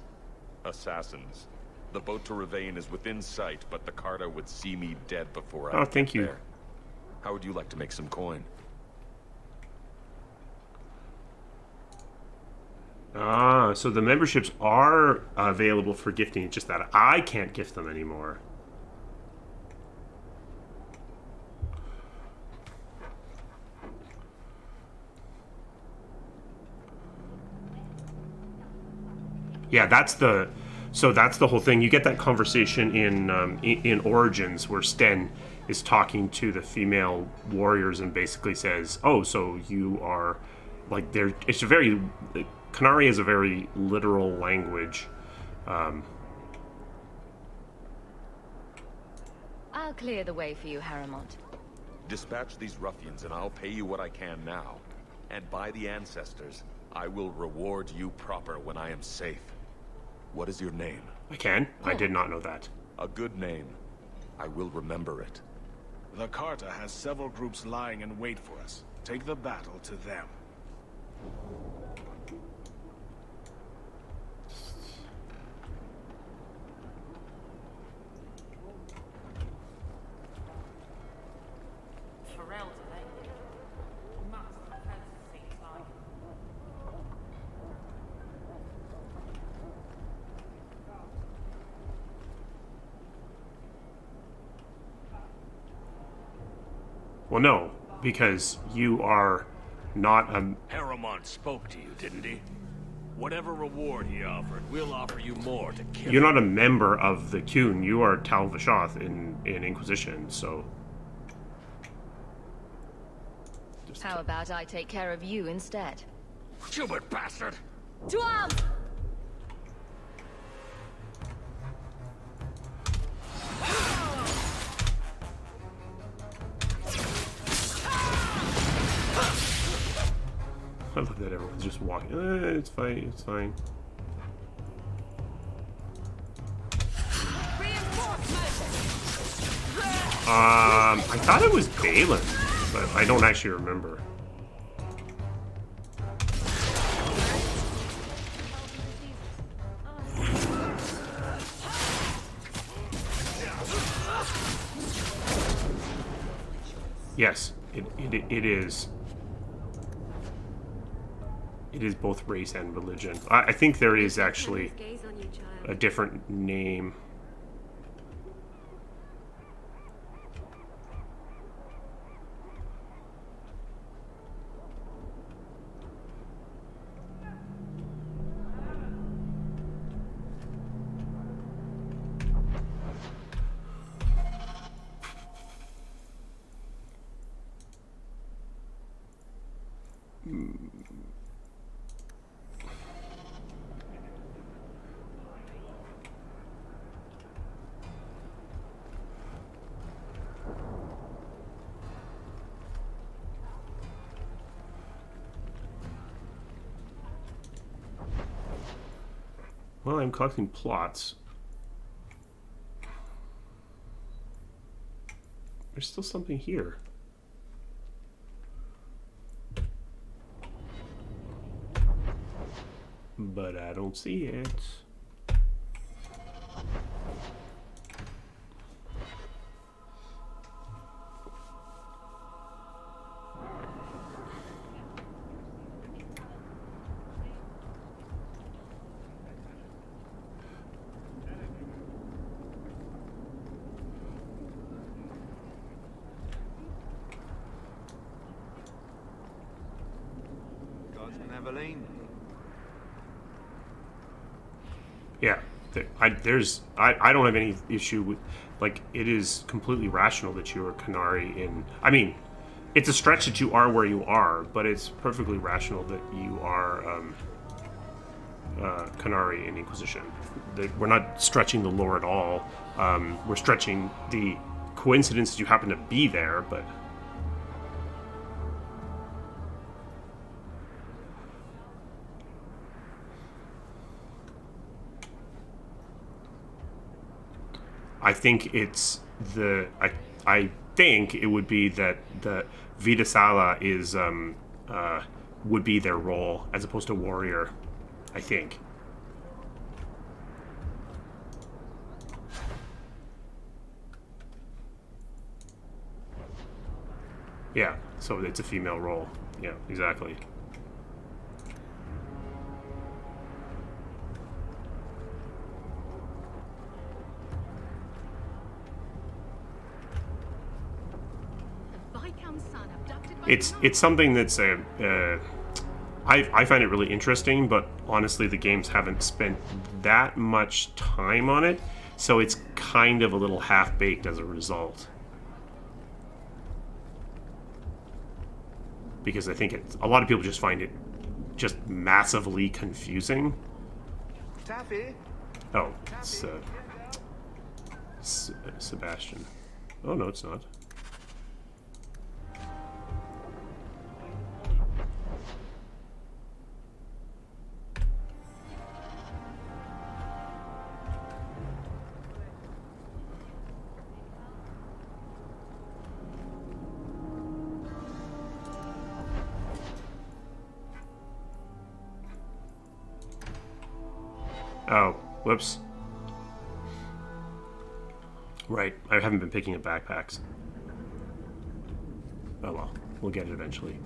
Speaker 24: Assassins. The boat to Ravane is within sight, but the Carter would see me dead before I
Speaker 1: Oh, thank
Speaker 24: get
Speaker 1: you.
Speaker 24: there. How would you like to make some coin?
Speaker 1: Ah, so the memberships are available for gifting, it's just that I can't gift them anymore. Yeah, that's the whole thing. You get that conversation in Origins where Sten is talking to the female warriors and basically says, "Oh, so you are like there." It's a very Qunari is a very literal language.
Speaker 2: I'll clear the way for you, Harrimont.
Speaker 24: Dispatch these ruffians and I'll pay you what I can now. And by the ancestors, I will reward you proper when I am safe. What is your name?
Speaker 1: I can? I did not know that.
Speaker 24: A good name. I will remember it.
Speaker 23: The Carter has several groups lying in wait for us. Take the battle to them.
Speaker 1: Well, no, because you are not a...
Speaker 22: Harrimont spoke to you, didn't he? Whatever reward he offered, we'll offer you more to kill
Speaker 1: You're not a member of the Qun. You are Tal Vashoth in Inquisition, so...
Speaker 2: How about I take care of you instead?
Speaker 22: Stupid bastard!
Speaker 2: To arms!
Speaker 1: I love that everyone's just walking. It's fine, it's fine. I thought it was Balin, but I don't actually remember. Yes, it is. It is both race and religion. I think there is actually a different name. Well, I'm collecting plots. There's still something here. But I don't see it. Yeah, I don't have any issue with, like, it is completely rational that you are Qunari in. I mean, it's a stretch that you are where you are, but it's perfectly rational that you are Qunari in Inquisition. We're not stretching the lore at all. We're stretching the coincidence that you happen to be there, but. I think it's I think it would be that the Vida Sala is would be their role as opposed to warrior. I think. Yeah, so it's a female role. Yeah, exactly. It's something that's I find it really interesting, but honestly the games haven't spent that much time on it, so it's kind of a little half-baked as a result. Because I think a lot of people just find it just massively confusing.
Speaker 7: Taffy.
Speaker 1: Oh, it's Sebastian. Oh no, it's not. Oh, whoops. Right, I haven't been picking up backpacks. Oh well, we'll get it eventually.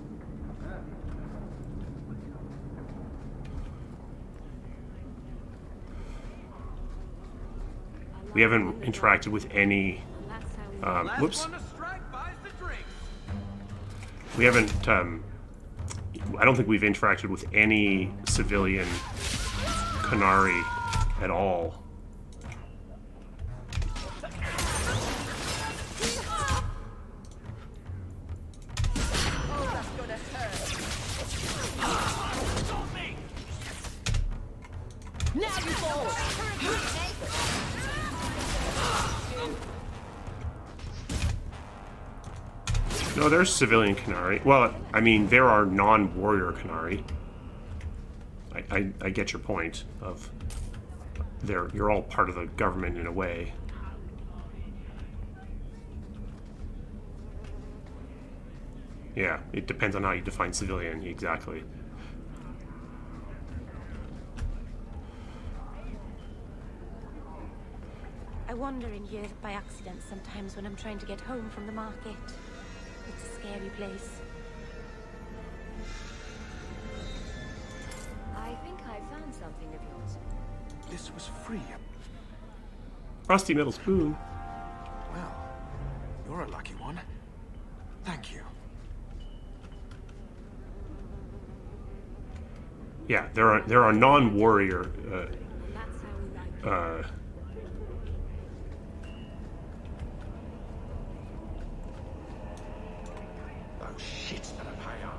Speaker 1: We haven't interacted with any... whoops. We haven't... I don't think we've interacted with any civilian Qunari at all. No, there's civilian Qunari. Well, I mean, there are non-warrior Qunari. I get your point of you're all part of the government in a way. Yeah, it depends on how you define civilian, exactly.
Speaker 6: I wander in here by accident sometimes when I'm trying to get home from the market.
Speaker 2: It's a scary place. I think I found something of yours.
Speaker 18: This was free.
Speaker 1: Rusty metal spoon.
Speaker 18: Well, you're a lucky one. Thank you.
Speaker 1: Yeah, there are non-warrior
Speaker 18: Oh shit, better pay off.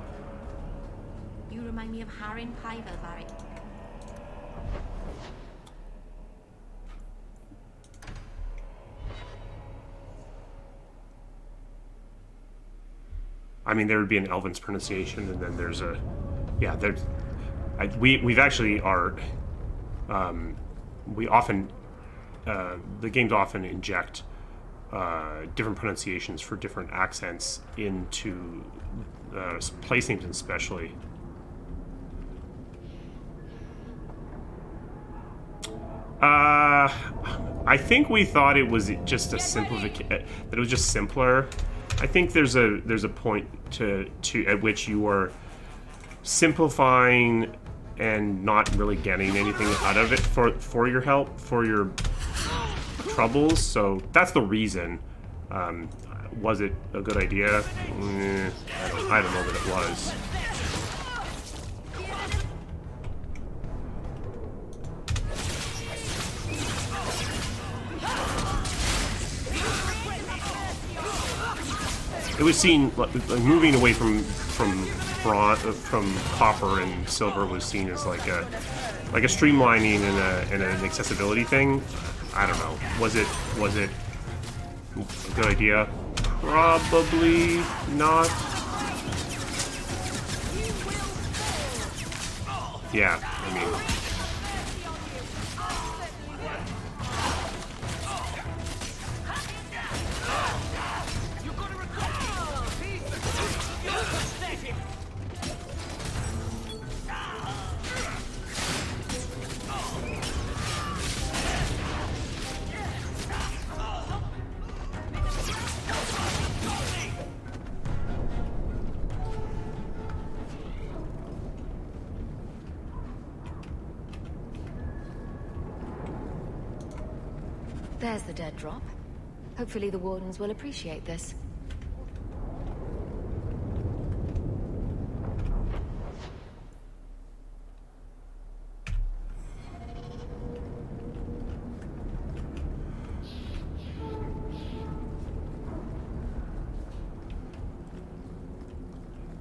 Speaker 6: You remind me of Harin Piper, Barry.
Speaker 1: I mean, there would be an Elven's pronunciation, and then there's a, yeah, there's, we've actually are, we often, the games often inject different pronunciations for different accents into place names, especially. I think we thought it was just a simplification, that it was just simpler. I think there's a point to at which you are simplifying and not really getting anything out of it for your help, for your troubles. So that's the reason. Was it a good idea? I don't know that it was. It was seen like moving away from copper and silver was seen as like a streamlining and an accessibility thing. I don't know. Was it a good idea? Probably not. Yeah, I mean.
Speaker 2: There's the dead drop. Hopefully the Wardens will appreciate this.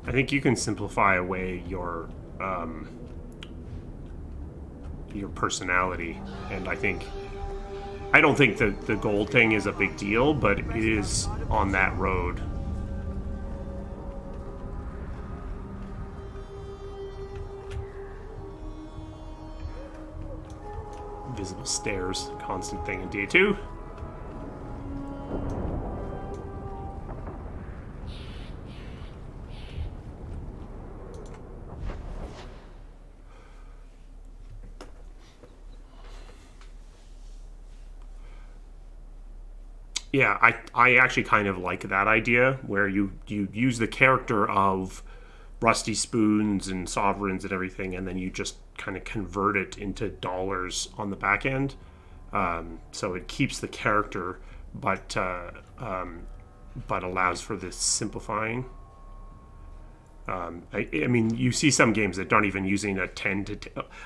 Speaker 1: I think you can simplify away your personality, and I don't think that the gold thing is a big deal, but it is on that road. Visible stairs, constant thing in D2. Yeah, I actually kind of like that idea where you use the character of Rusty Spoons and Sovereigns and everything, and then you just kind of convert it into dollars on the back end. So it keeps the character, but allows for this simplifying. I mean, you see some games that aren't even using a 10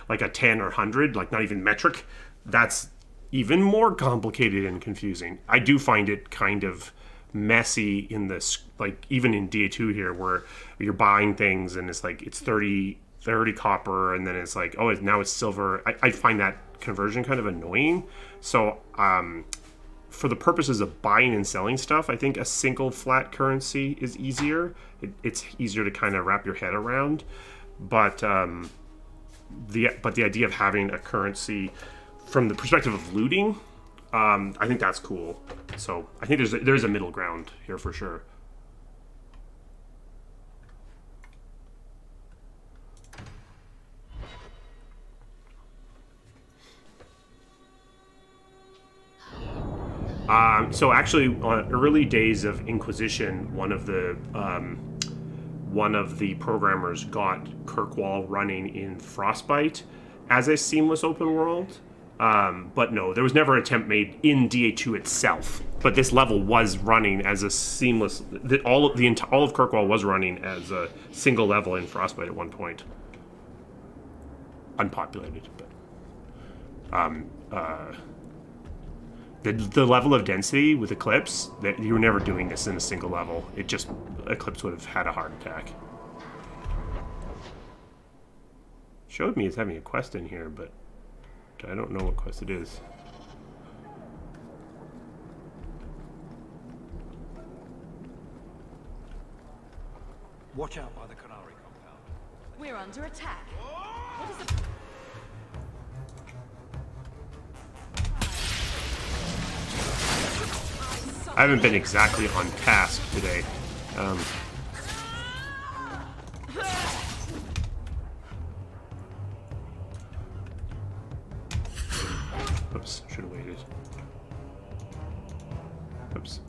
Speaker 1: like a 10 or 100, like not even metric. That's even more complicated and confusing. I do find it kind of messy in this, like even in DA2 here, where you're buying things and it's like it's 30 copper, and then it's like, oh, now it's silver. I find that conversion kind of annoying. So for the purposes of buying and selling stuff, I think a single flat currency is easier. It's easier to kind of wrap your head around. But the idea of having a currency from the perspective of looting, I think that's cool. So I think there's a middle ground here for sure. So actually, on early days of Inquisition, one of the programmers got Kirkwall running in Frostbite as a seamless open world. But no, there was never an attempt made in DA2 itself. But this level was running as a seamless. All of Kirkwall was running as a single level in Frostbite at one point. Unpopulated, but the level of density with Eclipse, that you were never doing this in a single level. It just Eclipse would have had a heart attack. Showed me it's having a quest in here, but I don't know what quest it is.
Speaker 10: Watch out by the Canary compound.
Speaker 2: We're under attack. What is the...
Speaker 1: I haven't been exactly on task today. Oops, should have waited. Oops.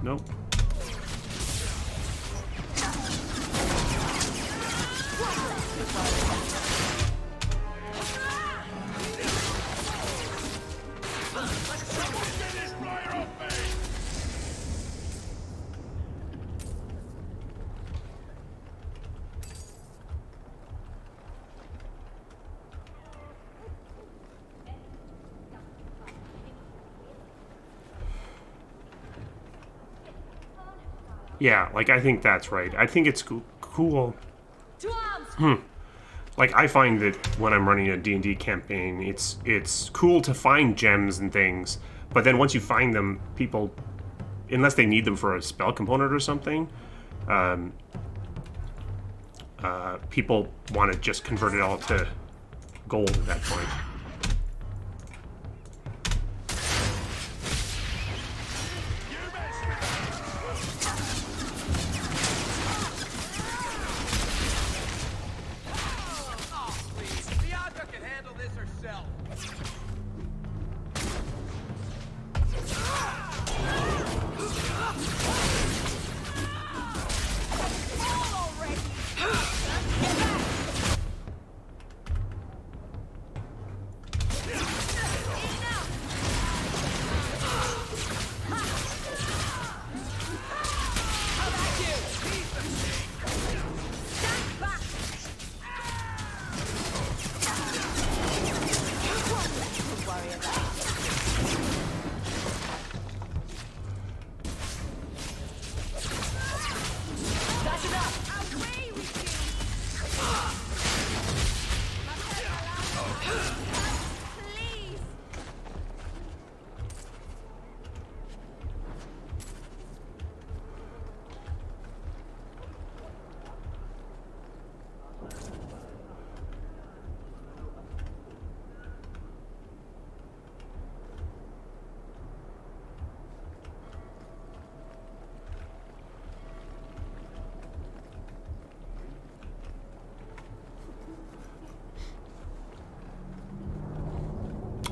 Speaker 1: Nope. Yeah, like, I think that's right. I think it's cool. Like, I find that when I'm running a D&D campaign, it's cool to find gems and things, but then once you find them, people, unless they need them for a spell component or something, people want to just convert it all to gold at that point.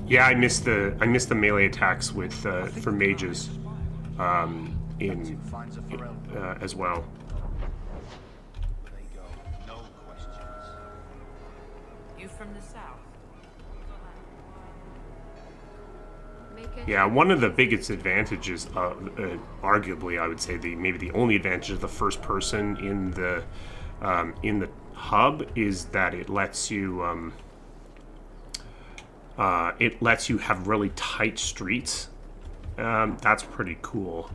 Speaker 1: Yeah, I missed the melee attacks with for mages in as well.
Speaker 9: You from the south?
Speaker 1: Yeah, one of the biggest advantages, arguably, I would say maybe the only advantage of the first person in the hub is that it lets you have really tight streets. That's pretty cool.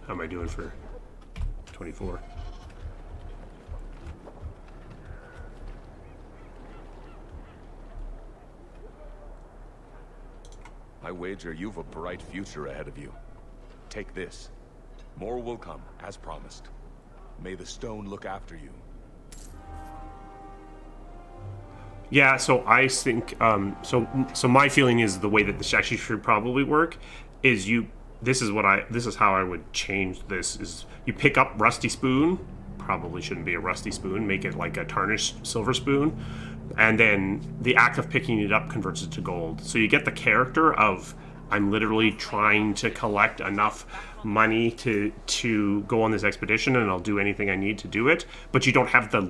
Speaker 1: How am I doing for 24?
Speaker 24: I wager you've a bright future ahead of you. Take this. More will come, as promised. May the stone look after you.
Speaker 1: Yeah, so I think so my feeling is the way that this actually should probably work is this is how I would change this is you pick up Rusty Spoon, probably shouldn't be a rusty spoon. Make it like a tarnished silver spoon. And then the act of picking it up converts it to gold. So you get the character of, I'm literally trying to collect enough money to go on this expedition, and I'll do anything I need to do it. But you don't have you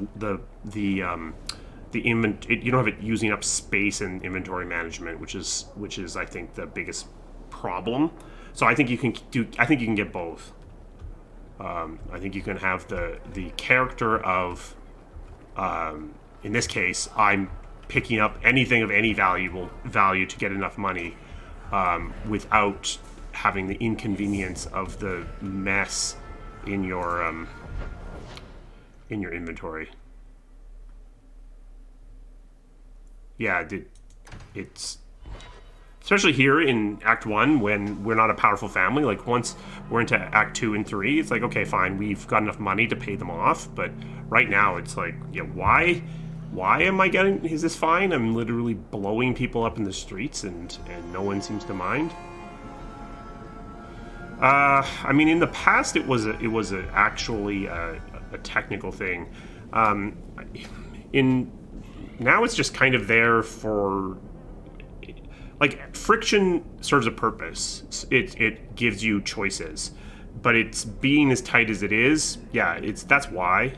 Speaker 1: don't have it using up space in inventory management, which is I think the biggest problem. So I think you can get both. I think you can have the character of, in this case, I'm picking up anything of any value to get enough money, without having the inconvenience of the mess in your inventory. Yeah, it's especially here in Act 1 when we're not a powerful family. Like, once we're into Act 2 and 3, it's like, okay, fine, we've got enough money to pay them off. But right now, it's like, yeah, why am I getting... Is this fine? I'm literally blowing people up in the streets, and no one seems to mind. I mean, in the past, it was actually a technical thing. Now it's just kind of there for... Like, friction serves a purpose. It gives you choices. But it's being as tight as it is, yeah, that's why.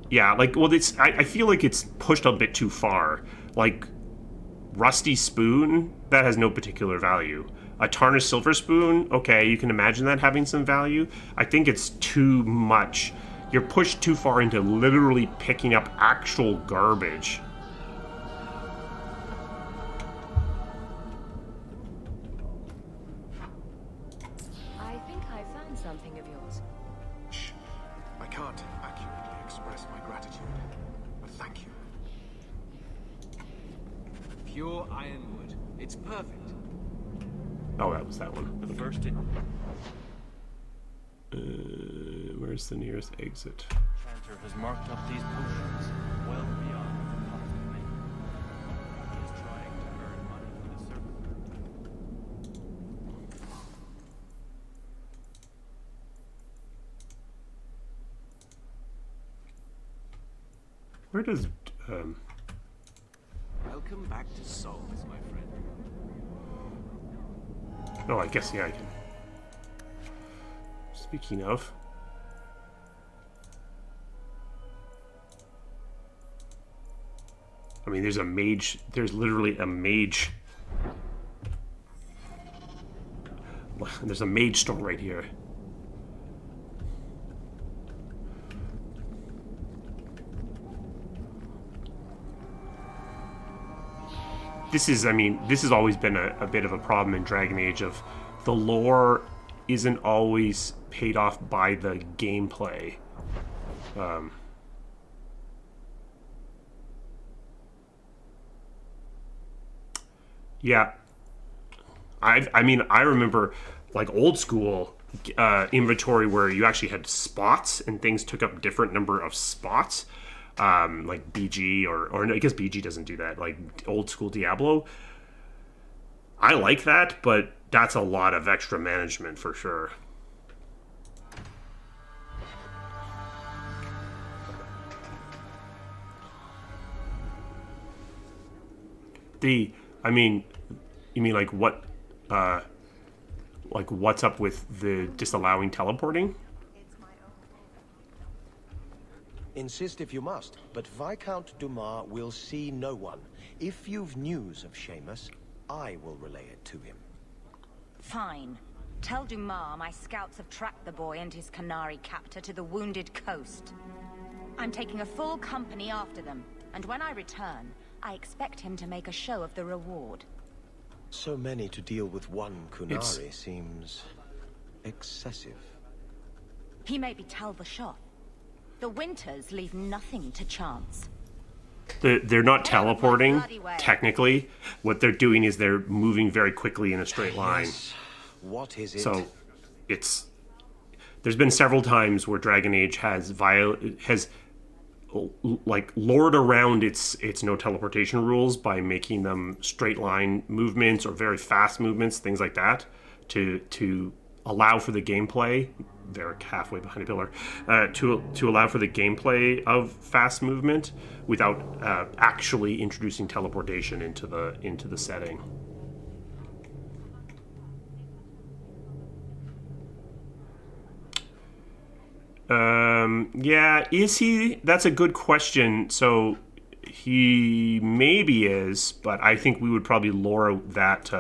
Speaker 1: Yeah, like, well, I feel like it's pushed a bit too far. Like, rusty spoon, that has no particular value. A tarnished silver spoon, okay, you can imagine that having some value. I think it's too much. You're pushed too far into literally picking up actual garbage.
Speaker 2: I think I found something of yours.
Speaker 10: Shh. I can't accurately express my gratitude, but thank you.
Speaker 18: Pure ironwood. It's perfect.
Speaker 1: Oh, that was that one.
Speaker 22: The first
Speaker 1: Where's the nearest exit?
Speaker 22: Chanter has marked up these potions well beyond the cost of making them. He is trying to earn money for the service.
Speaker 1: Where does
Speaker 18: Welcome back to Souls, my friend.
Speaker 1: Oh, I guess, yeah, I can. Speaking of... I mean, there's a mage... There's literally a mage... There's a mage store right here. This is, I mean, this has always been a bit of a problem in Dragon Age of the lore isn't always paid off by the gameplay. Yeah. I mean, I remember, like, old school inventory where you actually had spots and things took up different number of spots. Like BG or I guess BG doesn't do that, like old school Diablo. I like that, but that's a lot of extra management for sure. I mean, you mean like what, like what's up with the disallowing teleporting?
Speaker 12: Insist if you must, but Viscount Dumas will see no one. If you've news of Seamus, I will relay it to him.
Speaker 15: Fine. Tell Dumas my scouts have tracked the boy and his Canary captor to the Wounded Coast. I'm taking a full company after them, and when I return, I expect him to make a show of the reward.
Speaker 12: So many to deal with one Kunari seems excessive.
Speaker 15: He may be Talbashov. The Winters leave nothing to chance.
Speaker 1: They're not teleporting, technically. What they're doing is they're moving very quickly in a straight line.
Speaker 12: Yes. What is it?
Speaker 1: So, there's been several times where Dragon Age has like lured around its no teleportation rules by making them straight line movements or very fast movements, things like that, to allow for the gameplay. They're halfway behind a pillar. To allow for the gameplay of fast movement without actually introducing teleportation into the setting. Yeah, is he? That's a good question. So he maybe is, but I think we would probably lure that.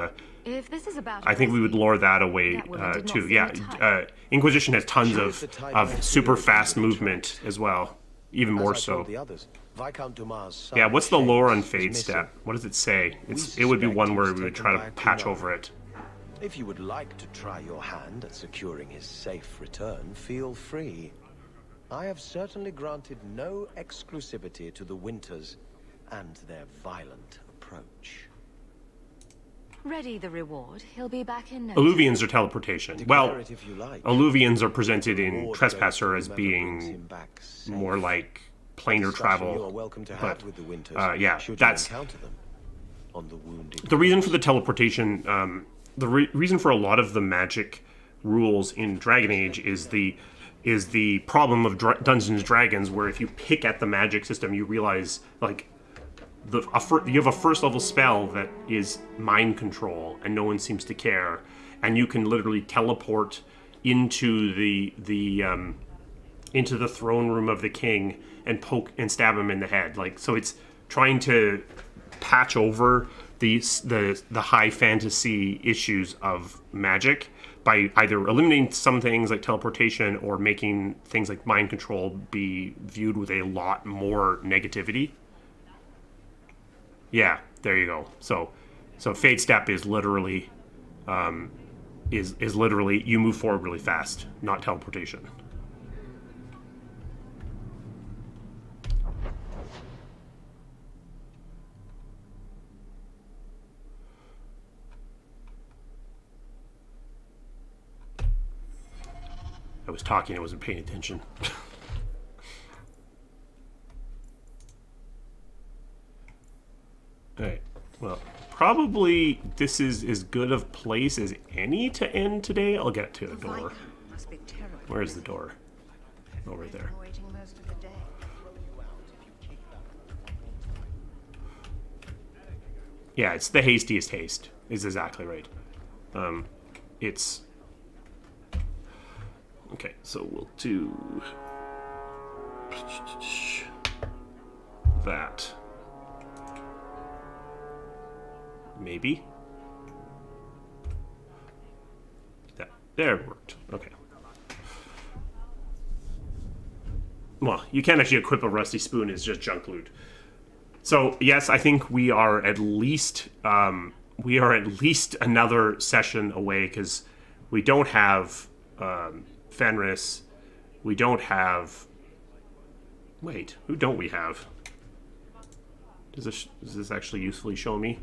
Speaker 2: If this is about
Speaker 1: I think we would lure that away too. Yeah, Inquisition has tons of super fast movement as well, even more so. Yeah, what's the lore on Fade Step? What does it say? It would be one where we would try to patch over it.
Speaker 12: If you would like to try your hand at securing his safe return, feel free. I have certainly granted no exclusivity to the Winters and their violent approach.
Speaker 2: Ready the reward. He'll be back in no
Speaker 1: Alluvians are teleportation. Well, Alluvians are presented in Trespasser as being more like planar travel. But yeah, that's the reason for the teleportation. The reason for a lot of the magic rules in Dragon Age is the problem of Dungeons and Dragons, where if you pick at the magic system, you realize like you have a first level spell that is mind control, and no one seems to care, and you can literally teleport into the throne room of the king and poke and stab him in the head. Like, so it's trying to patch over the high fantasy issues of magic by either eliminating some things like teleportation or making things like mind control be viewed with a lot more negativity. Yeah, there you go. So Fade Step is literally is literally you move forward really fast, not teleportation. I was talking, I wasn't paying attention. Alright, well, probably this is as good of place as any to end today. I'll get to the door. Where's the door? Oh, right there. Yeah, it's the hastiest haste, is exactly right. It's... Okay, so we'll do... that. Maybe. There it worked. Okay. Well, you can't actually equip a rusty spoon. It's just junk loot. So yes, I think we are at least another session away, because we don't have Fenris. We don't have. Wait, who don't we have? Does this actually usefully show me?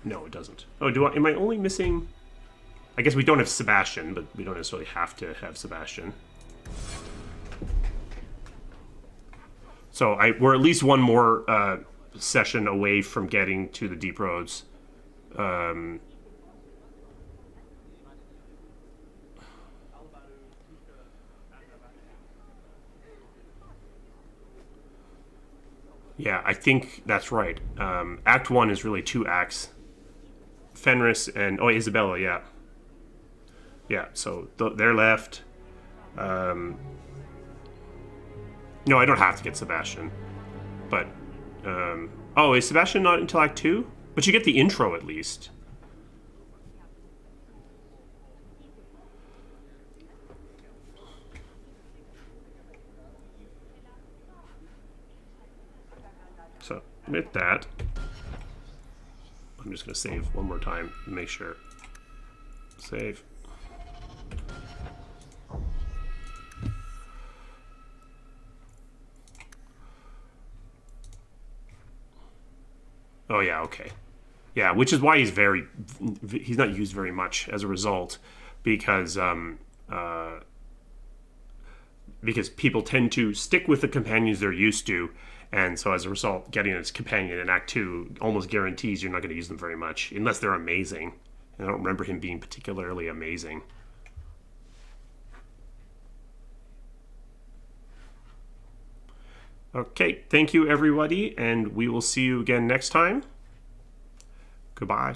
Speaker 1: No, it doesn't. Oh, am I only missing... I guess we don't have Sebastian, but we don't necessarily have to have Sebastian. So we're at least one more session away from getting to the Deep Roads. Yeah, I think that's right. Act 1 is really 2 acts. Fenris and... Oh, Isabella, yeah. Yeah, so they're left. No, I don't have to get Sebastian. But... oh, is Sebastian not until Act 2? But you get the intro, at least. So, with that... I'm just going to save one more time and make sure. Save. Oh yeah, okay. Yeah, which is why he's not used very much as a result, because people tend to stick with the companions they're used to. And so as a result, getting its companion in Act 2 almost guarantees you're not going to use them very much, unless they're amazing. And I don't remember him being particularly amazing. Okay, thank you everybody, and we will see you again next time. Goodbye.